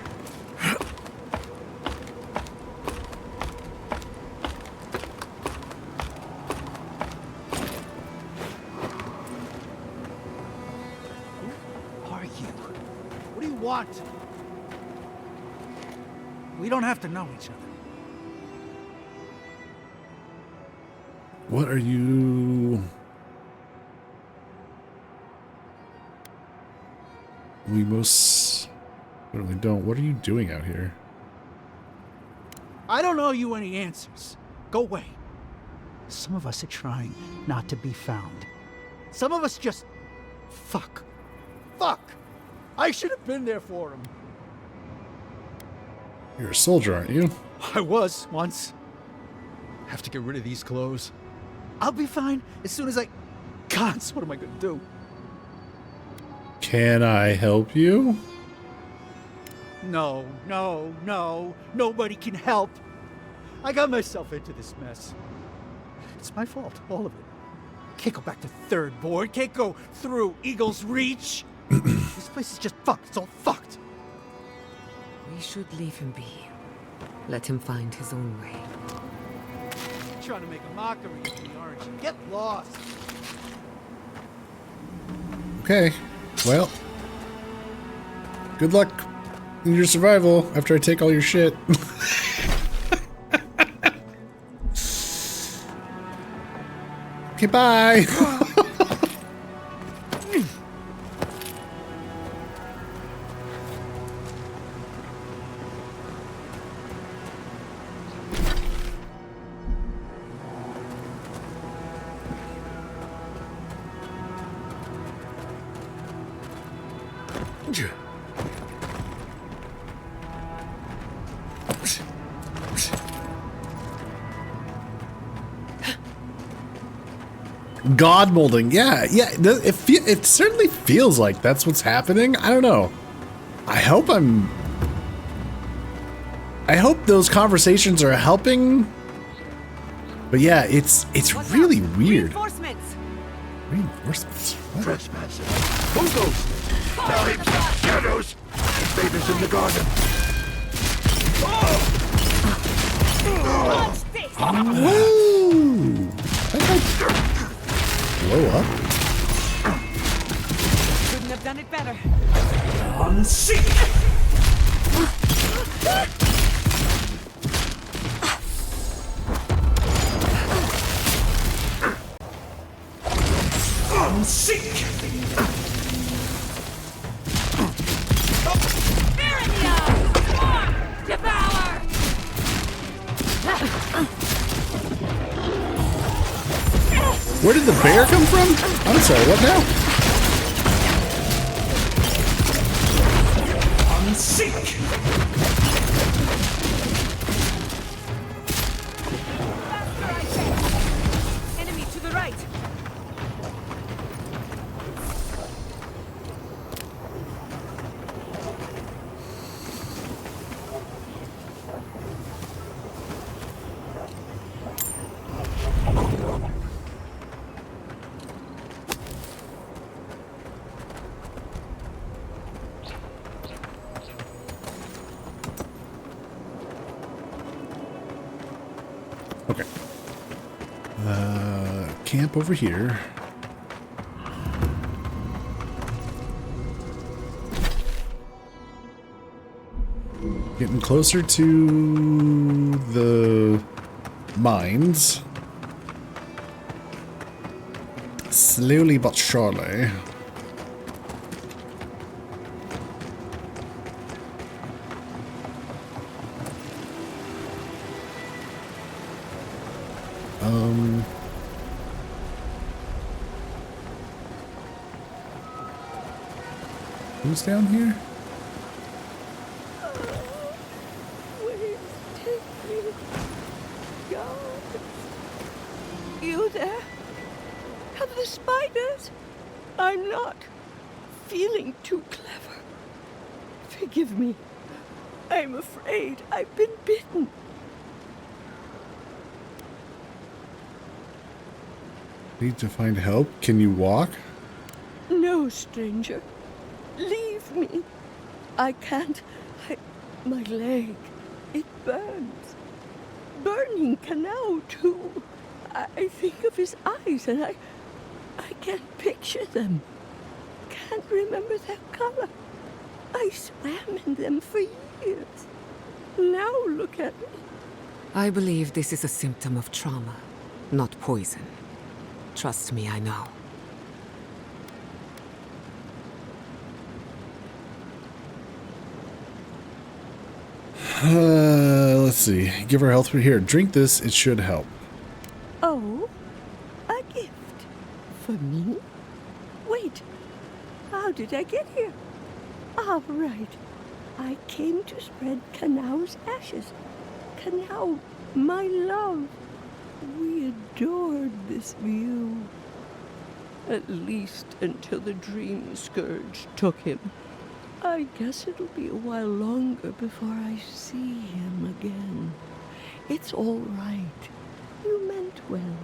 Are you? What do you want? don't have to know each other. What are you... We most certainly don't. What are you doing out here? I don't owe you any answers. Go away. Some of us are trying not to be found. Some of us just... Fuck. Fuck! I should have been there for him. You're a soldier, aren't you? I was, once. Have to get rid of these clothes. I'll be fine as soon as I... God, what am I gonna do? Can I help you? No, no, no. Nobody can help. I got myself into this mess. It's my fault, all of it. Can't go back to Third Board. Can't go through Eagle's Reach. This place is just fucked. It's all fucked. We should leave him be. Let him find his own way. You're trying to make a mockery of me, aren't you? Get lost. Okay. Well. Good luck in your survival after I take all your shit. Okay, bye. God molding, yeah. It certainly feels like that's what's happening. I don't know. I hope those conversations are helping. But yeah, it's really weird. Reinforcements. Reinforcements. What? Trespassers. Bulldoze. Shadows. Invaders in the garden. Watch this. Woo! Blow up? Couldn't have done it better. Unseat. Unseat. Devour! Where did the bear come from? I'm sorry, what now? Unseat. Enemy to the right. Okay. Camp over here. Getting closer to the mines. Slowly but surely. Who's down here? Please take me. God. You there? Have the spiders? I'm not feeling too clever. Forgive me. I'm afraid I've been bitten. Need to find help. Can you walk? No, stranger. Leave me. I can't. My leg. It burns. Burning canal, too. I think of his eyes and I can't picture them. Can't remember their color. I swam in them for years. Now look at me. I believe this is a symptom of trauma, not poison. Trust me, I know. Let's see. Give her health here. Drink this. It should help. Oh, a gift. For me? Wait, how did I get here? Ah, right. I came to spread Kanau's ashes. Kanau, my love. We adored this view. At least until the Dream Scourge took him. I guess it'll be a while longer before I see him again. It's all right. You meant well.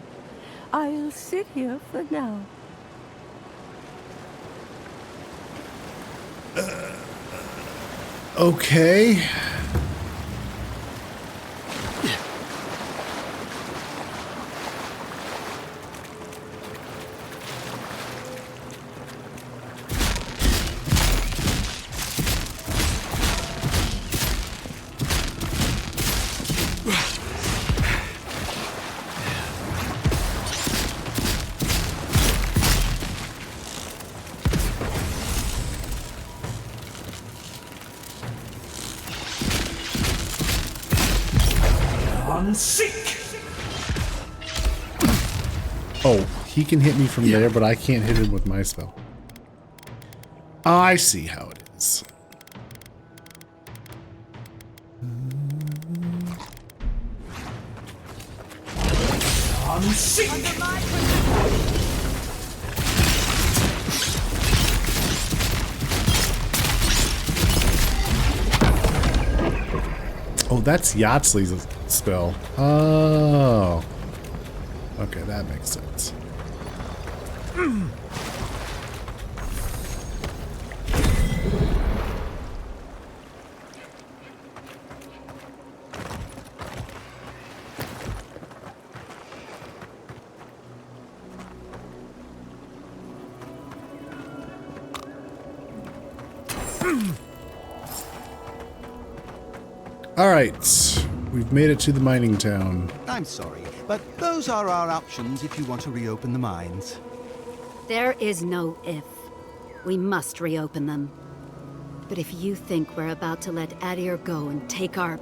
I'll sit here for now. Okay. Seek! Oh, he can hit me from there, but I can't hit him with my spell. I see how it is. Oh, that's Yahtzlee's spell. Oh. Okay, that makes sense. All right, we've made it to the mining town. I'm sorry, but those are our options if you want to reopen the mines. There is no if. We must reopen them. But if you think we're about to let Adir go and take our...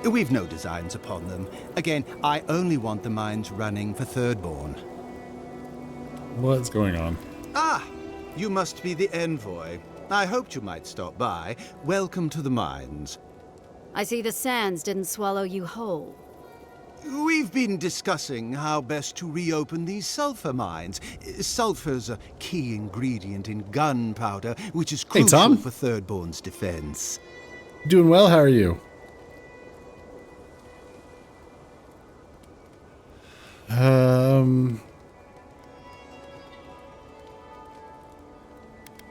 We've no designs upon them. Again, I only want the mines running for Thirdborn. What's going on? Ah, you must be the envoy. I hoped you might stop by. Welcome to the mines. I see the sands didn't swallow you whole. We've been discussing how best to reopen these sulfur mines. Sulfur's a key ingredient in gunpowder, which is crucial for Thirdborn's defense. Doing well, how are you?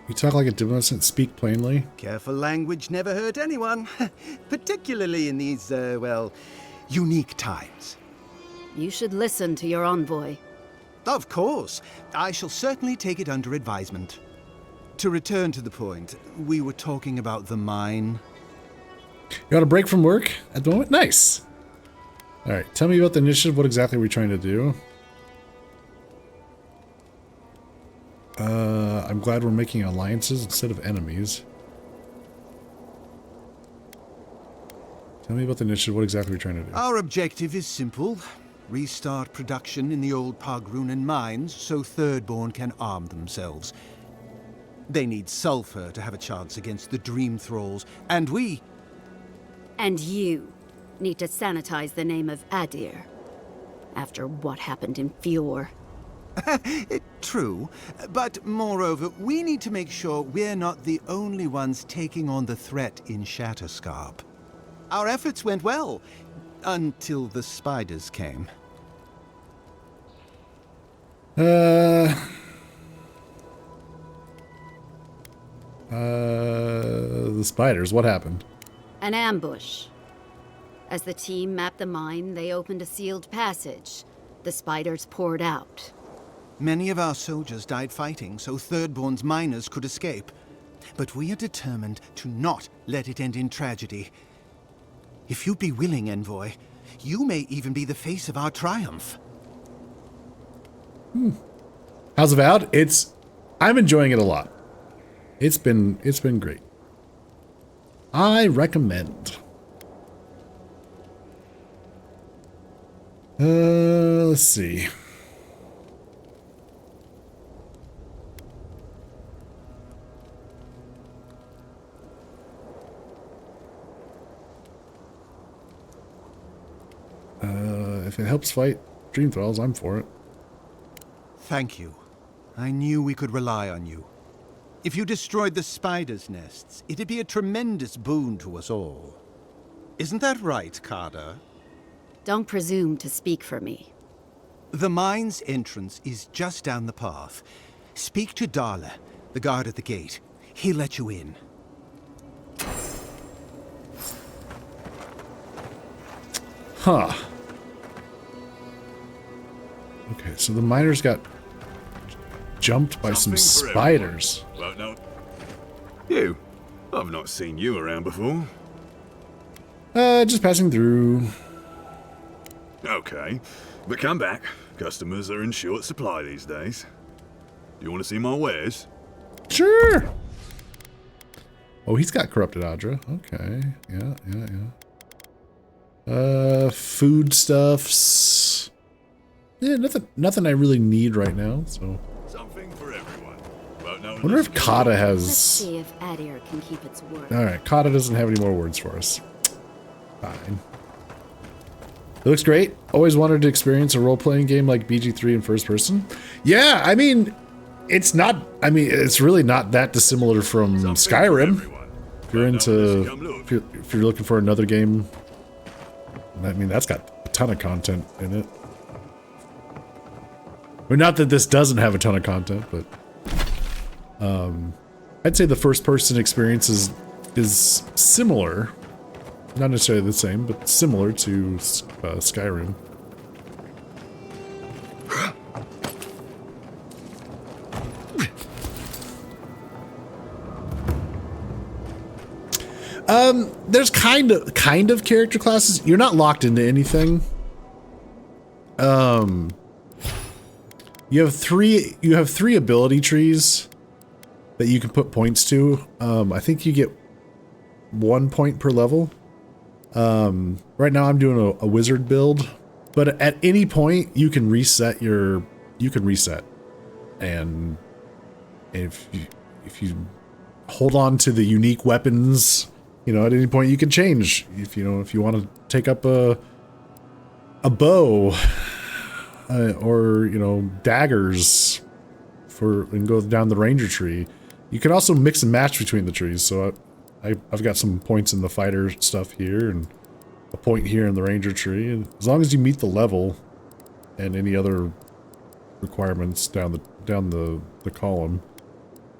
You talk like a diplomat, speak plainly. Careful language never hurt anyone, particularly in these, well, unique times. You should listen to your envoy. Of course. I shall certainly take it under advisement. To return to the point, we were talking about the mine. You want a break from work at the moment? Nice. All right, tell me about the initiative. What exactly are we trying to do? I'm glad we're making alliances instead of enemies. Tell me about the initiative. What exactly are we trying to do? Our objective is simple. Restart production in the old Pogrunen mines so Thirdborn can arm themselves. They need sulfur to have a chance against the Dream Thralls, and we... And you need to sanitize the name of Adir. After what happened in Fjord. True, but moreover, we need to make sure we're not the only ones taking on the threat in Shatterscarp. Our efforts went well, until the spiders came. The spiders, what happened? An ambush. As the team mapped the mine, they opened a sealed passage. The spiders poured out. Many of our soldiers died fighting so Thirdborn's miners could escape. But we are determined to not let it end in tragedy. If you'd be willing, Envoy, you may even be the face of our triumph. How's Avowed? I'm enjoying it a lot. It's been great. I recommend. Let's see. If it helps fight Dream Thralls, I'm for it. Thank you. I knew we could rely on you. If you destroyed the spiders' nests, it'd be a tremendous boon to us all. Isn't that right, Carter? Don't presume to speak for me. The mine's entrance is just down the path. Speak to Darla, the guard at the gate. He'll let you in. Huh. Okay, so the miners got jumped by some spiders. Won't know. You? I've not seen you around before. Just passing through. Okay, but come back. Customers are in short supply these days. Do you want to see my wares? Sure. Oh, he's got corrupted Adra. Okay. Yeah. Foodstuffs. Yeah, nothing I really need right now, so. Something for everyone. I wonder if Kata has... Let's see if Adir can keep its word. Alright, Kata doesn't have any more words for us. Fine. It looks great. Always wanted to experience a role-playing game like BG3 in first person. Yeah, I mean, it's really not that dissimilar from Skyrim. If you're if you're looking for another game, I mean, that's got a ton of content in it. Well, not that this doesn't have a ton of content, but I'd say the first-person experience is similar. Not necessarily the same, but similar to Skyrim. There's kind of character classes. You're not locked into anything. You have three ability trees that you can put points to. I think you get 1 point per level. Right now I'm doing a wizard build, but at any point you can reset and if you hold on to the unique weapons, at any point you can change. If you want to take up a bow or daggers and go down the ranger tree. You can also mix and match between the trees. So I've got some points in the fighter stuff here and a point here in the ranger tree. And as long as you meet the level and any other requirements down the column,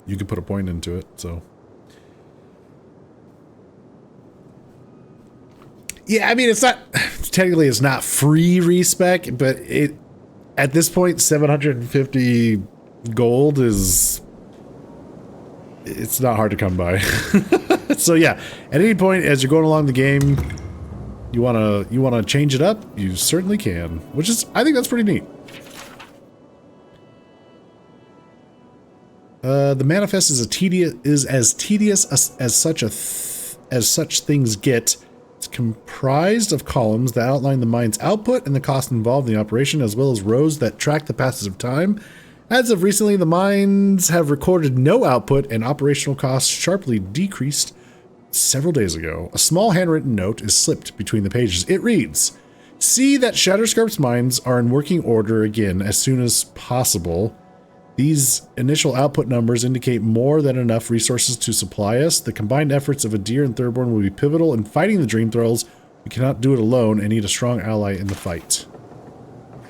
you can put a point into it. So yeah, I mean, it's not free respec, but at this point 750 gold it's not hard to come by. So yeah, at any point as you're going along the game, you wanna change it up, you certainly can. I think that's pretty neat. The manifest is as tedious as such things get. It's comprised of columns that outline the mine's output and the cost involved in the operation, as well as rows that track the passage of time. As of recently, the mines have recorded no output and operational costs sharply decreased several days ago. A small handwritten note is slipped between the pages. It reads, "See that Shatterscarp's mines are in working order again as soon as possible. These initial output numbers indicate more than enough resources to supply us. The combined efforts of Adir and Thirdborn will be pivotal in fighting the Dream Thralls. We cannot do it alone and need a strong ally in the fight.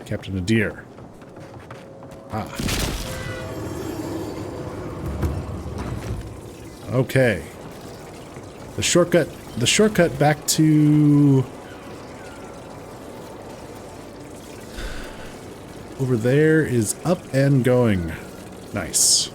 Captain Adir." Ah. Okay. The shortcut back to over there is up and going. Nice.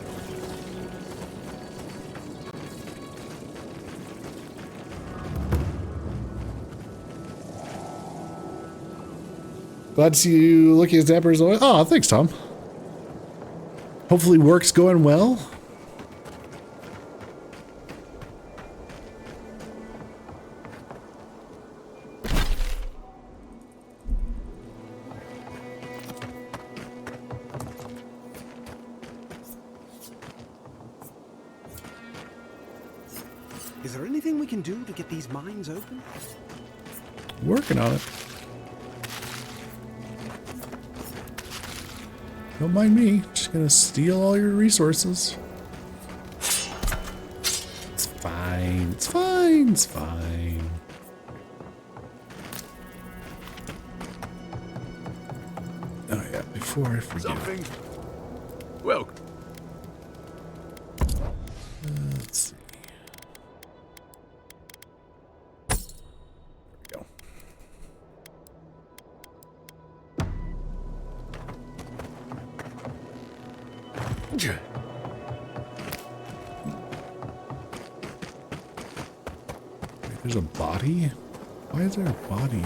Glad to see you looking as dapper as always. Oh, thanks, Tom. Hopefully work's going well. Is there anything we can do to get these mines open? Working on it. Don't mind me. Just gonna steal all your resources. It's fine. It's fine. It's fine. Oh yeah, before I forget. Something. Well. Let's see. There we go. Wait, there's a body? Why is there a body?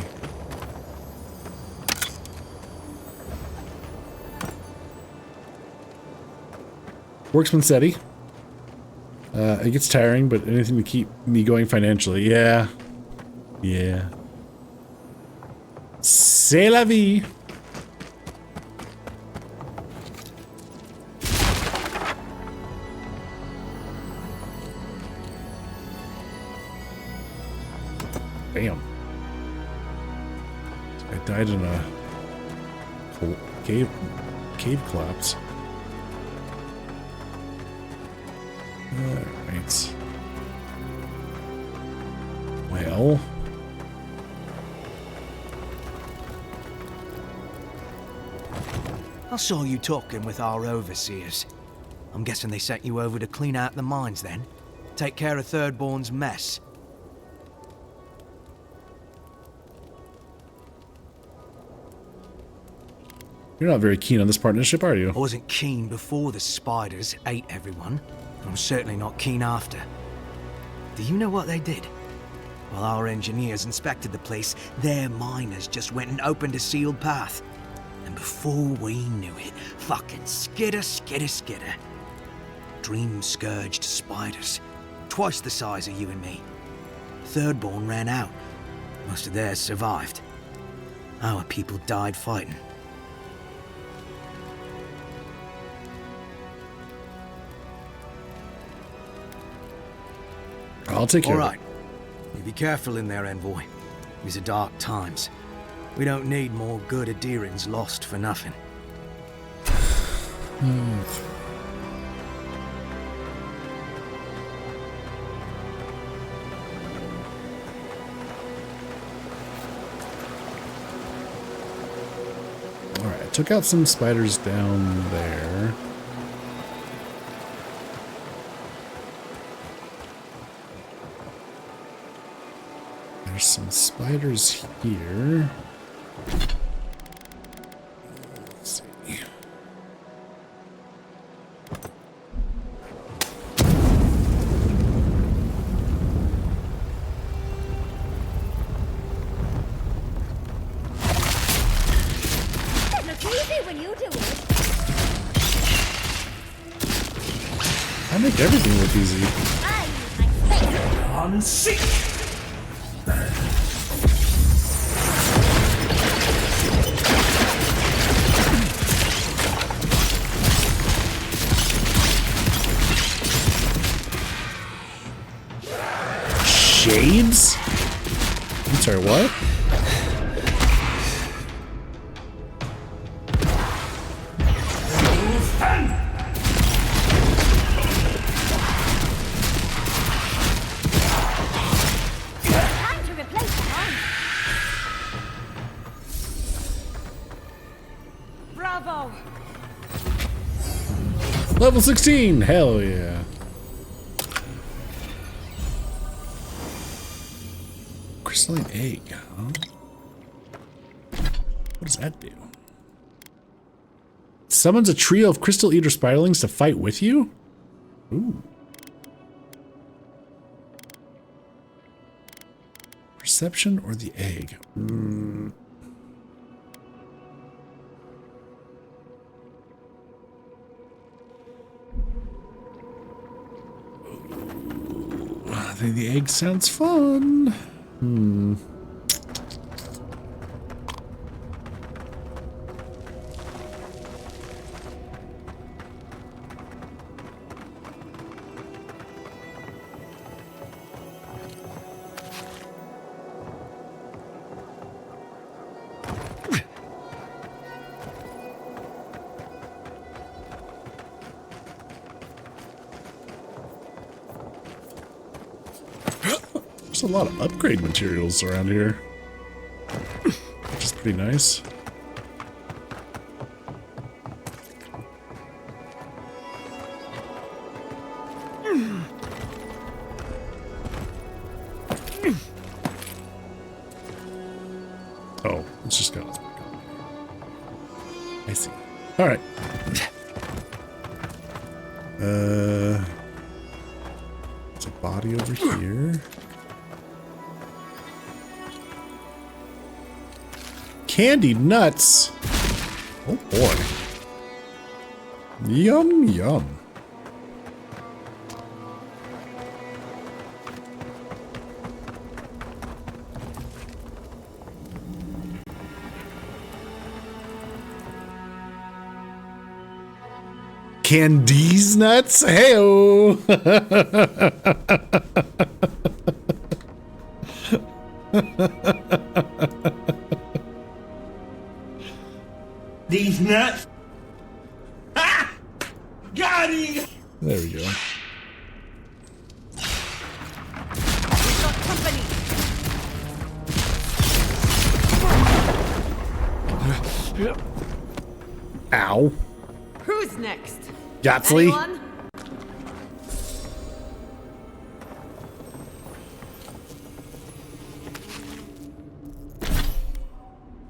Work's been steady. It gets tiring, but anything to keep me going financially. Yeah. Yeah. C'est la vie. Bam. I died in a cave collapse. Alright. Well. I saw you talking with our overseers. I'm guessing they sent you over to clean out the mines then? Take care of Thirdborn's mess. You're not very keen on this partnership, are you? I wasn't keen before the spiders ate everyone. I'm certainly not keen after. Do you know what they did? While our engineers inspected the place, their miners just went and opened a sealed path. And before we knew it, fucking skitter. Dream-scourged spiders. Twice the size of you and me. Thirdborn ran out. Most of theirs survived. Our people died fighting. I'll take care of it. All right. You be careful in there, Envoy. These are dark times. We don't need more good Adirans lost for nothing. Alright, I took out some spiders down there. There's some spiders here. Let's see. It looks easy when you do it. I make everything look easy. On seek. Shades? I'm sorry, what? Time to replace the arm. Bravo! Level 16! Hell yeah. Crystalline egg, huh? What does that do? Summons a trio of crystal eater spiderlings to fight with you? Ooh. Perception or the egg? think the egg sounds fun. Hmm. There's a lot of upgrade materials around here, which is pretty nice. Oh, it's just got its back on. I see. All right. There's a body over here. Candied nuts. Oh boy. Yum yum. Candies nuts? Heyo. These nuts. Ah! Got him! There we go. Ow. Who's next? Yahtzee? Anyone?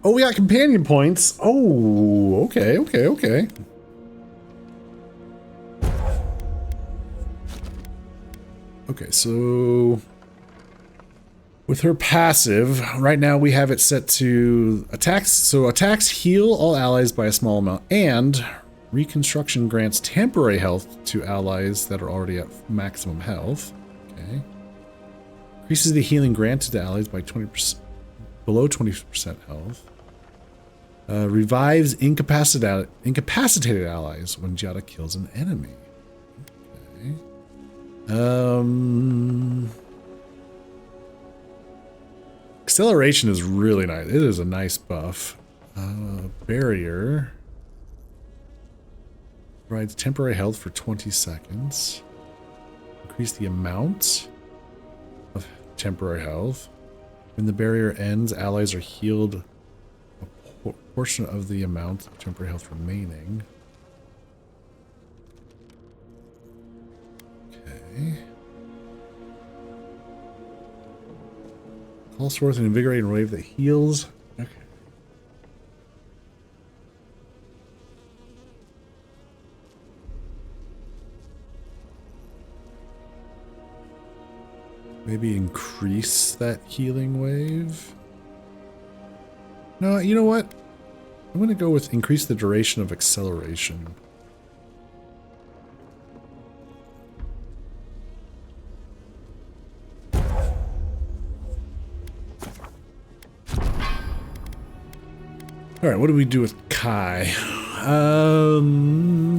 Oh, we got companion points. Oh, okay, okay, okay. Okay, so with her passive, right now we have it set to attacks. So attacks heal all allies by a small amount, and reconstruction grants temporary health to allies that are already at maximum health. Okay. Increases the healing granted to allies by 20%, below 20% health. Revives incapacitated allies when Giada kills an enemy. Okay. Acceleration is really nice. It is a nice buff. Barrier provides temporary health for 20 seconds. Increase the amount of temporary health. When the barrier ends, allies are healed a portion of the amount of temporary health remaining. Okay. Calls forth an invigorating wave that heals. Okay. Maybe increase that healing wave. No, you know what? I'm going to go with increase the duration of acceleration. Alright, what do we do with Kai?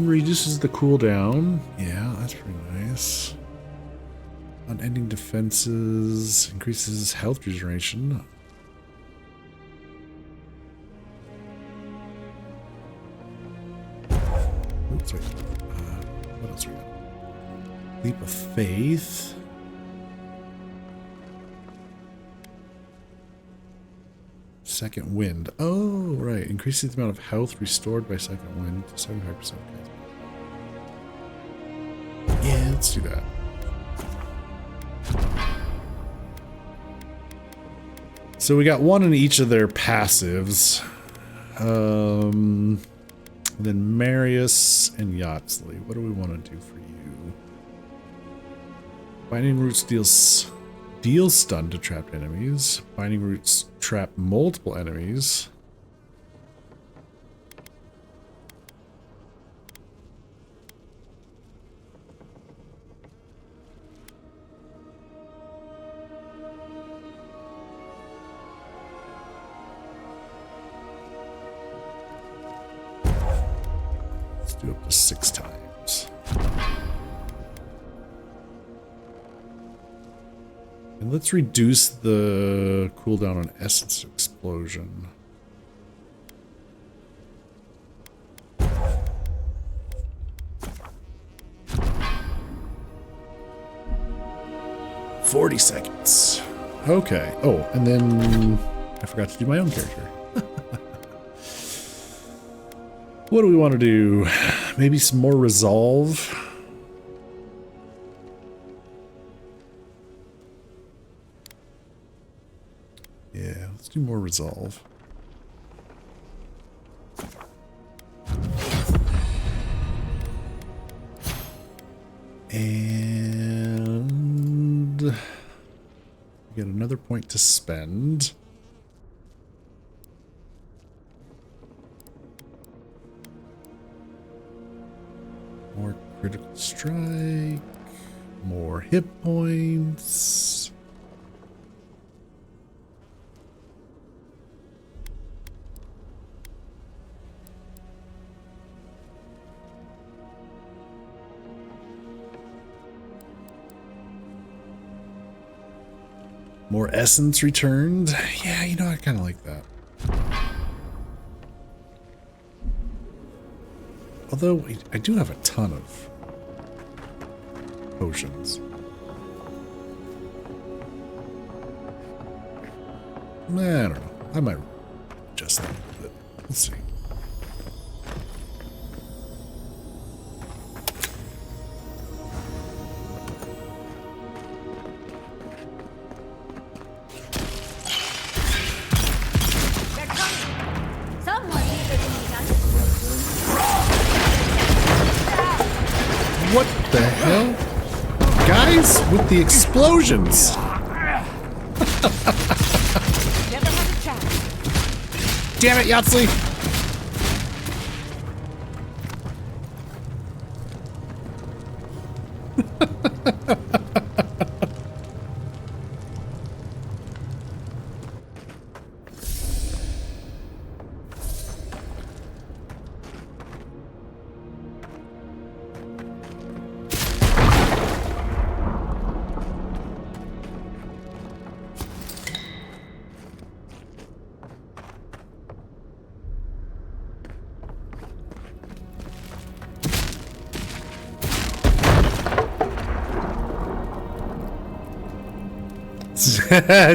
Reduces the cooldown. Yeah, that's pretty nice. Unending defenses. Increases health regeneration. Oops, wait. What else we got? Leap of Faith. Second Wind. Oh, right. Increases the amount of health restored by Second Wind to 75%. Yeah, let's do that. So we got one in each of their passives. Then Marius and Yahtzee. What do we want to do for you? Binding Roots deals stun to trapped enemies. Binding Roots trap multiple enemies. Do up to 6 times. And let's reduce the cooldown on Essence Explosion. $40 seconds. Okay. Oh, and then I forgot to do my own character. What do we want to do? Maybe some more resolve. Yeah, let's do more resolve. And we get another point to spend. More critical strike, more hit points. More essence returned. Yeah, you know, I kind of like that. Although, I do have a ton of potions. I don't know. I might adjust that a little bit. Let's see. What the hell? Guys with the explosions! Damn it, Yahtzee!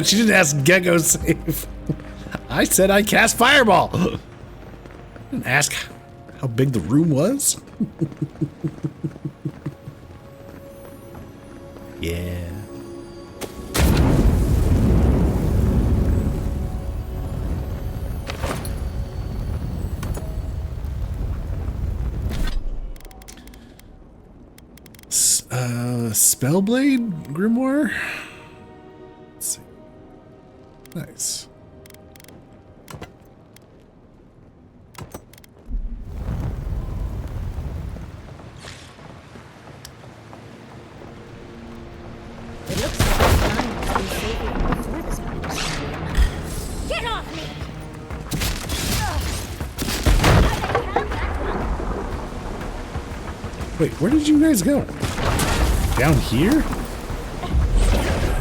She didn't ask Gecko save. I said I cast Fireball. Didn't ask how big the room was. Yeah. Spellblade Grimoire? Let's see. Nice. It looks like this mine must be safer before the spiders came in. Get off me! Wait, where did you guys go? Down here?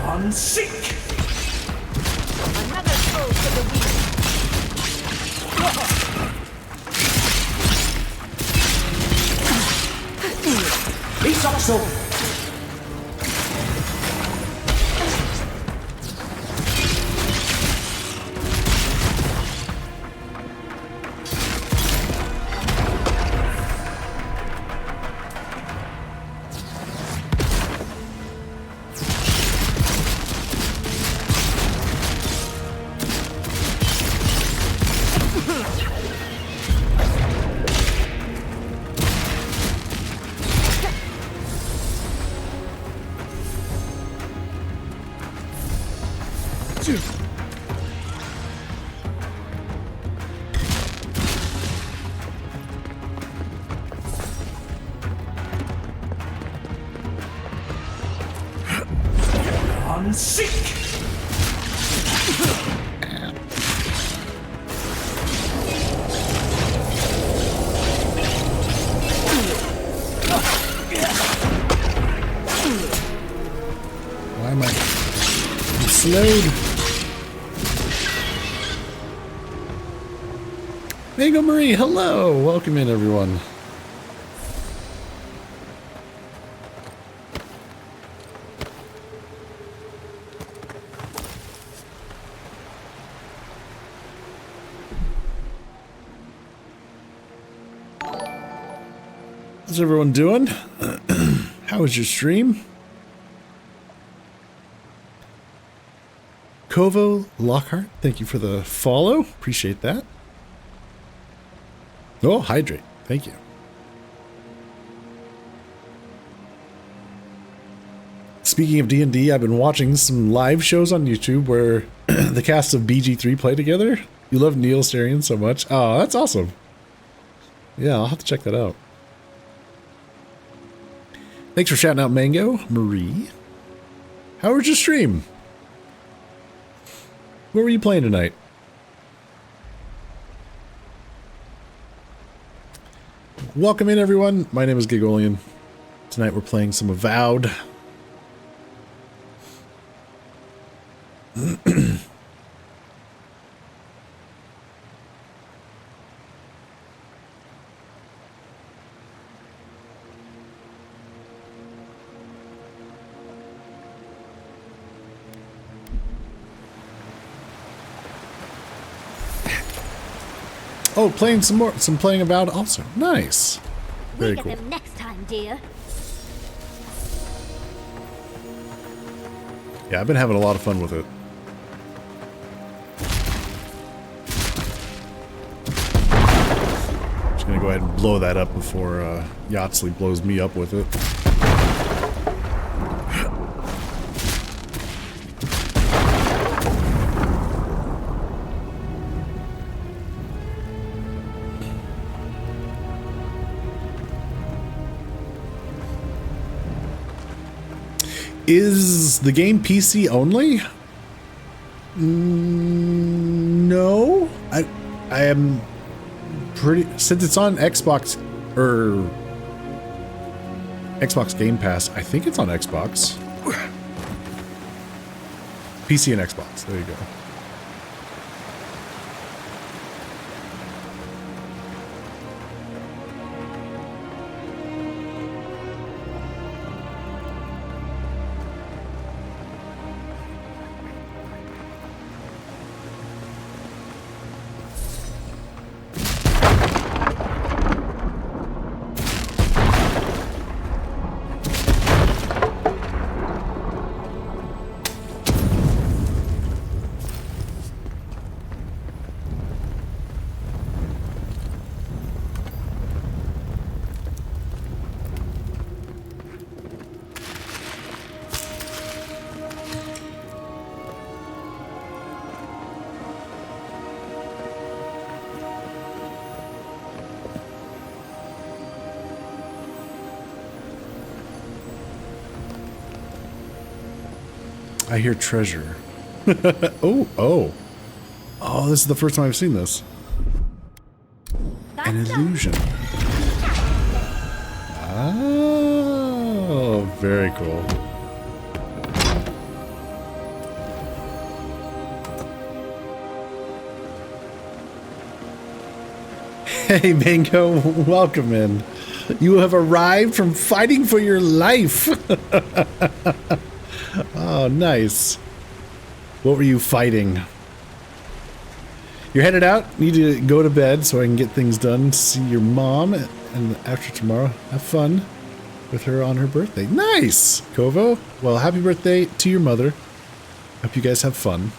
On sync! Another foe for the weak. It's also on sync! slowed. Mango Marie, hello! Welcome in, everyone. How's everyone doing? How was your stream? Kovo Lockhart, thank you for the follow. Appreciate that. Oh, hydrate. Thank you. Speaking of D&D, I've been watching some live shows on YouTube where the cast of BG3 play together. You love Neil Starian so much. Oh, that's awesome. Yeah, I'll have to check that out. Thanks for shouting out Mango Marie. How was your stream? What were you playing tonight? Welcome in, everyone. My name is Gigolian. Tonight we're playing some Avowed. Oh, playing some more, playing Avowed also. Nice. Very We'll cool. get them next time, dear. Yeah, I've been having a lot of fun with it. Just gonna go ahead and blow that up before Yachtsley blows me up with it. Is the game PC only? No. I am pretty, since it's on Xbox or Xbox Game Pass, I think it's on Xbox. PC and Xbox. There you go. I hear treasure. Oh, this is the first time I've seen this. An illusion. Oh, very cool. Hey, Mango, welcome in. You have arrived from fighting for your life. Oh, nice. What were you fighting? You're headed out? Need to go to bed so I can get things done. See your mom, and after tomorrow, have fun with her on her birthday. Nice, Kovo. Well, happy birthday to your mother. Hope you guys have fun.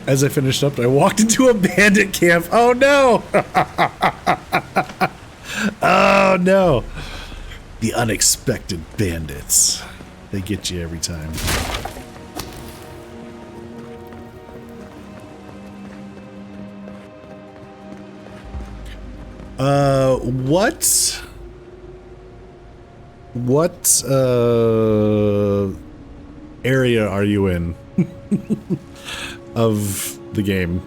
As I finished up, I walked into a bandit camp. Oh no! Oh no! The unexpected bandits. They get you every time. What area are you in of the game?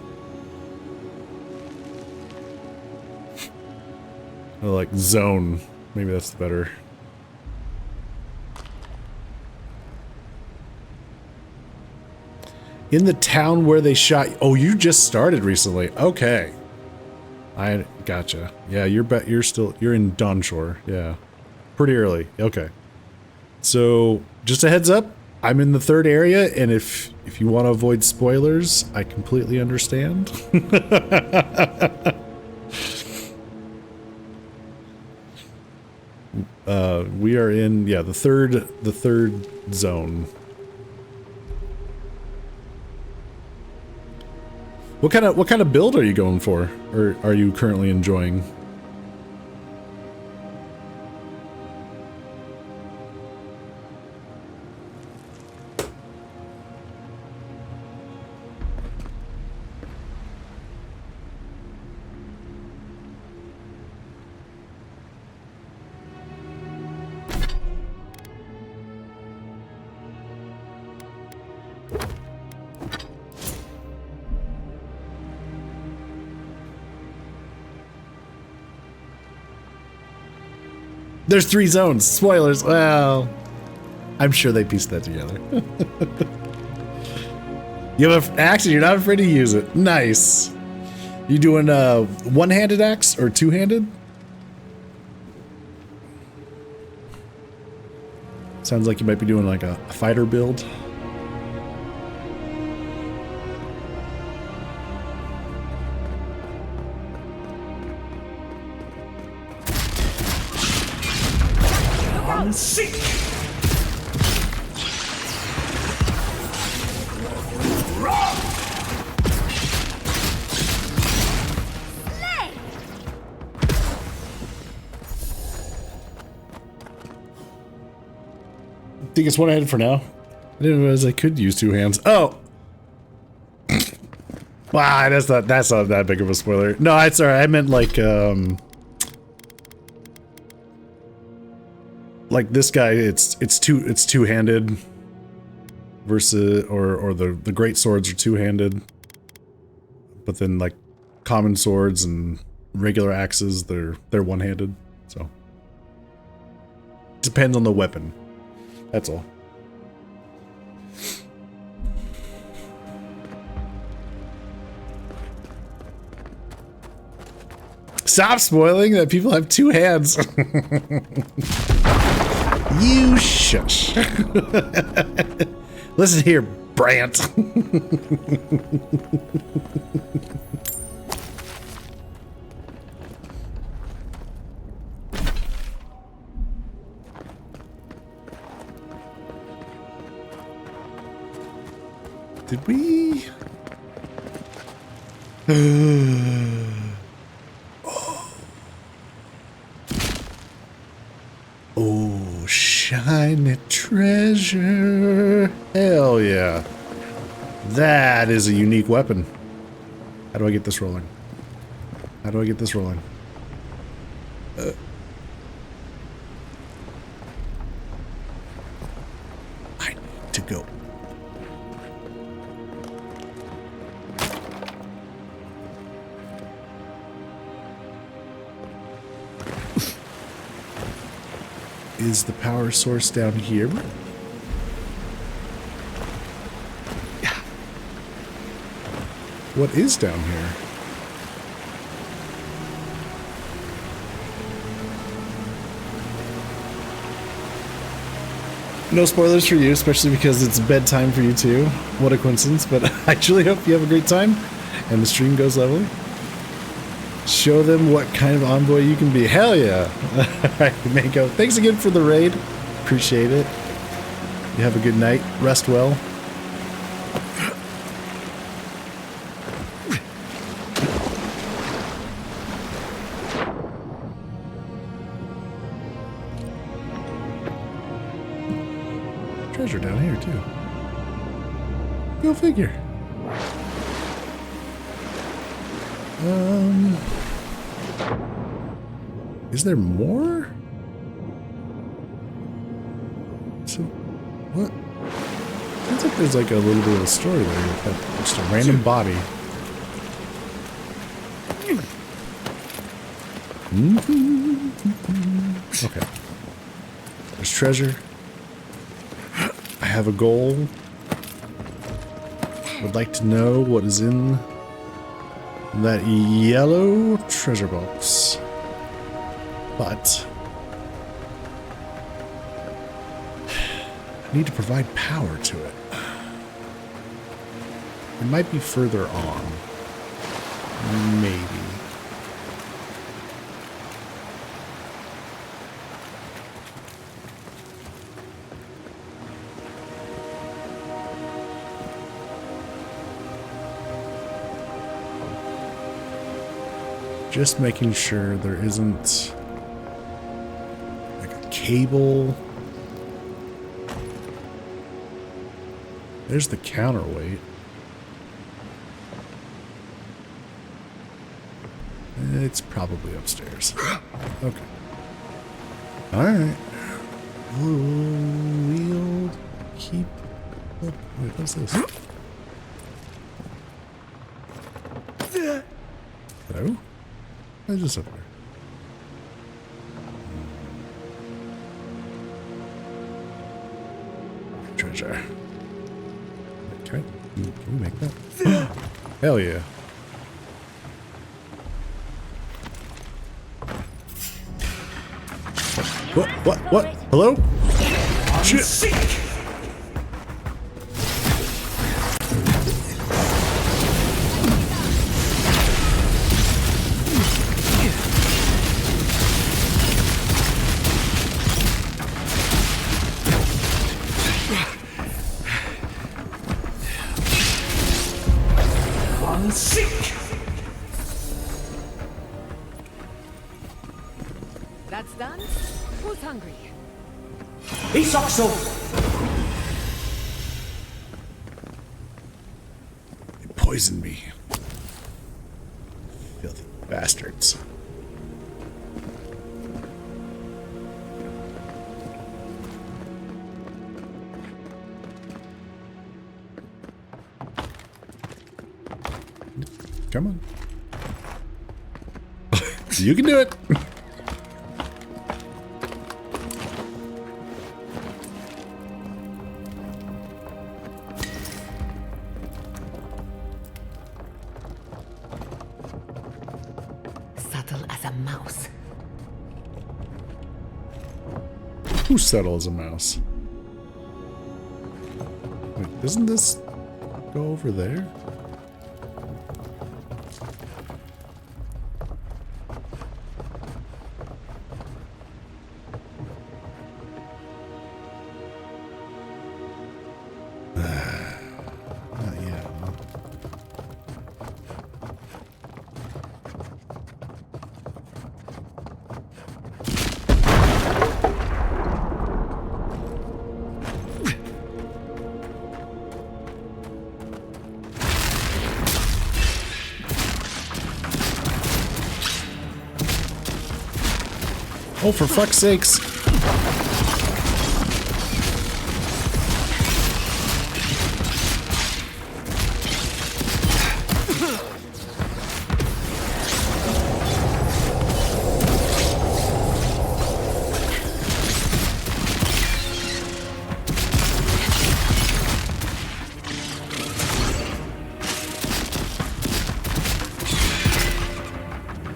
Or like zone. Maybe that's better. In the town where they shot. Oh, you just started recently. Okay. I gotcha. Yeah, you're in Dawnshore. Yeah. Pretty early. Okay. So, just a heads up, I'm in the third area, and if you want to avoid spoilers, I completely understand. We are in, yeah, the third zone. What kind of build are you going for, or are you currently enjoying? There's 3 zones. Spoilers. Well, I'm sure they pieced that together. You have an axe and you're not afraid to use it. Nice. You doing a one-handed axe or two-handed? Sounds like you might be doing like a fighter build. Seek! Think it's one-handed for now. I didn't realize I could use 2 hands. Oh! Wow, that's not that big of a spoiler. No, it's alright. I meant like this guy, it's two-handed versus or the great swords are two-handed. But then like common swords and regular axes, they're one-handed. So depends on the weapon. That's all. Stop spoiling that people have 2 hands. You shush. Listen here, Brant. Did we? Oh, shiny treasure. Hell yeah. That is a unique weapon. How do I get this rolling? How do I get this rolling? I need to go. Is the power source down here? What is down here? No spoilers for you, especially because it's bedtime for you too. What a coincidence, but I truly hope you have a great time and the stream goes lovely. Show them what kind of envoy you can be. Hell yeah. Alright, Mako. Thanks again for the raid. Appreciate it. You have a good night. Rest well. Treasure down here too. Go figure. Is there more? So, what? Seems like there's like a little bit of a story there. You've got just a random body. Okay. There's treasure. I have a goal. Would like to know what is in that yellow treasure box. But I need to provide power to it. It might be further on. Maybe. Just making sure there isn't like a cable. There's the counterweight. It's probably upstairs. Okay. Alright. We'll keep... Oh, wait, what's this? Hello? What's this up there? Treasure. Okay. Can we make that? Hell yeah. What? Hello? Shit. That's done? Who's hungry? Isokso! They poisoned me. Filthy bastards. Come on. You can do it. Subtle as a mouse. Who's subtle as a mouse? Wait, doesn't this go over there? Not yet. Oh, for fuck's sakes.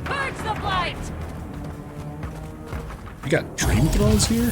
Purge the blight! You got dream throws here?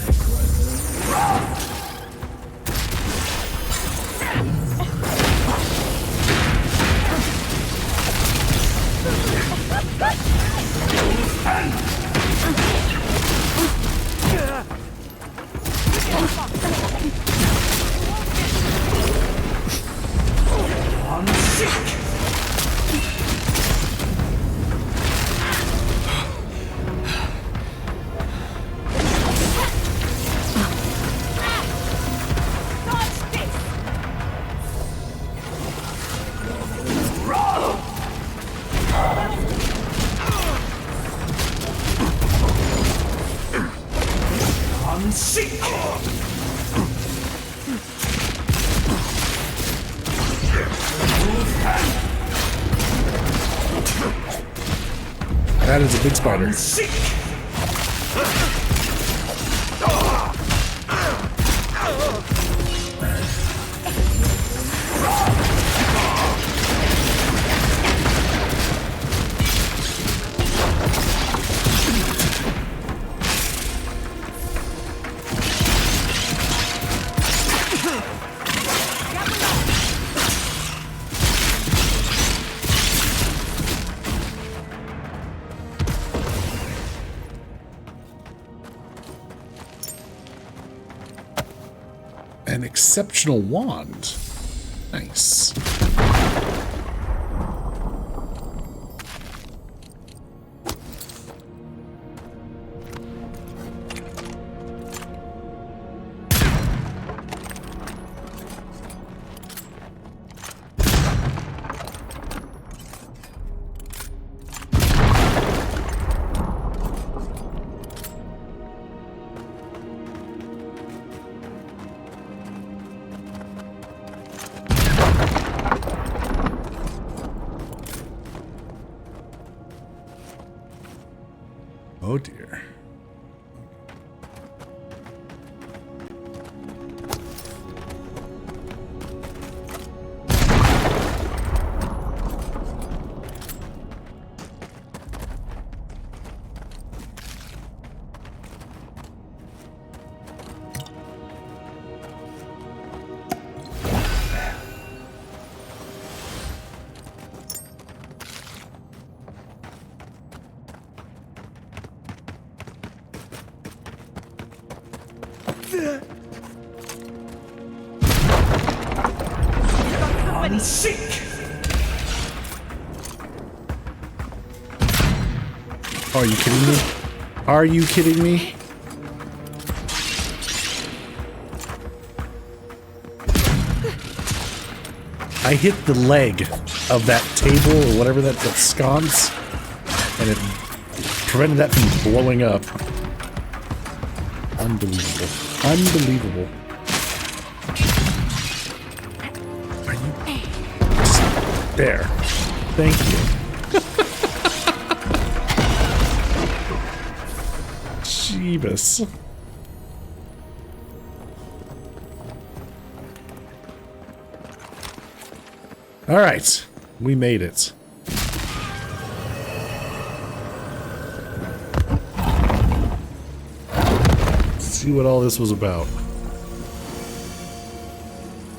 That is a big spider. An exceptional wand. Nice. Oh dear. Are you kidding me? Are you kidding me? I hit the leg of that table or whatever that sconce, and it prevented that from blowing up. Unbelievable. Unbelievable. Are you... There. Thank you. Jeebus. All right, we made it. Let's see what all this was about.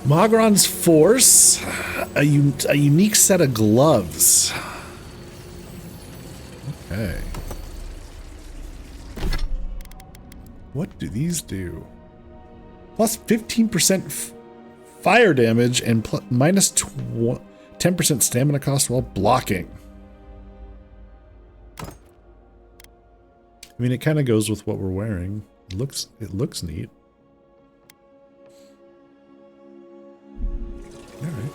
Magron's Force, a unique set of gloves. Okay. What do these do? Plus 15% fire damage and minus 10% stamina cost while blocking. I mean, it kind of goes with what we're wearing. It looks neat. All right.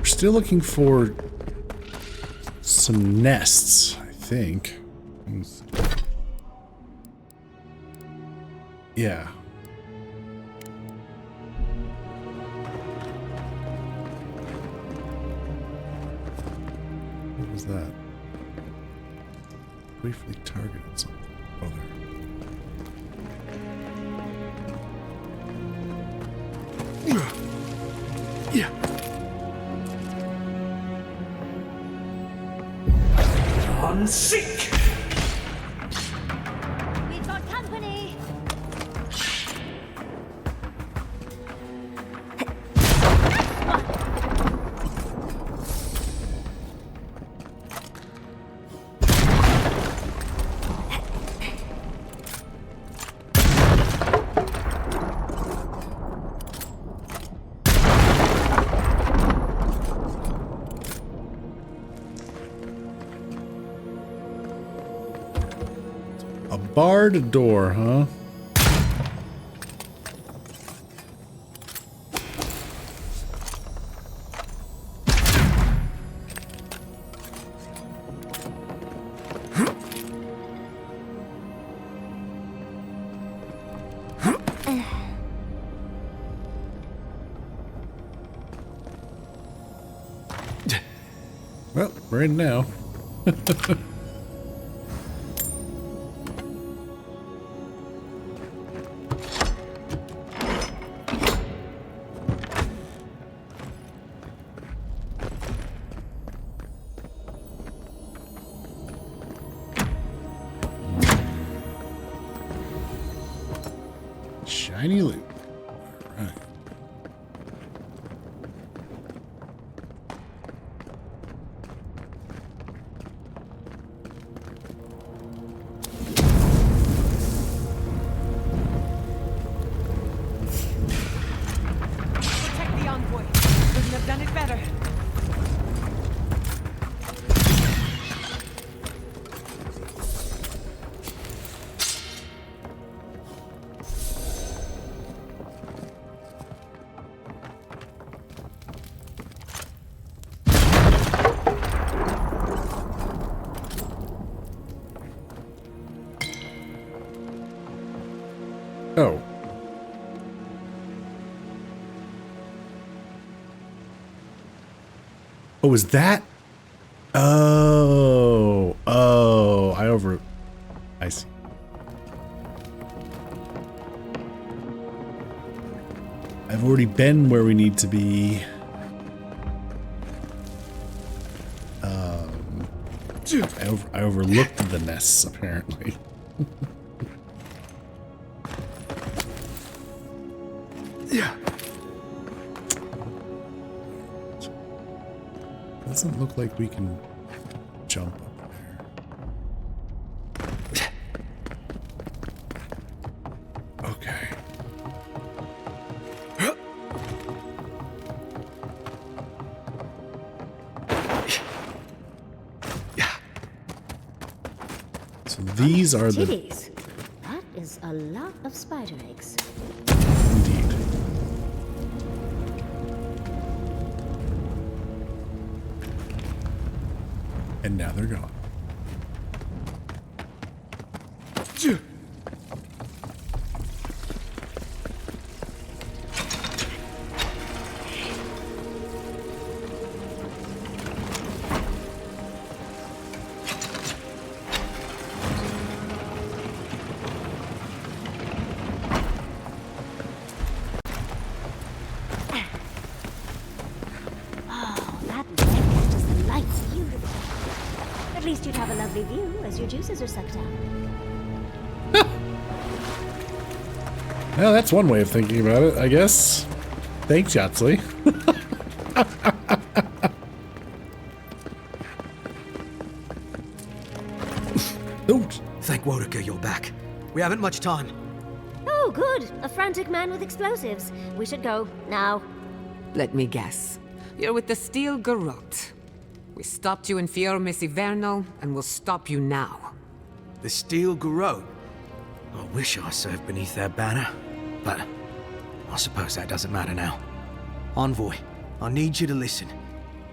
Still looking for some nests, I think. Yeah. What was that? Briefly targeted something. Oh, there. Yeah. We've barred door, huh? Well, we're in now. Shiny loot. All right. Protect the envoy. Couldn't have done it better. Oh. Oh, was that? Oh. Oh. I see. I've already been where we need to be. I overlooked the nests, apparently. Yeah. Doesn't look like we can jump up there. Okay. So these are the... Titties. That is a lot of spider eggs. Indeed. And now they're gone. At least you'd have a lovely view as your juices are sucked out. Well, that's one way of thinking about it, I guess. Thanks, Yahtzee. Thank Wodeker you're back. We haven't much time. Oh, good. A frantic man with explosives. We should go now. Let me guess. You're with the Steel Garrote. We stopped you in Fior Missiverno, and we'll stop you now. The Steel Garrote? I wish I served beneath their banner, but I suppose that doesn't matter now. Envoy, I need you to listen.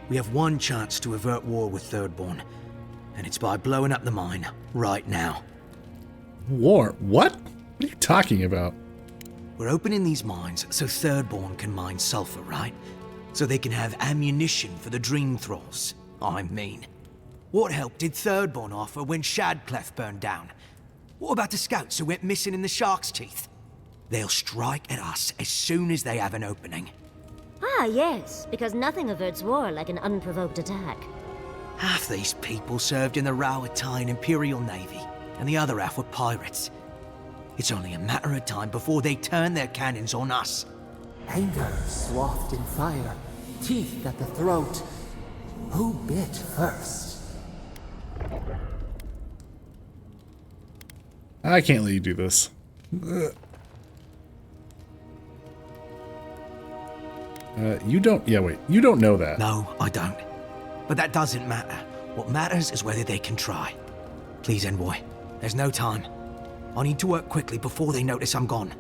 We have one chance to avert war with Thirdborn, and it's by blowing up the mine right now. War? What? What are you talking about? We're opening these mines so Thirdborn can mine sulfur, right? So they can have ammunition for the Dream Thralls. I mean, what help did Thirdborn offer when Shadclef burned down? What about the scouts who went missing in the Shark's Teeth? They'll strike at us as soon as they have an opening. Ah, yes, because nothing averts war like an unprovoked attack. Half these people served in the Rowatine Imperial Navy, and the other half were pirates. It's only a matter of time before they turn their cannons on us. Anger swathed in fire, teeth at the throat. Who bit first? I can't let you do this. You don't... Yeah, wait. You don't know that. No, I don't. But that doesn't matter. What matters is whether they can try. Please, Envoy. There's no time. I need to work quickly before they notice I'm gone.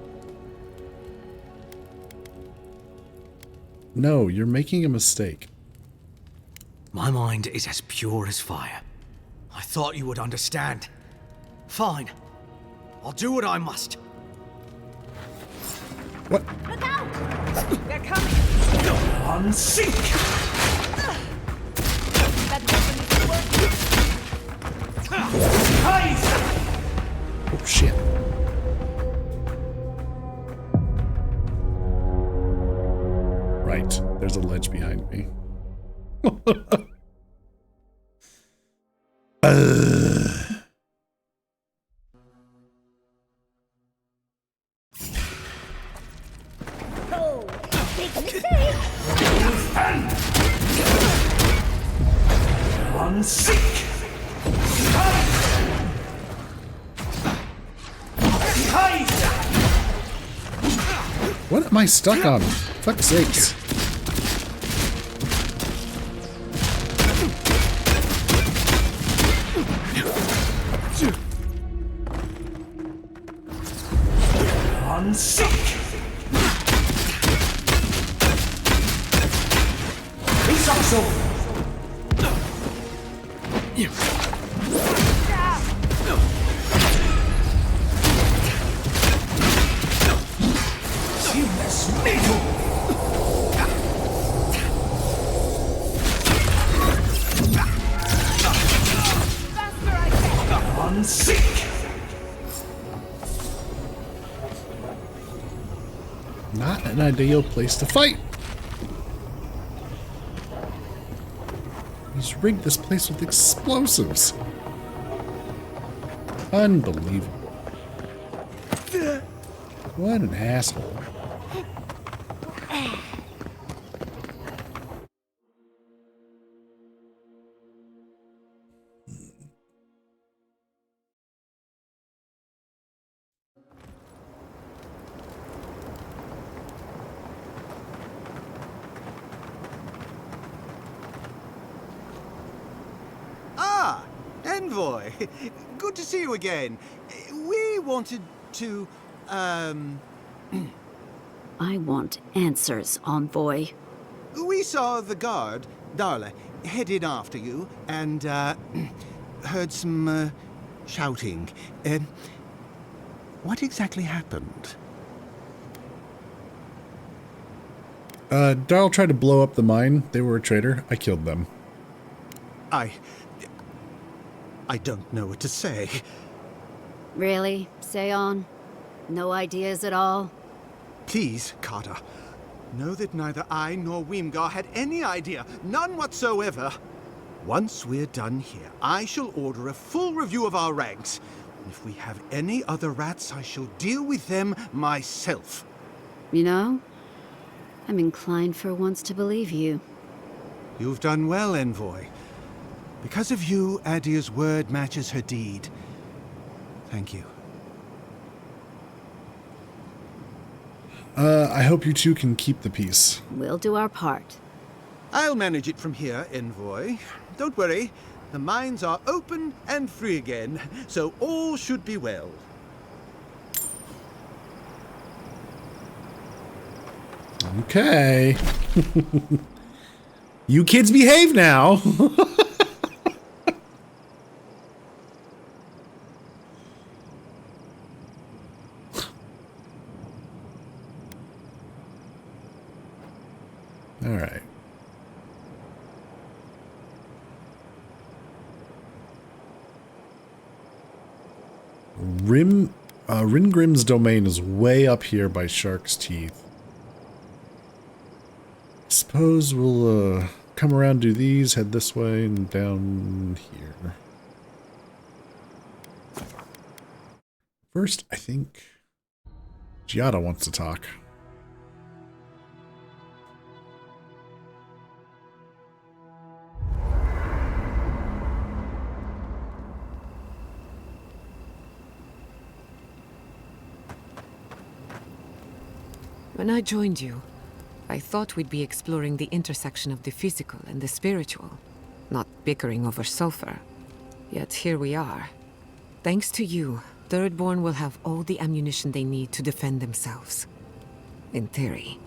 No, you're making a mistake. My mind is as pure as fire. I thought you would understand. Fine. I'll do what I must. What? Look out! They're coming! Unsink! That weapon is working! Oh, shit. Right, there's a ledge behind me. Oh, big mistake! Unsink! What am I stuck on? Fuck's sakes. Unsink! Isakso! Unsink! Not an ideal place to fight. He's rigged this place with explosives. Unbelievable. What an asshole. Ah, Envoy. Good to see you again. We wanted to, I want answers, Envoy. We saw the guard, Darla, headed after you, and, heard some, shouting. What exactly happened? Darl tried to blow up the mine. They were a traitor. I killed them. I don't know what to say. Really? Say on? No ideas at all? Please, Carter. Know that neither I nor Weemgar had any idea. None whatsoever. Once we're done here, I shall order a full review of our ranks. And if we have any other rats, I shall deal with them myself. You know, I'm inclined for once to believe you. You've done well, Envoy. Because of you, Adia's word matches her deed. Thank you. I hope you two can keep the peace. We'll do our part. I'll manage it from here, Envoy. Don't worry. The mines are open and free again, so all should be well. Okay. You kids behave now. All right. Ringrim's domain is way up here by Shark's Teeth. Suppose we'll come around, do these, head this way, and down here. First, I think Giada wants to talk. When I joined you, I thought we'd be exploring the intersection of the physical and the spiritual, not bickering over sulfur. Yet here we are. Thanks to you, Thirdborn will have all the ammunition they need to defend themselves. In theory.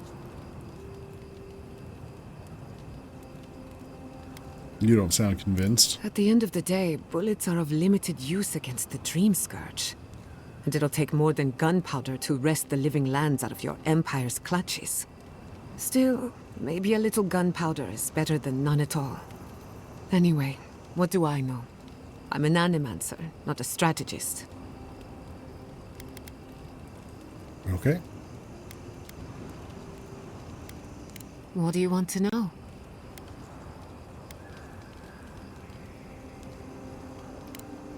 You don't sound convinced. At the end of the day, bullets are of limited use against the Dream Scourge. And it'll take more than gunpowder to wrest the living lands out of your Empire's clutches. Still, maybe a little gunpowder is better than none at all. Anyway, what do I know? I'm an animancer, not a strategist. Okay. What do you want to know?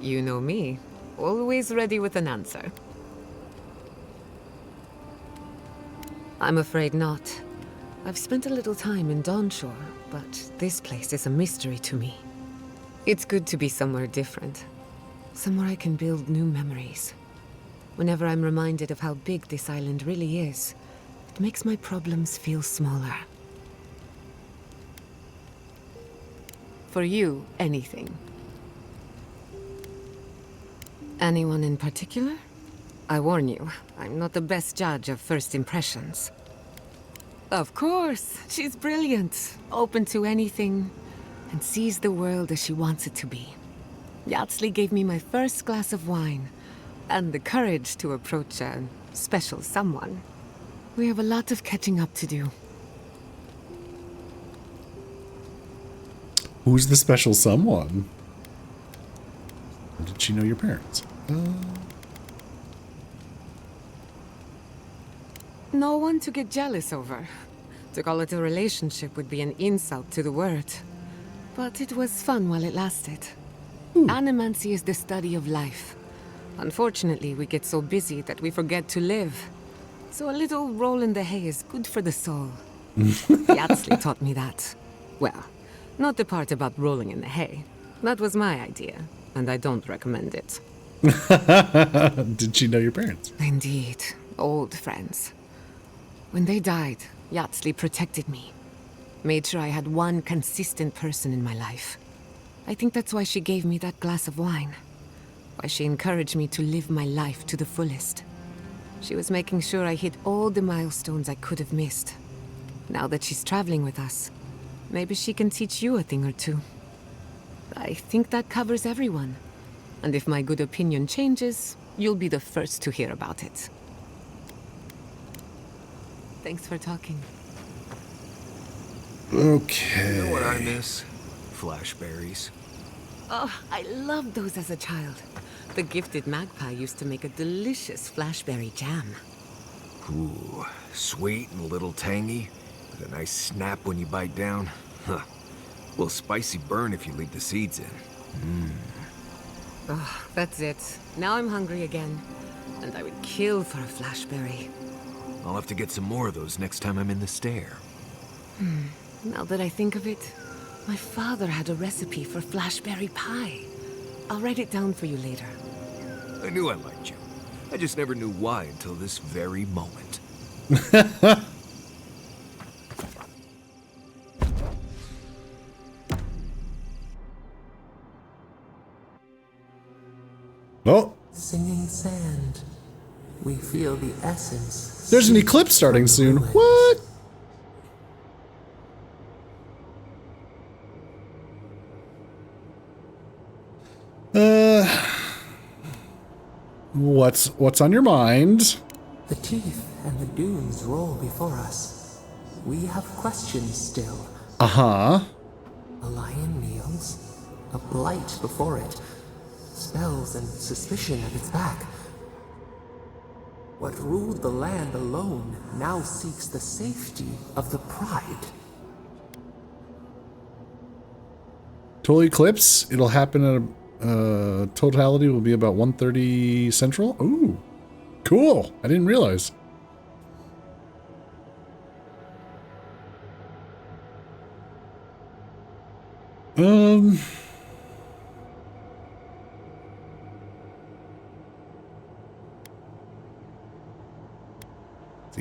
You know me. Always ready with an answer. I'm afraid not. I've spent a little time in Dawnshore, but this place is a mystery to me. It's good to be somewhere different. Somewhere I can build new memories. Whenever I'm reminded of how big this island really is, it makes my problems feel smaller. For you, anything. Anyone in particular? I warn you, I'm not the best judge of first impressions. Of course, she's brilliant, open to anything, and sees the world as she wants it to be. Yatsley gave me my first glass of wine, and the courage to approach a special someone. We have a lot of catching up to do. Who's the special someone? Did she know your parents? No one to get jealous over. To call it a relationship would be an insult to the word. But it was fun while it lasted. Animancy is the study of life. Unfortunately, we get so busy that we forget to live. So a little roll in the hay is good for the soul. Yatsley taught me that. Well, not the part about rolling in the hay. That was my idea, and I don't recommend it. Did she know your parents? Indeed. Old friends. When they died, Yatsley protected me. Made sure I had one consistent person in my life. I think that's why she gave me that glass of wine. Why she encouraged me to live my life to the fullest. She was making sure I hit all the milestones I could have missed. Now that she's traveling with us, maybe she can teach you a thing or two. I think that covers everyone. And if my good opinion changes, you'll be the first to hear about it. Thanks for talking. Okay. You know what I miss? Flashberries. Oh, I loved those as a child. The gifted magpie used to make a delicious flashberry jam. Ooh, sweet and a little tangy, with a nice snap when you bite down. Huh. A little spicy burn if you leave the seeds in. Oh, that's it. Now I'm hungry again. And I would kill for a flashberry. I'll have to get some more of those next time I'm in the stair. Now that I think of it, my father had a recipe for flashberry pie. I'll write it down for you later. I knew I liked you. I just never knew why until this very moment. Oh. Singing sand. We feel the essence. There's an eclipse starting soon. What? What's on your mind? The teeth and the dunes roll before us. We have questions still. Uh-huh. A lion kneels, a blight before it, spells and suspicion at its back. What ruled the land alone now seeks the safety of the pride. Total eclipse. It'll happen at a totality will be about 1:30 Central. Ooh, cool. I didn't realize. The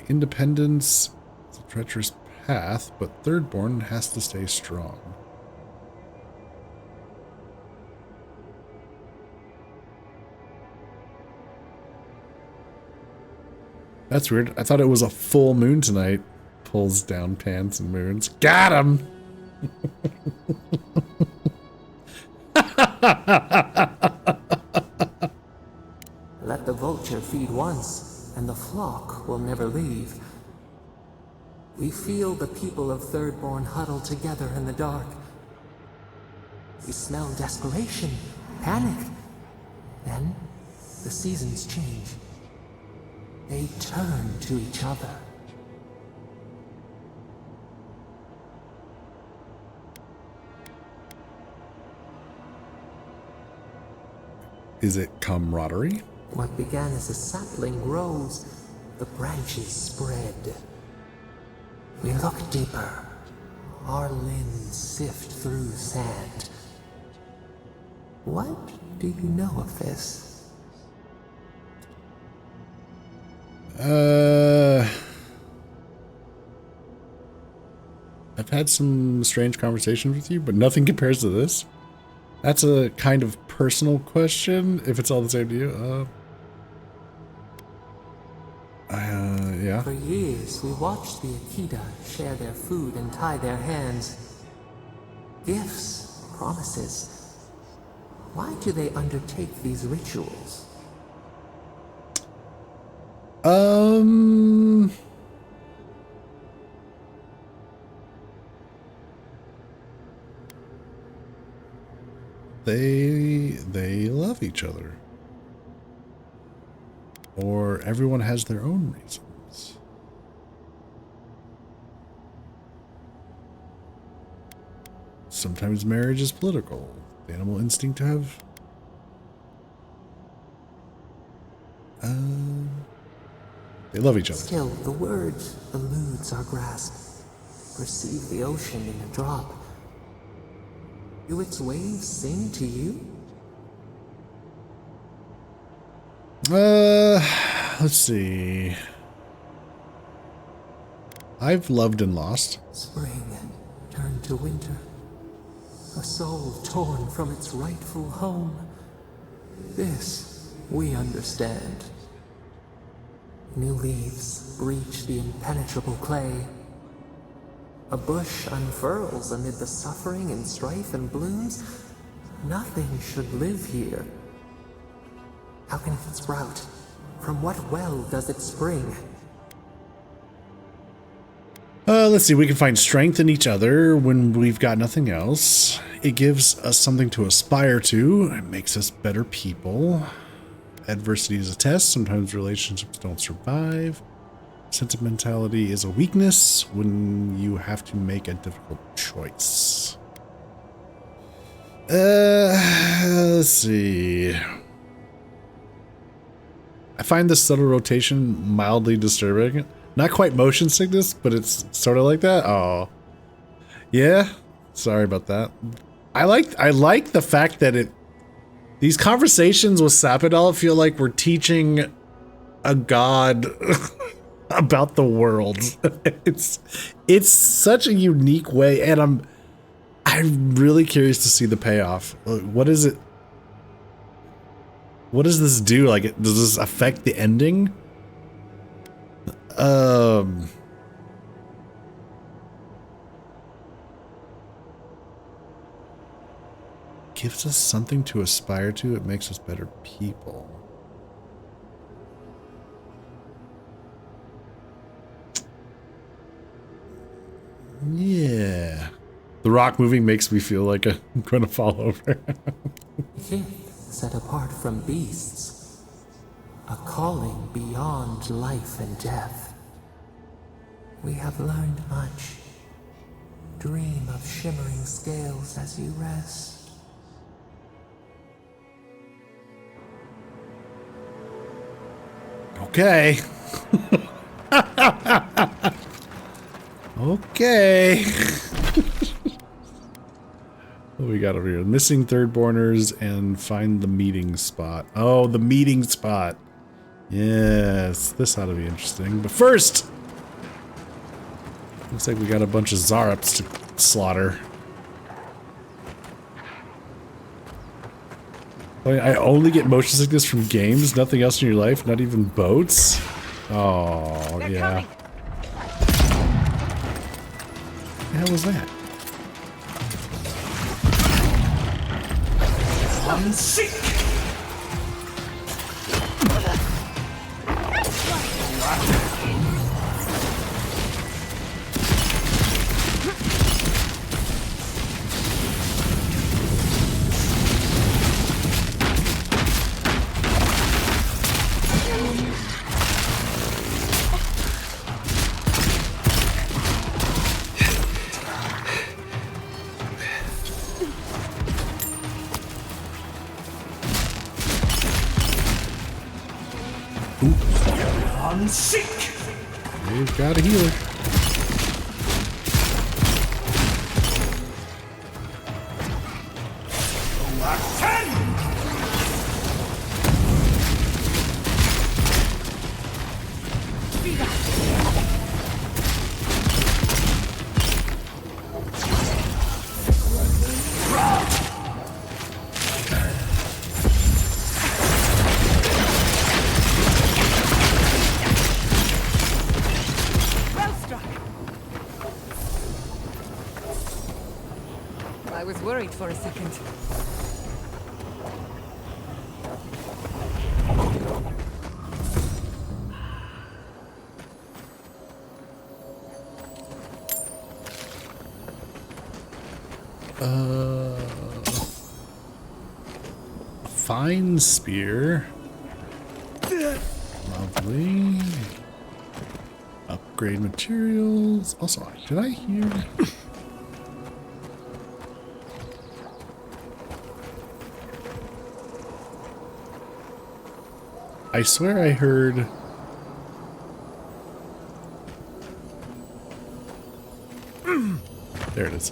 Independence is a treacherous path, but Thirdborn has to stay strong. That's weird. I thought it was a full moon tonight. Pulls down pants and moons. Got him! Let the vulture feed once, and the flock will never leave. We feel the people of Thirdborn huddle together in the dark. We smell desperation, panic. Then, the seasons change. They turn to each other. Is it camaraderie? What began as a sapling grows, the branches spread. We look deeper. Our limbs sift through sand. What do you know of this? I've had some strange conversations with you, but nothing compares to this. That's a kind of personal question, if it's all the same to you. Yeah. For years, we watched the Akita share their food and tie their hands. Gifts, promises. Why do they undertake these rituals? They love each other. Or everyone has their own reasons. Sometimes marriage is political. The animal instinct to have... they love each other. Still, the word eludes our grasp. Perceive the ocean in a drop. Do its waves sing to you? Let's see. I've loved and lost. Spring turned to winter. A soul torn from its rightful home. This we understand. New leaves breach the impenetrable clay. A bush unfurls amid the suffering and strife and blooms. Nothing should live here. How can it sprout? From what well does it spring? Let's see. We can find strength in each other when we've got nothing else. It gives us something to aspire to. It makes us better people. Adversity is a test. Sometimes relationships don't survive. Sentimentality is a weakness when you have to make a difficult choice. Let's see. I find this subtle rotation mildly disturbing. Not quite motion sickness, but it's sort of like that. Oh, yeah. Sorry about that. I like the fact that these conversations with Sapidal feel like we're teaching a god about the world. It's such a unique way, and I'm really curious to see the payoff. What is it? What does this do? Like, does this affect the ending? Gives us something to aspire to. It makes us better people. Yeah. The rock moving makes me feel like I'm going to fall over. Set apart from beasts. A calling beyond life and death. We have learned much. Dream of shimmering scales as you rest. Okay. Okay. What we got over here? Missing Thirdborners and find the meeting spot. Oh, the meeting spot. Yes, this ought to be interesting. But first, looks like we got a bunch of Zarups to slaughter. I only get motion sickness from games, nothing else in your life, not even boats. Oh, They're yeah. coming. What the hell was that? One sick. On sick. We've got a healer. I was worried for a second. A fine spear. Lovely. Upgrade materials. Also, did I hear? I swear I heard. There it is.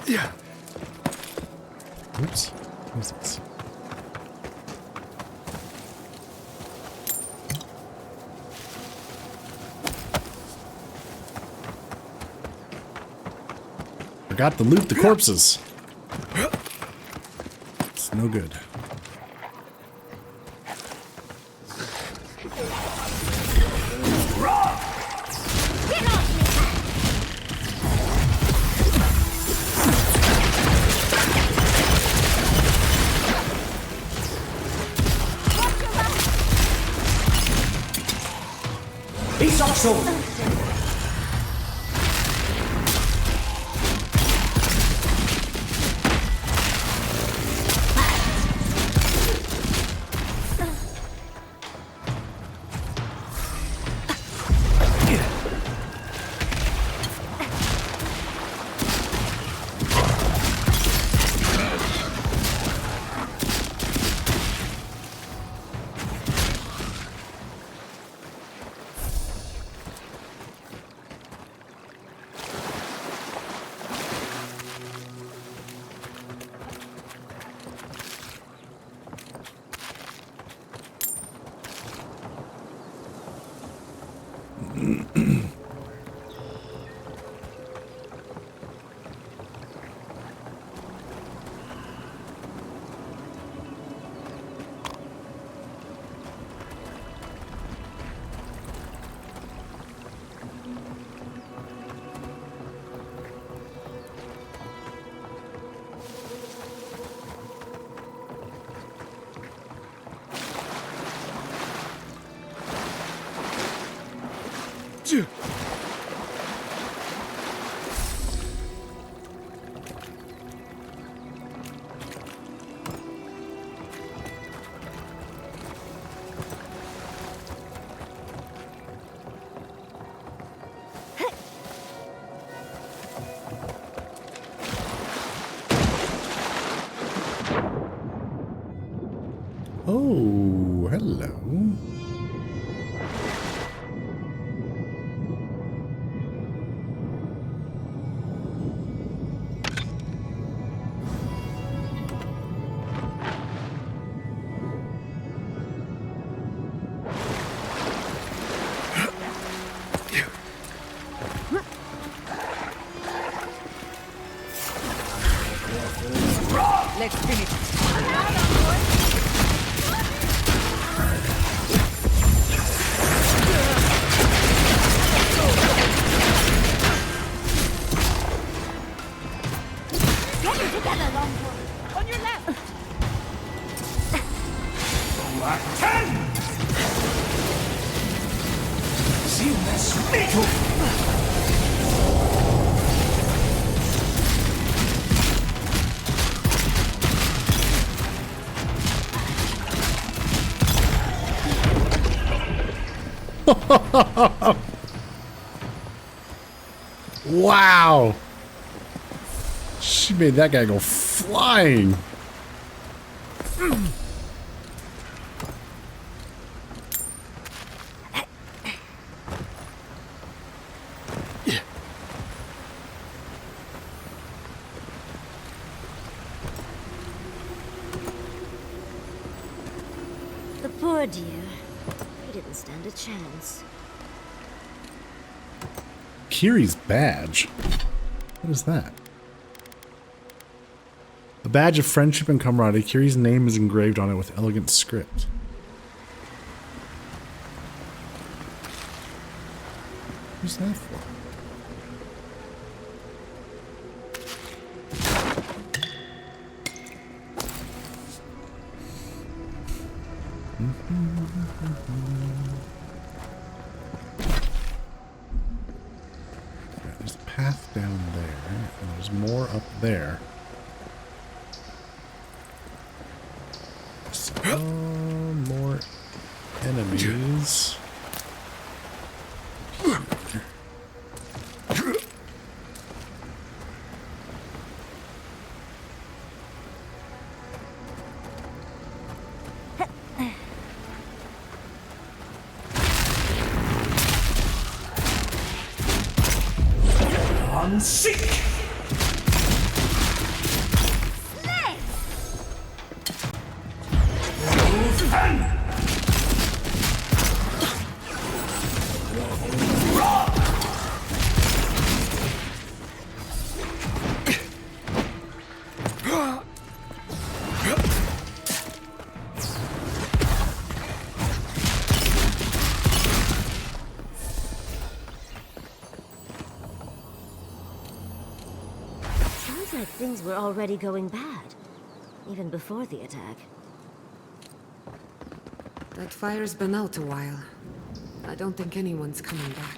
Yeah. Oops. What's this? Forgot to loot the corpses. It's no good. He's also. Oh, hello. Wow! She made that guy go flying. The poor dear. He didn't stand a chance. Kiri's badge. What is that? A badge of friendship and camaraderie. Kiri's name is engraved on it with elegant script. Who's that for? There's a path down there, and there's more up there. Some more enemies. Seek! Sounds like things were already going bad, even before the attack. That fire's been out a while. I don't think anyone's coming back.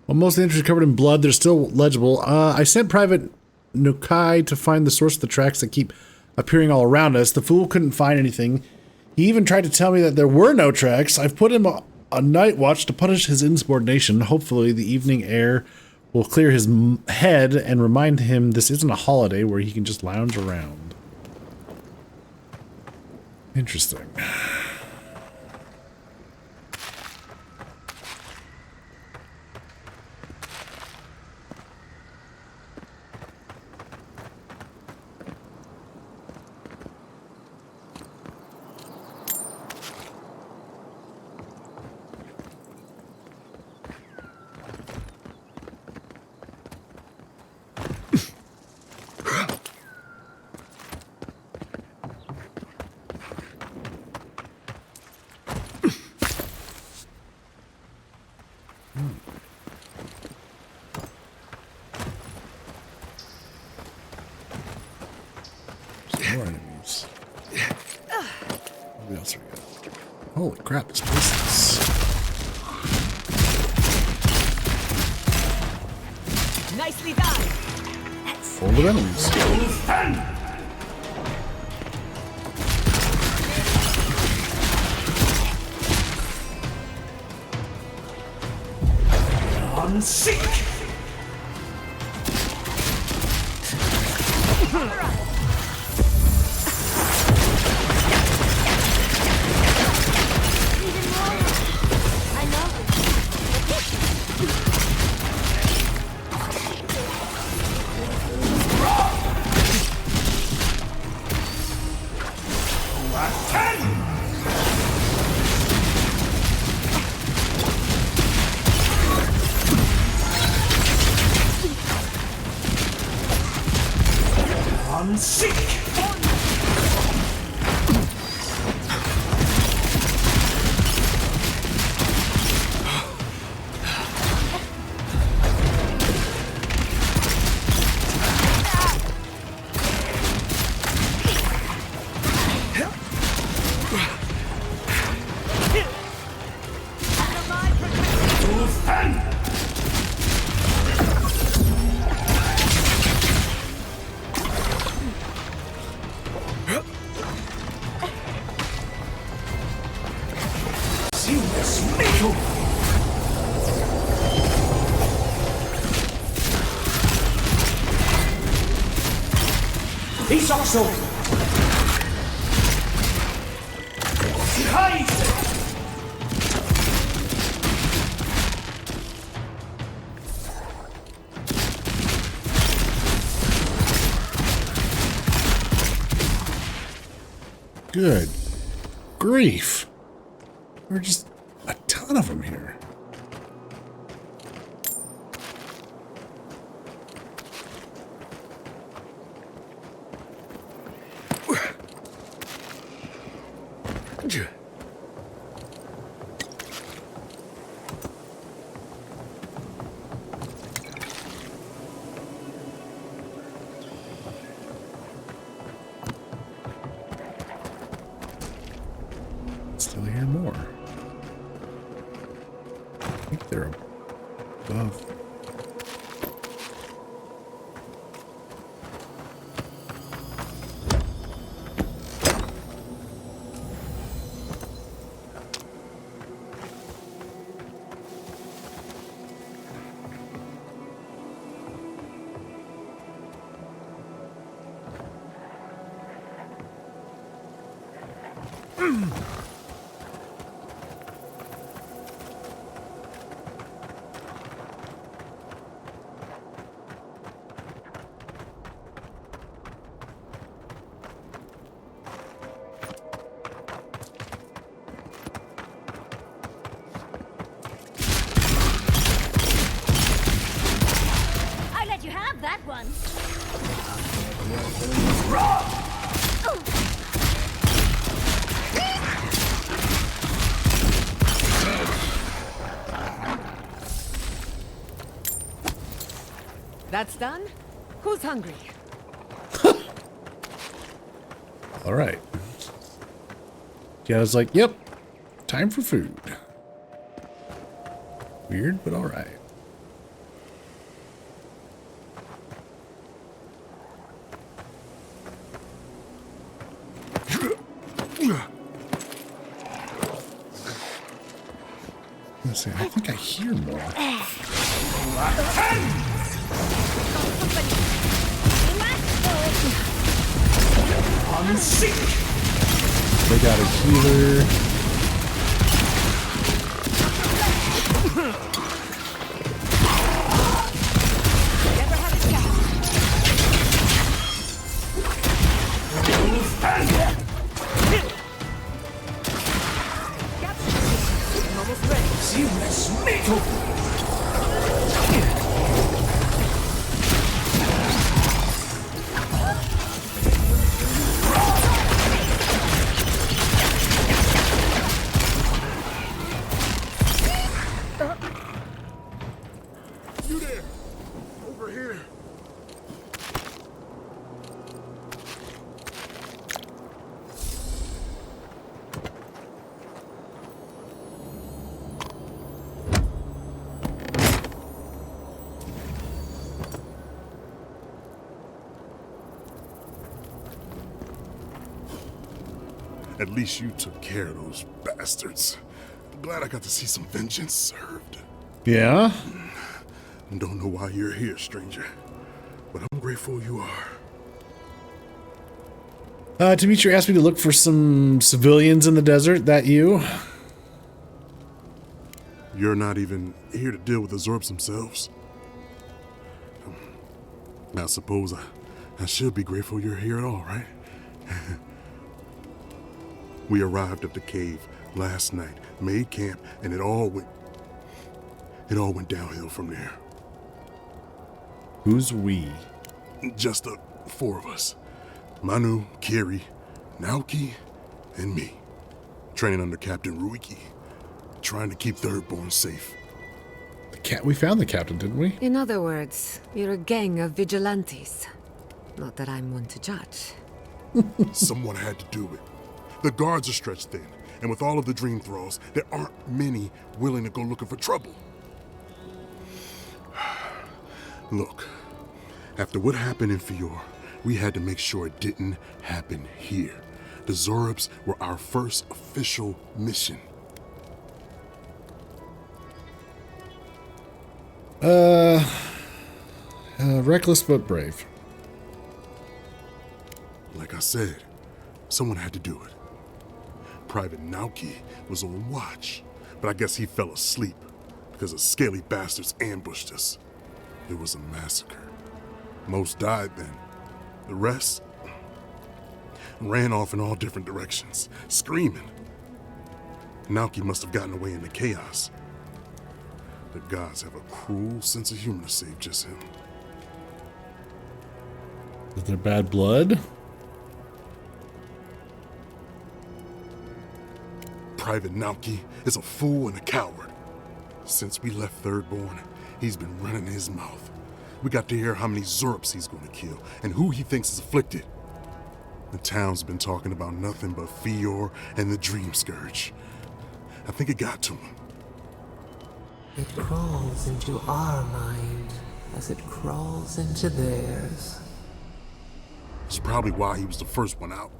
While most of the entries are covered in blood, they're still legible. I sent Private Nukai to find the source of the tracks that keep appearing all around us. The fool couldn't find anything. He even tried to tell me that there were no tracks. I've put him a night watch to punish his insubordination. Hopefully the evening air will clear his head and remind him this isn't a holiday where he can just lounge around. Interesting. More enemies. What else are we got? Holy crap, this place is... Nicely done. full of enemies. On seek! metal! Ich auch so! Scheiße! Good grief. There are just a ton of them here. Still hear more. I think they're above. I let you have that one. That's done? Who's hungry? All right. Yeah, I was like, yep, time for food. Weird, but all right. Let's see, I think I hear more. I'm sick! They got a healer. Seamless metal! You there! Over here! At least you took care of those bastards. I'm glad I got to see some vengeance served. Yeah? Don't know why you're here, stranger, but I'm grateful you are. Demetri asked me to look for some civilians in the desert. That you? You're not even here to deal with the Zorbs themselves. I suppose I should be grateful you're here at all, right? We arrived at the cave last night, made camp, and it all went downhill from there. Who's we? Just the four of us. Manu, Kiri, Naoki, and me. Training under Captain Ruiki. Trying to keep Thirdborn safe. We found the captain, didn't we? In other words, you're a gang of vigilantes. Not that I'm one to judge. Someone had to do it. The guards are stretched thin, and with all of the dream thralls, there aren't many willing to go looking for trouble. Look, after what happened in Fior, we had to make sure it didn't happen here. The Zorbs were our first official mission. Reckless but brave. Like I said, someone had to do it. Private Nauki was on watch, but I guess he fell asleep because the scaly bastards ambushed us. It was a massacre. Most died then. The rest ran off in all different directions, screaming. Nauki must have gotten away in the chaos. The gods have a cruel sense of humor to save just him. Is there bad blood? Private Nauki is a fool and a coward. Since we left Thirdborn, he's been running his mouth. We got to hear how many Zurps he's going to kill and who he thinks is afflicted. The town's been talking about nothing but Fior and the Dream Scourge. I think it got to him. It crawls into our mind as it crawls into theirs. It's probably why he was the first one out,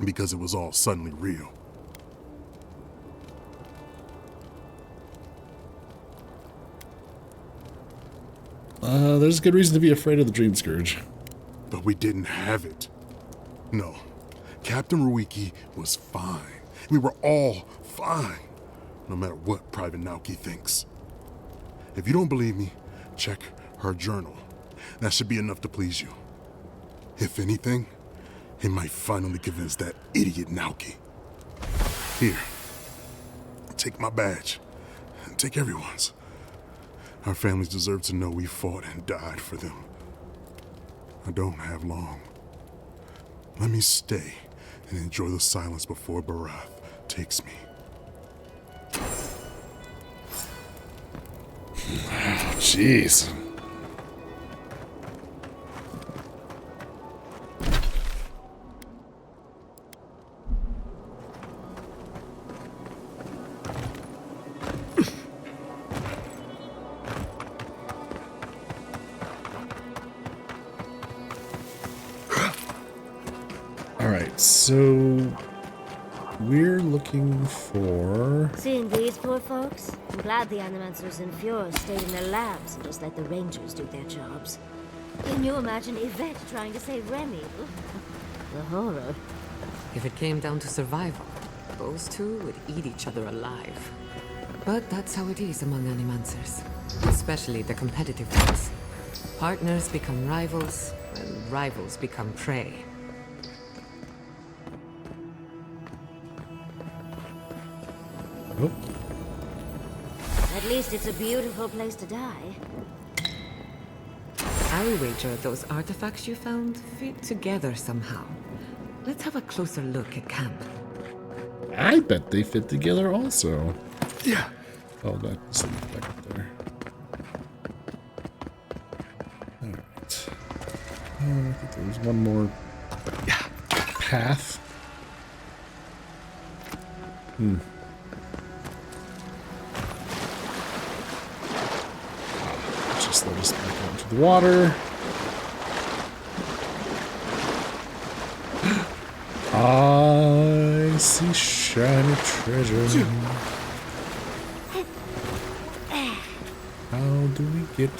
because it was all suddenly real. There's a good reason to be afraid of the Dream Scourge. But we didn't have it. No, Captain Ruiki was fine. We were all fine, no matter what Private Nauki thinks. If you don't believe me, check her journal. That should be enough to please you. If anything, it might finally convince that idiot Nauki. Here, take my badge. Take everyone's. Our families deserve to know we fought and died for them. I don't have long. Let me stay and enjoy the silence before Barath takes me. Jeez. Alright, so we're looking for... Seeing these poor folks? I'm glad the Animancers and Fjord stayed in their labs and just let the Rangers do their jobs. Can you imagine Yvette trying to save Remy? The horror. If it came down to survival, those two would eat each other alive. But that's how it is among Animancers, especially the competitive ones. Partners become rivals, and rivals become prey. Oh. At least it's a beautiful place to die. I'll wager those artifacts you found fit together somehow. Let's have a closer look at camp. I bet they fit together also. Yeah. Oh, that's back up there. Alright. I think there was one more path. Just let us back out into the water. I see shiny treasure. How do we get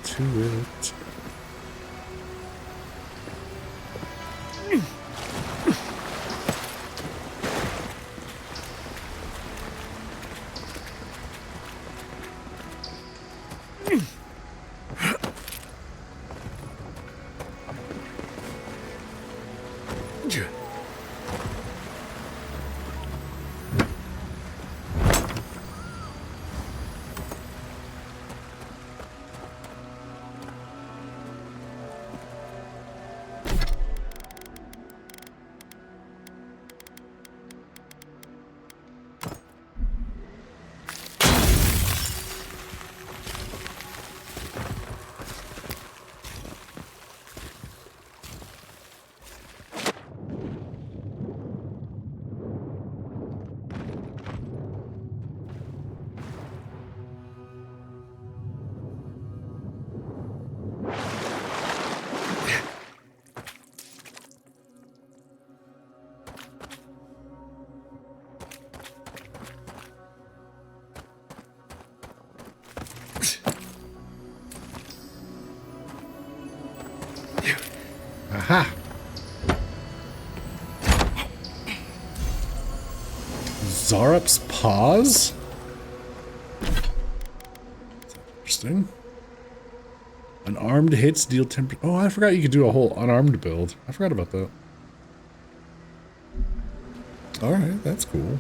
to it? Aha! Zarup's paws? Interesting. Unarmed hits deal 10%. Oh, I forgot you could do a whole unarmed build. I forgot about that. Alright, that's cool.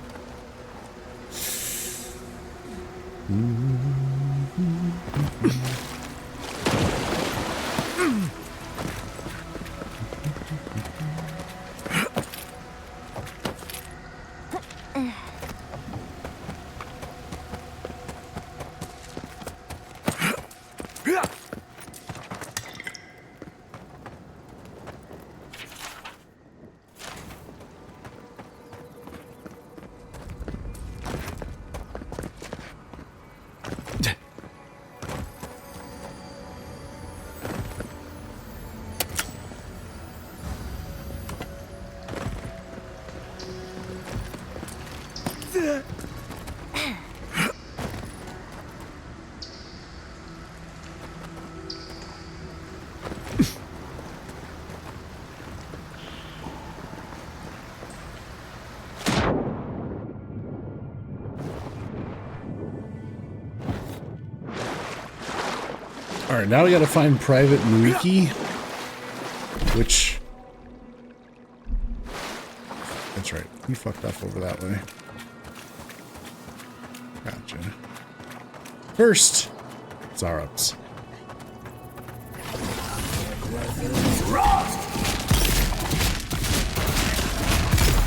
Alright, now we gotta find Private Muiki, which... That's right, he fucked off over that way. Gotcha. First, Zarup's.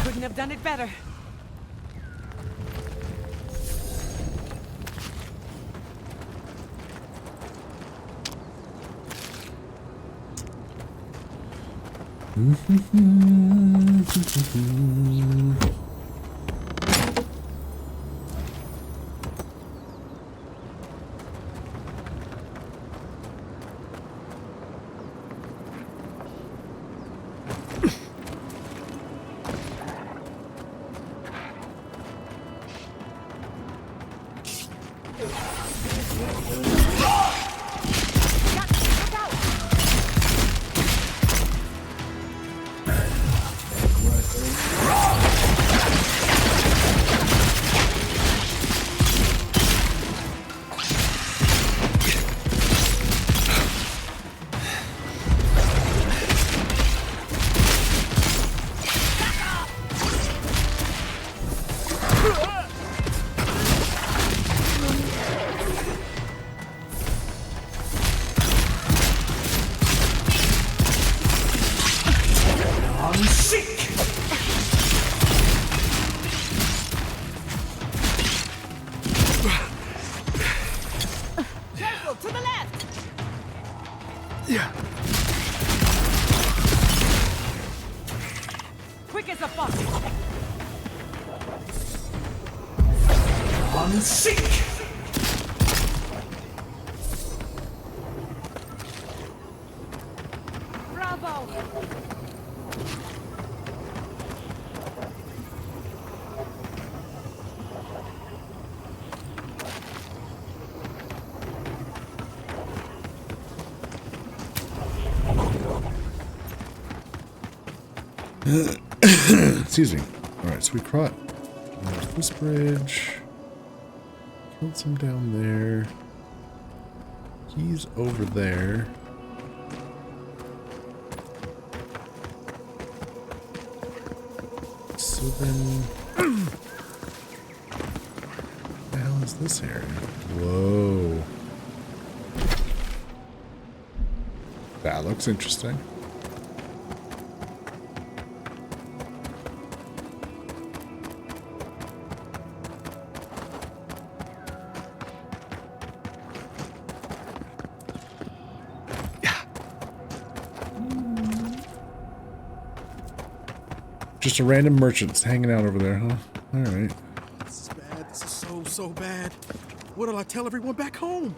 Couldn't have done it better. Excuse me. Alright, so we caught this bridge. Killed some down there. He's over there. So then... what the hell is this area? Whoa. That looks interesting. Just a random merchant hanging out over there, huh? Alright. This is bad. This is so bad. What'll I tell everyone back home?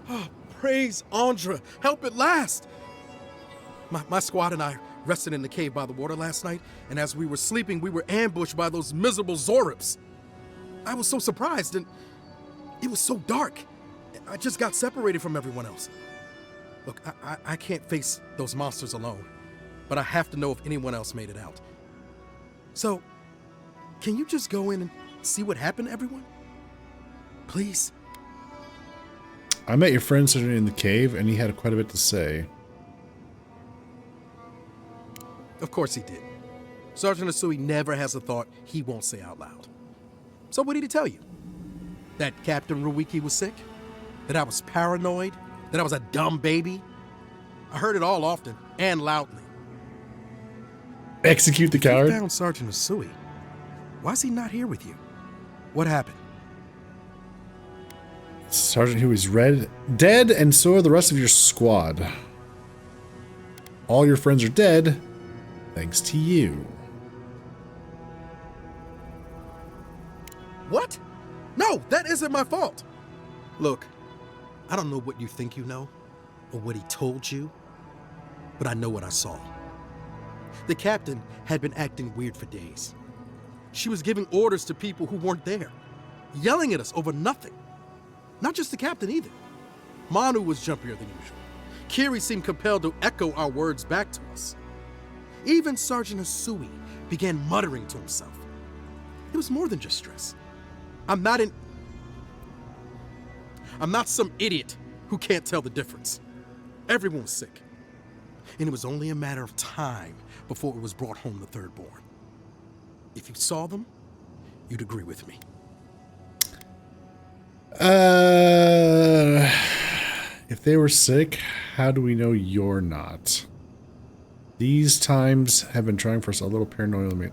Oh, praise Andra. Help at last. My squad and I rested in the cave by the water last night, and as we were sleeping, we were ambushed by those miserable Zorups. I was so surprised, and it was so dark. I just got separated from everyone else. Look, I can't face those monsters alone, but I have to know if anyone else made it out. So, can you just go in and see what happened to everyone? Please? I met your friend sitting in the cave, and he had quite a bit to say. Of course he did. Sergeant Asui never has a thought he won't say out loud. So what did he tell you? That Captain Ruiki was sick? That I was paranoid? That I was a dumb baby? I heard it all often and loudly. Execute the coward? You found Sergeant Asui. Why is he not here with you? What happened? Sergeant who is dead, and so are the rest of your squad. All your friends are dead, thanks to you. What? No, that isn't my fault. Look, I don't know what you think you know, or what he told you, but I know what I saw. The captain had been acting weird for days. She was giving orders to people who weren't there, yelling at us over nothing. Not just the captain either. Manu was jumpier than usual. Kiri seemed compelled to echo our words back to us. Even Sergeant Asui began muttering to himself. It was more than just stress. I'm not some idiot who can't tell the difference. Everyone was sick. And it was only a matter of time before it was brought home the third born. If you saw them, you'd agree with me. If they were sick, how do we know you're not? These times have been trying for us a little paranoia. It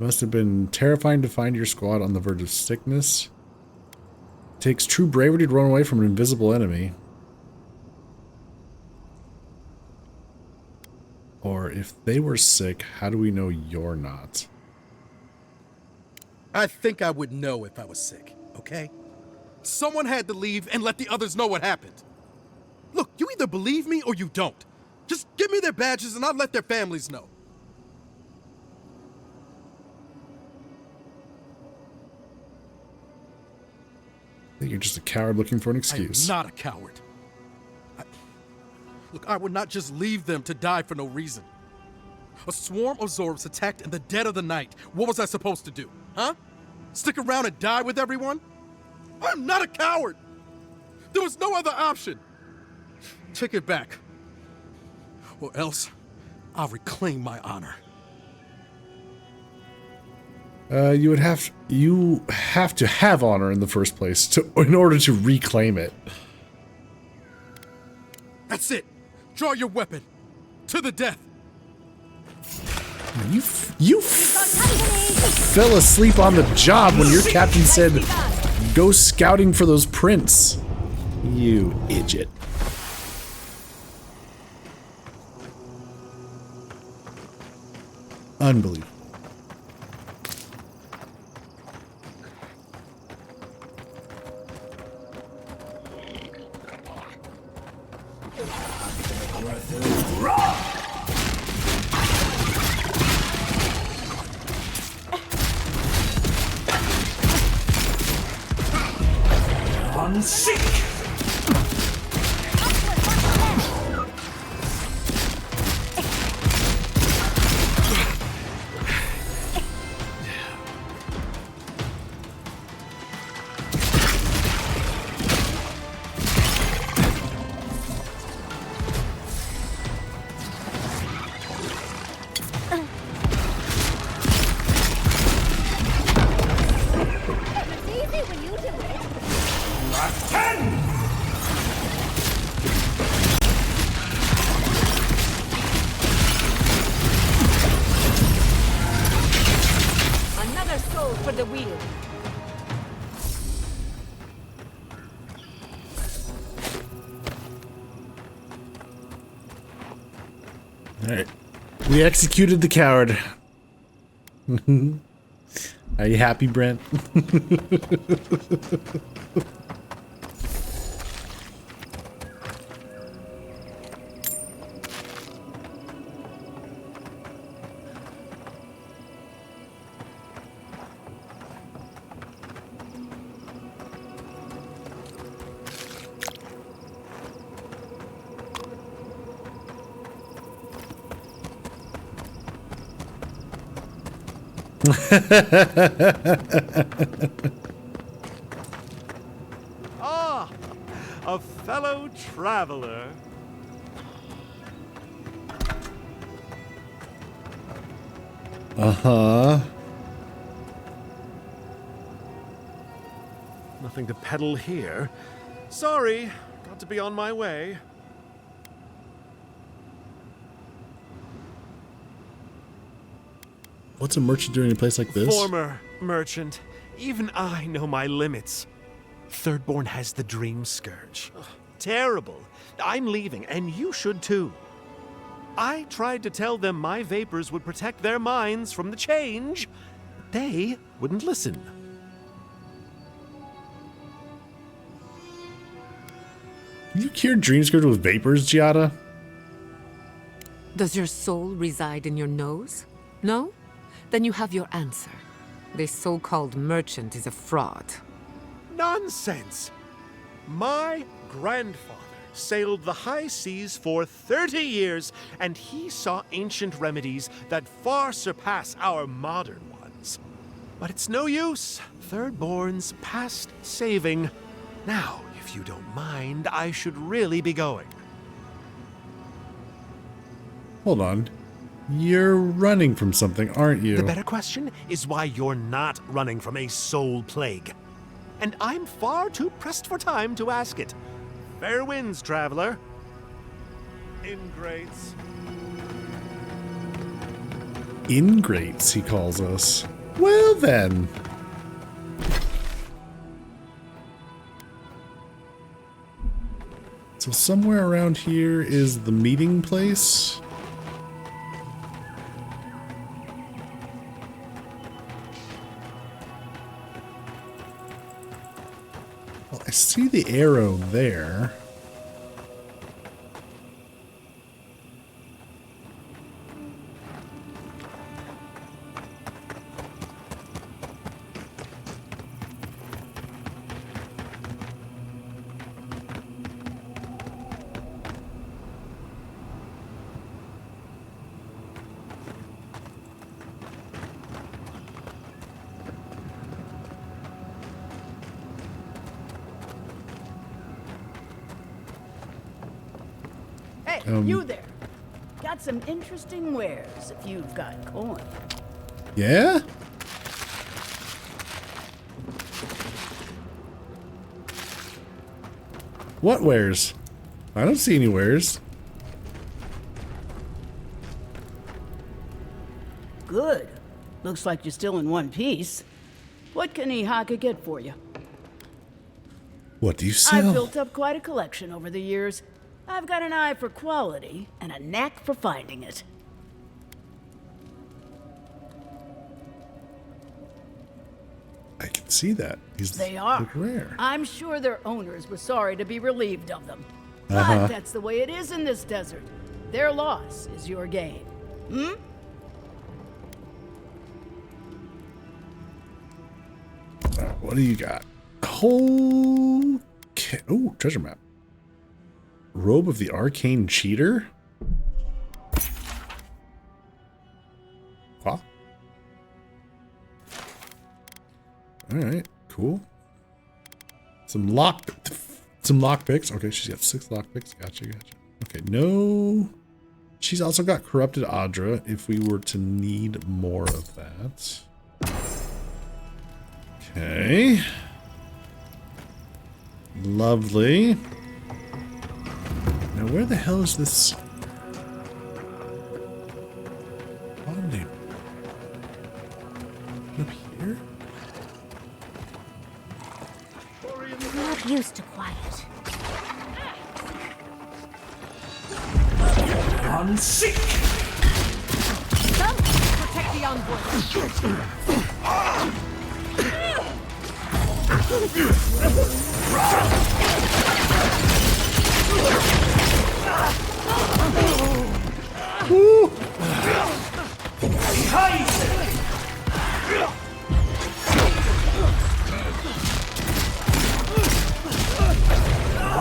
must have been terrifying to find your squad on the verge of sickness. It takes true bravery to run away from an invisible enemy. Or if they were sick, how do we know you're not? I think I would know if I was sick, okay? Someone had to leave and let the others know what happened. Look, you either believe me or you don't. Just give me their badges and I'll let their families know. I think you're just a coward looking for an excuse. I'm not a coward. Look, I would not just leave them to die for no reason. A swarm of Zorbs attacked in the dead of the night. What was I supposed to do? Huh? Stick around and die with everyone? I'm not a coward! There was no other option! Take it back. Or else, I'll reclaim my honor. You have to have honor in the first place in order to reclaim it. That's it. Draw your weapon. To the death. You fell asleep on the job when your captain said, go scouting for those prints. You idiot. Unbelievable. For the wheel. Alright. We executed the coward. Are you happy, Brent? Ah, a fellow traveler. Uh-huh. Nothing to peddle here. Sorry, got to be on my way. What's a merchant doing in a place like this? Former merchant. Even I know my limits. Thirdborn has the Dream Scourge. Ugh, terrible. I'm leaving, and you should too. I tried to tell them my vapors would protect their minds from the change. They wouldn't listen. You cured Dream Scourge with vapors, Giada? Does your soul reside in your nose? No? Then you have your answer. This so-called merchant is a fraud. Nonsense! My grandfather sailed the high seas for 30 years, and he saw ancient remedies that far surpass our modern ones. But it's no use. Thirdborn's past saving. Now, if you don't mind, I should really be going. Hold on. You're running from something, aren't you? The better question is why you're not running from a soul plague. And I'm far too pressed for time to ask it. Fair winds, traveler. Ingrates. Ingrates, he calls us. Well then. So somewhere around here is the meeting place. Well, I see the arrow there. Hey, you there. Got some interesting wares if you've got coin. Yeah? What wares? I don't see any wares. Good. Looks like you're still in one piece. What can Ihaka get for you? What do you sell? I've built up quite a collection over the years. I've got an eye for quality and a knack for finding it. I can see that. They are. look rare. I'm sure their owners were sorry to be relieved of them. Uh-huh. But that's the way it is in this desert. Their loss is your gain. Hmm? What do you got? Okay. Oh, treasure map. Robe of the Arcane Cheater? Huh? Alright, cool. Some lockpicks. Okay, she's got 6 lockpicks. Gotcha. Okay, no. She's also got Corrupted Adra if we were to need more of that. Okay. Lovely. Now, where the hell is this? Bonding. Up here? I'm not used to quiet. On sick. Come, protect the envoy.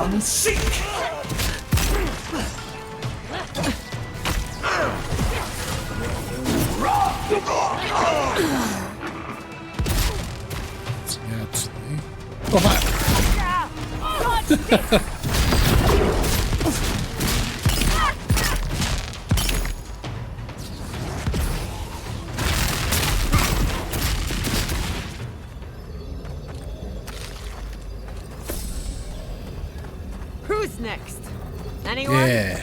On sick. Who's next? Anyone? Yeah.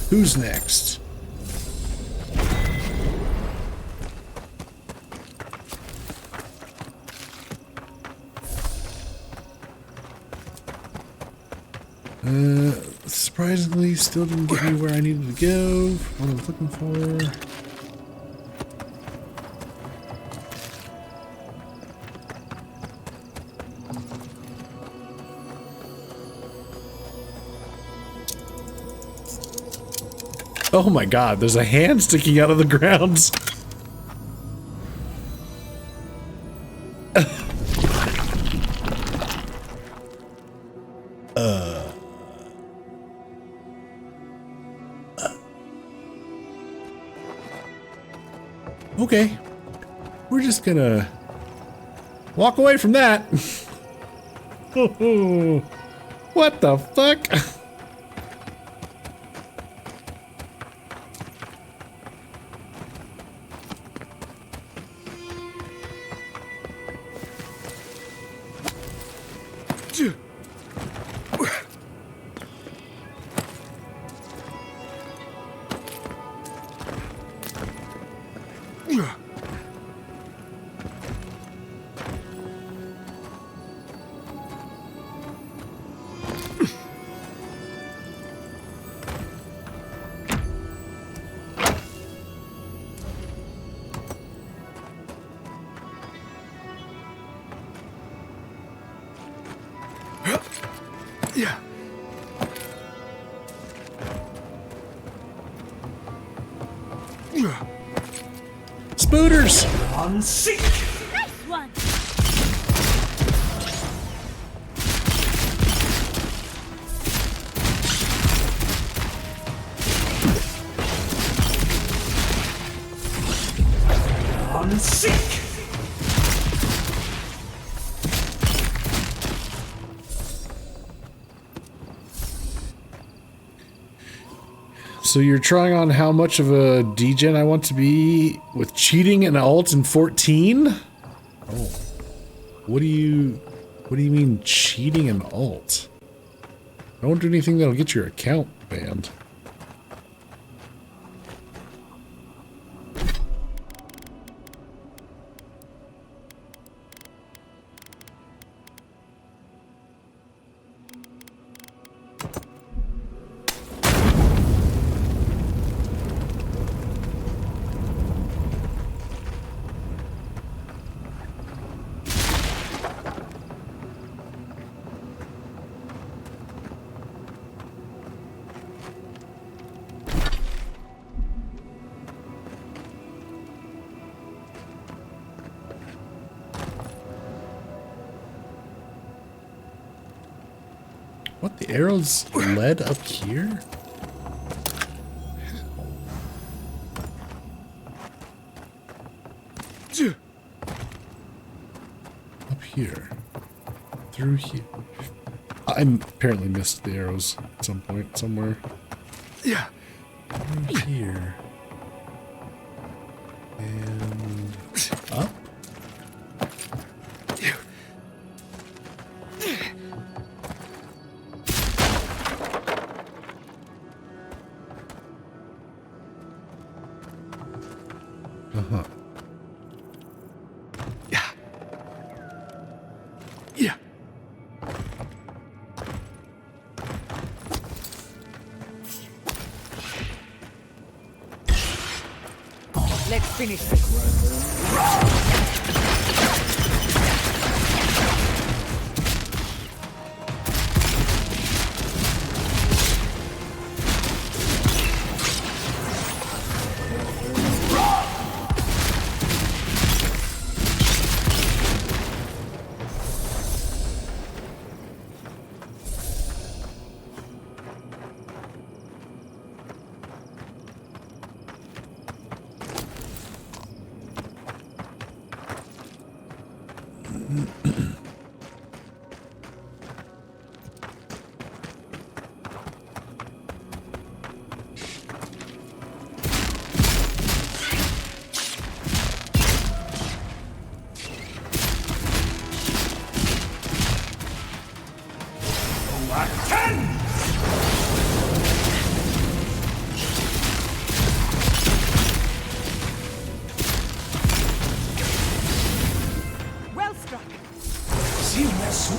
Who's next? Surprisingly, still didn't get me where I needed to go. What I was looking for. Oh my god, there's a hand sticking out of the ground. Okay. We're just gonna walk away from that. What the fuck? Yeah. Spooters! On sync! Nice one! On sync! So you're trying on how much of a degen I want to be with cheating and alt in 14? Oh. What do you mean cheating and alt? I won't do anything that'll get your account banned. What, the arrows led up here? Up here. Through here. I apparently missed the arrows at some point, somewhere. Yeah. Through here. And up? Uh-huh. Yeah. Yeah. Let's finish this.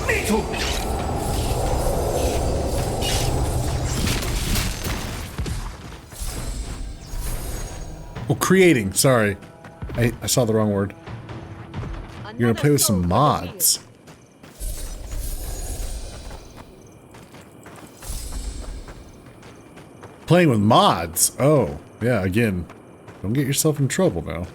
metal! Oh, creating. Sorry. I saw the wrong word. You're gonna play with some mods. Playing with mods. Oh, yeah, again. Don't get yourself in trouble now.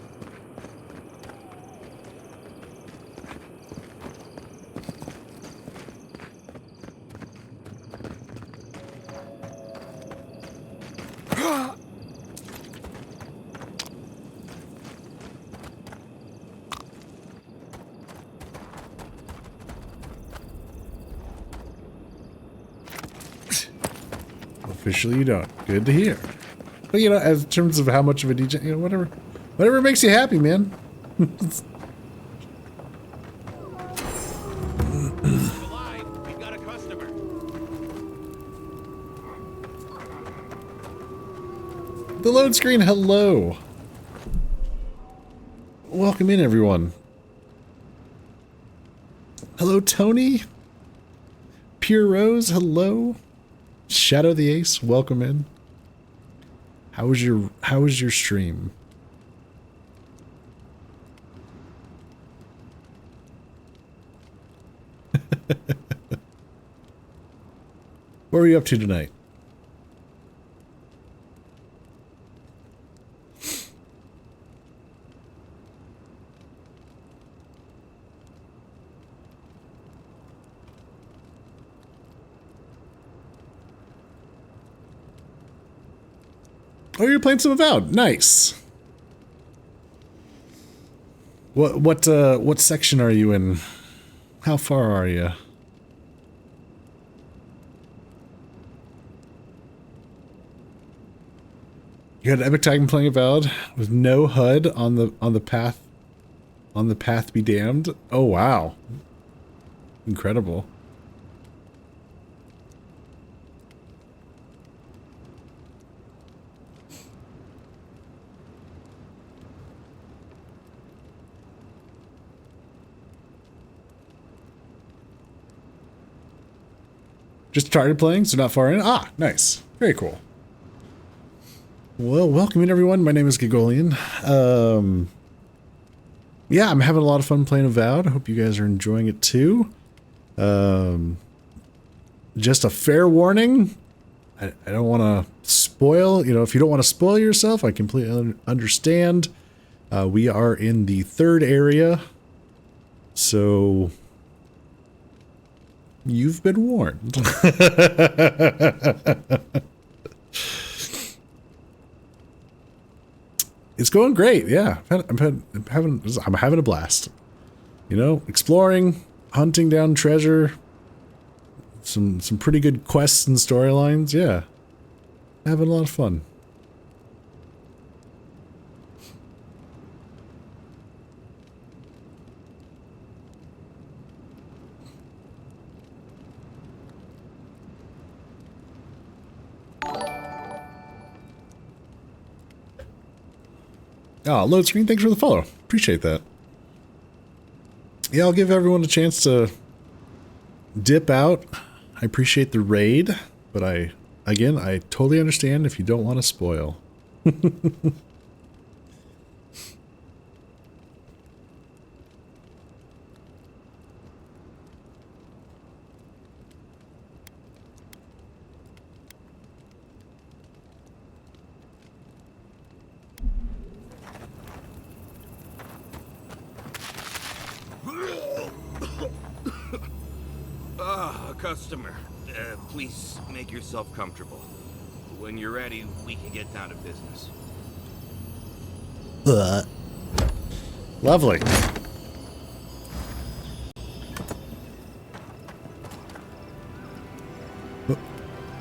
Officially, you don't. Good to hear. But you know, as in terms of how much of a DJ, you know, whatever makes you happy, man. The load screen, hello. Welcome in, everyone. Hello, Tony. Pure Rose, hello. Shadow the Ace, welcome in. How was your stream? What are you up to tonight? Oh, you're playing some Avowed. Nice. What section are you in? How far are you? You had an epic time playing Avowed with no HUD on the path be damned. Oh wow. Incredible. Just started playing, so not far in. Ah, nice. Very cool. Well, welcome in, everyone. My name is Gigolian. Yeah, I'm having a lot of fun playing Avowed. I hope you guys are enjoying it too. Just a fair warning. I don't want to spoil. You know, if you don't want to spoil yourself, I completely understand. We are in the third area, so you've been warned. It's going great, yeah. I'm having a blast. You know, exploring, hunting down treasure, some pretty good quests and storylines. Yeah, having a lot of fun. Oh, load screen, thanks for the follow. Appreciate that. Yeah, I'll give everyone a chance to dip out. I appreciate the raid, but I totally understand if you don't want to spoil. Customer, please make yourself comfortable. When you're ready, we can get down to business. Lovely.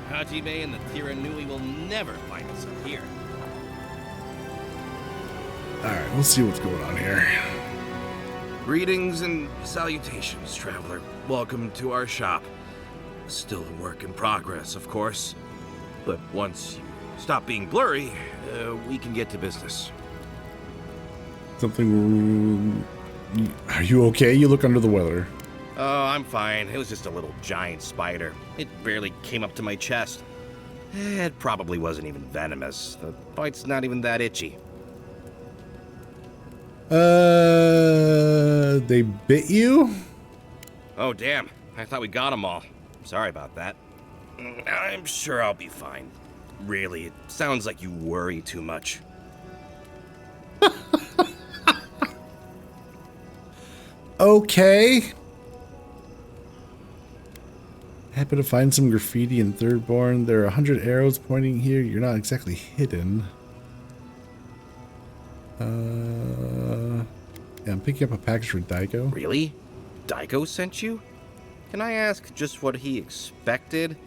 Hajime and the Tiranui will never find us up here. Alright, let's see what's going on here. Greetings and salutations, traveler. Welcome to our shop. Still a work in progress, of course. But once you stop being blurry, we can get to business. Something... Are you okay? You look under the weather. Oh, I'm fine. It was just a little giant spider. It barely came up to my chest. It probably wasn't even venomous. The bite's not even that itchy. They bit you? Oh, damn. I thought we got them all. Sorry about that. I'm sure I'll be fine. Really, it sounds like you worry too much. Okay. Happen to find some graffiti in Thirdborn. There are 100 arrows pointing here. You're not exactly hidden. Yeah, I'm picking up a package for Daiko. Really? Daiko sent you? Can I ask just what he expected?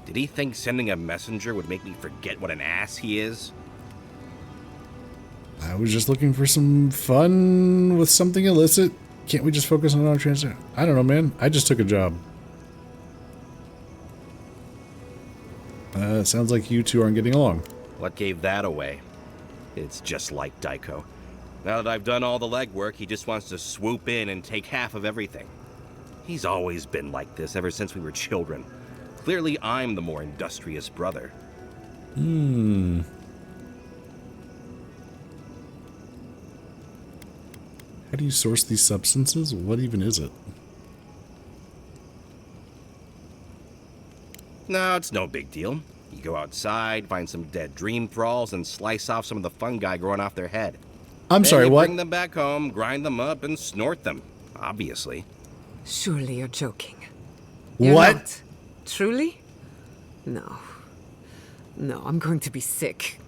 Did he think sending a messenger would make me forget what an ass he is? I was just looking for some fun with something illicit. Can't we just focus on our transit? I don't know, man. I just took a job. Sounds like you two aren't getting along. What gave that away? It's just like Daiko. Now that I've done all the legwork, he just wants to swoop in and take half of everything. He's always been like this ever since we were children. Clearly, I'm the more industrious brother. How do you source these substances? What even is it? No, it's no big deal. You go outside, find some dead dream thralls, and slice off some of the fungi growing off their head. I'm sorry, you what? Bring them back home, grind them up, and snort them. Obviously. Surely you're joking. What? Not. Truly? No. No, I'm going to be sick.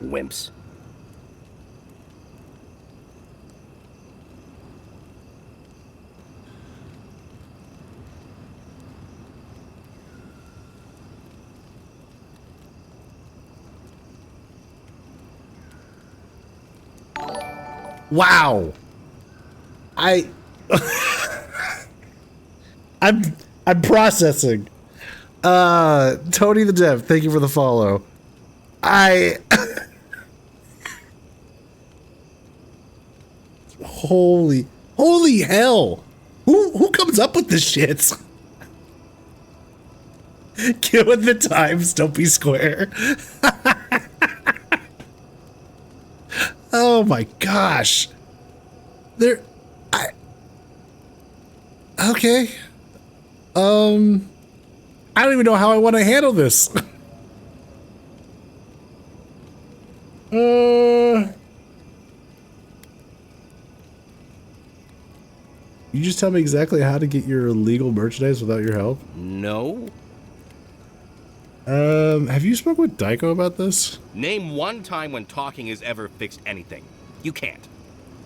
Wimps. Wow. I'm processing. Tony the Dev, thank you for the follow. Holy hell. Who comes up with this shit? Get with the times, don't be square. Oh my gosh. Okay. I don't even know how I want to handle this. You just tell me exactly how to get your illegal merchandise without your help? No. Have you spoken with Daiko about this? Name one time when talking has ever fixed anything. You can't.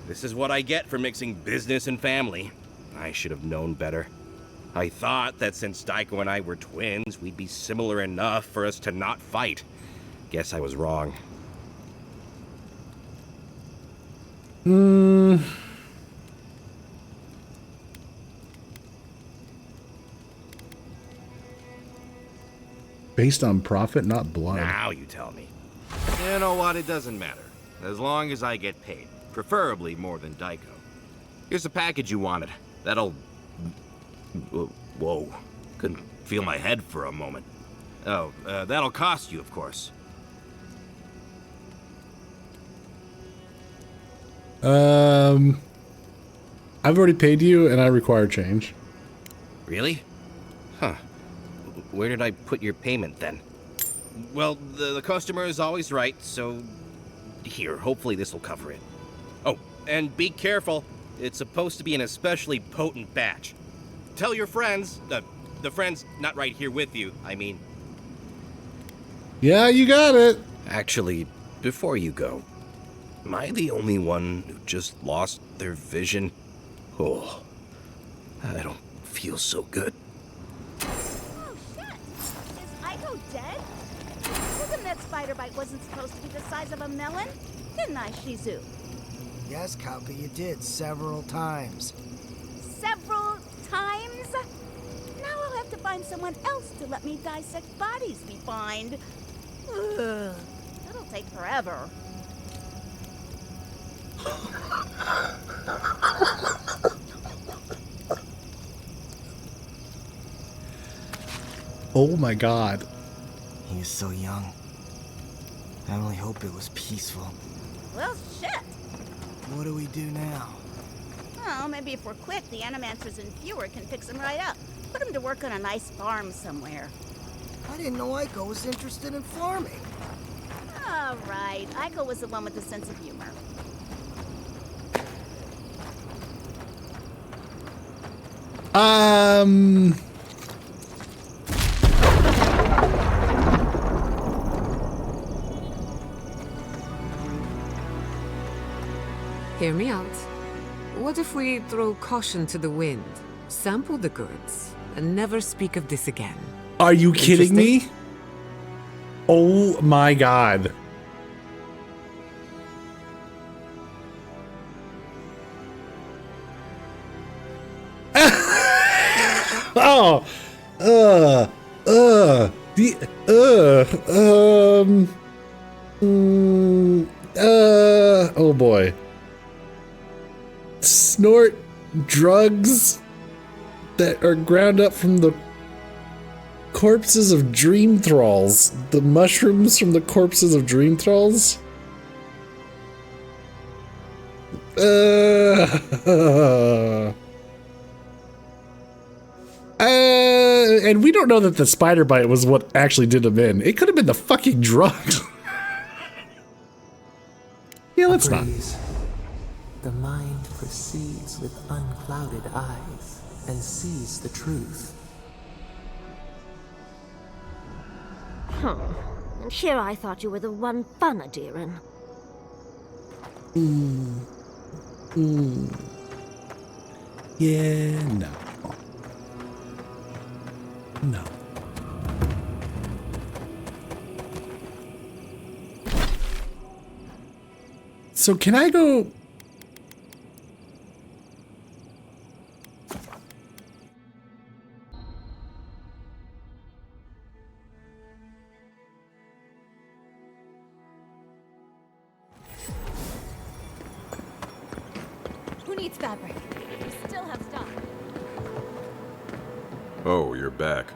This is what I get for mixing business and family. I should have known better. I thought that since Daiko and I were twins, we'd be similar enough for us to not fight. Guess I was wrong. Based on profit, not blood. Now you tell me. You know what? It doesn't matter. As long as I get paid. Preferably more than Daiko. Here's the package you wanted. That'll... Whoa. Couldn't feel my head for a moment. Oh, that'll cost you, of course. I've already paid you and I require change. Really? Huh. Where did I put your payment then? Well, the customer is always right, so... Here, hopefully this will cover it. Oh, and be careful. It's supposed to be an especially potent batch. Tell your friends, the friends not right here with you, I mean. Yeah, you got it. Actually, before you go, am I the only one who just lost their vision? Oh, I don't feel so good. Oh, shit! Is Aiko dead? Told him that spider bite wasn't supposed to be the size of a melon. Didn't I, Shizu? Yes, Kauka, you did several times. Several times? Now I'll have to find someone else to let me dissect bodies we find. Ugh, that'll take forever. Oh my god. He is so young. I only hope it was peaceful. Well, shit. What do we do now? Oh, maybe if we're quick, the Animancers and Viewer can fix him right up. Put him to work on a nice farm somewhere. I didn't know Aiko was interested in farming. All right. Aiko was the one with the sense of humor. Hear me out. What if we throw caution to the wind, sample the goods, and never speak of this again? Are you kidding me? Oh my god. Oh, oh boy. Snort drugs that are ground up from the corpses of dream thralls. The mushrooms from the corpses of dream thralls? And we don't know that the spider bite was what actually did him in. It could have been the fucking drugs. Yeah, let's not. The mind perceives with unclouded eyes and sees the truth. And here I thought you were the one Fanadiran. Yeah, no. No. So can I go... Who needs fabric? We still have stock. Oh, you're back.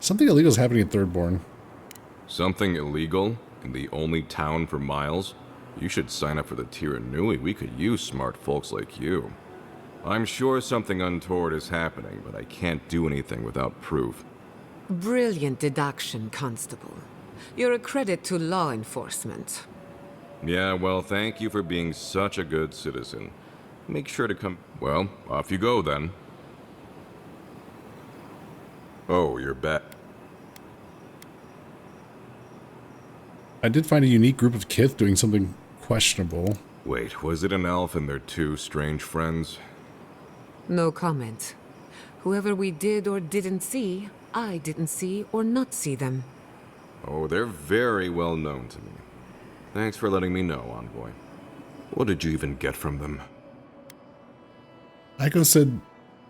Something illegal is happening at Thirdborn. Something illegal? In the only town for miles? You should sign up for the Tiranui. We could use smart folks like you. I'm sure something untoward is happening, but I can't do anything without proof. Brilliant deduction, Constable. You're a credit to law enforcement. Yeah, well, thank you for being such a good citizen. Make sure to come... Well, off you go then. Oh, you're back. I did find a unique group of Kith doing something questionable. Wait, was it an elf and their two strange friends? No comment. Whoever we did or didn't see, I didn't see or not see them. Oh, they're very well known to me. Thanks for letting me know, Envoy. What did you even get from them? Aiko said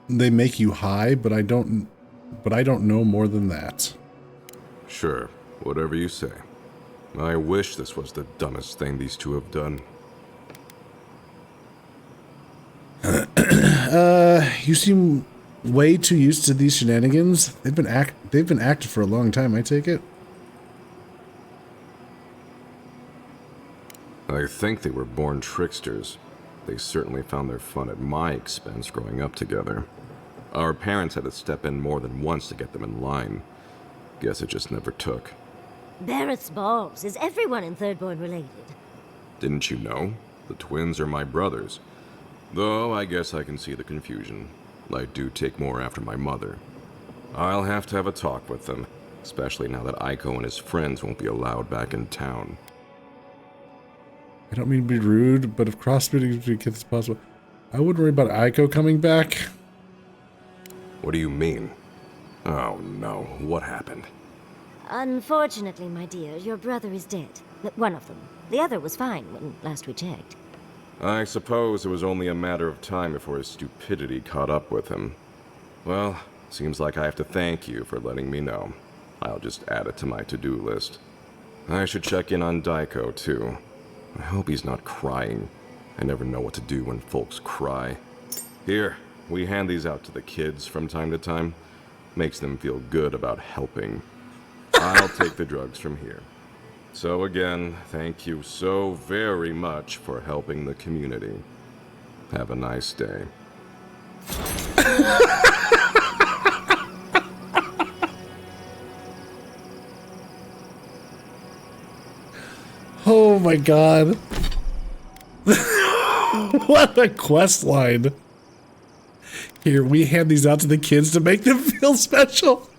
they make you high, but I don't know more than that. Sure, whatever you say. I wish this was the dumbest thing these two have done. You seem way too used to these shenanigans. They've been active for a long time, I take it. I think they were born tricksters. They certainly found their fun at my expense growing up together. Our parents had to step in more than once to get them in line. Guess it just never took. Barrett's balls. Is everyone in Thirdborn related? Didn't you know? The twins are my brothers. Though I guess I can see the confusion. I do take more after my mother. I'll have to have a talk with them, especially now that Aiko and his friends won't be allowed back in town. I don't mean to be rude, but if crossbreeding between kids is possible, I wouldn't worry about Aiko coming back. What do you mean? Oh no, what happened? Unfortunately, my dear, your brother is dead. One of them. The other was fine when last we checked. I suppose it was only a matter of time before his stupidity caught up with him. Well, seems like I have to thank you for letting me know. I'll just add it to my to-do list. I should check in on Daiko, too. I hope he's not crying. I never know what to do when folks cry. Here, we hand these out to the kids from time to time. makes them feel good about helping. I'll take the drugs from here. So again, thank you so very much for helping the community. Have a nice day. Oh my god. What a quest line. Here, we hand these out to the kids to make them feel special.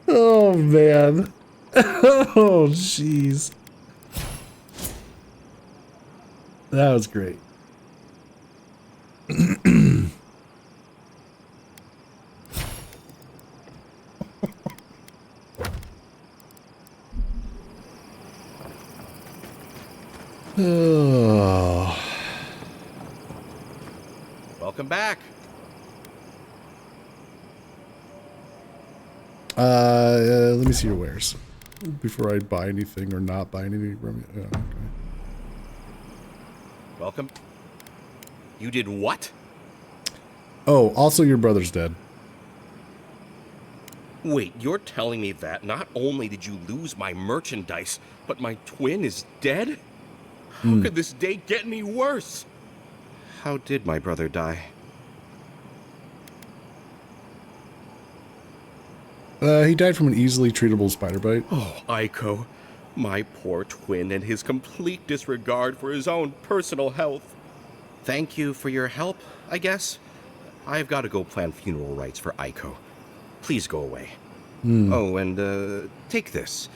Oh man. Oh jeez. That was great. Oh. Welcome back. Let me see your wares before I buy anything or not buy anything from you. Okay. Welcome. You did what? Oh, also your brother's dead. Wait, you're telling me that not only did you lose my merchandise, but my twin is dead? How could this day get any worse? How did my brother die? He died from an easily treatable spider bite. Oh, Aiko. My poor twin and his complete disregard for his own personal health. Thank you for your help, I guess. I've got to go plan funeral rites for Aiko. Please go away. Oh, and take this.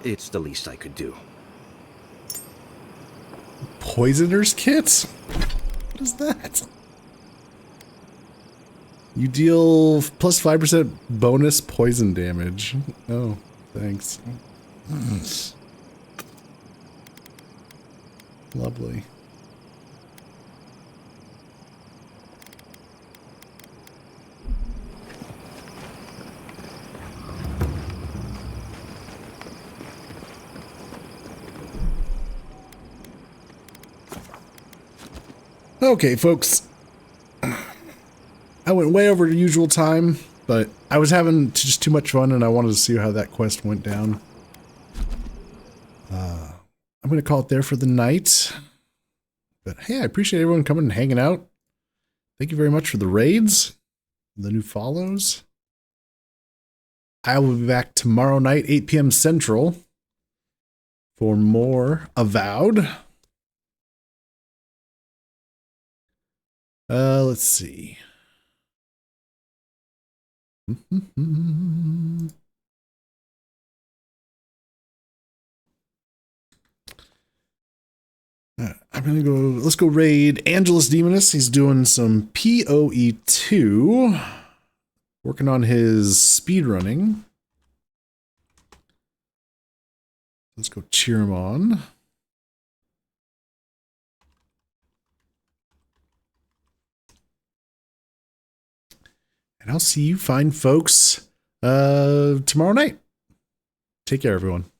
It's the least I could do. Poisoner's kit? What is that? You deal plus 5% bonus poison damage. Oh, thanks. Lovely. Okay, folks. I went way over the usual time, but I was having just too much fun and I wanted to see how that quest went down. I'm going to call it there for the night. But hey, I appreciate everyone coming and hanging out. Thank you very much for the raids, the new follows. I will be back tomorrow night, 8 p.m. Central, for more Avowed. Let's see. I'm gonna go. Let's go raid Angelus Demonus. He's doing some PoE2, working on his speed running. Let's go cheer him on. And I'll see you fine folks tomorrow night. Take care, everyone.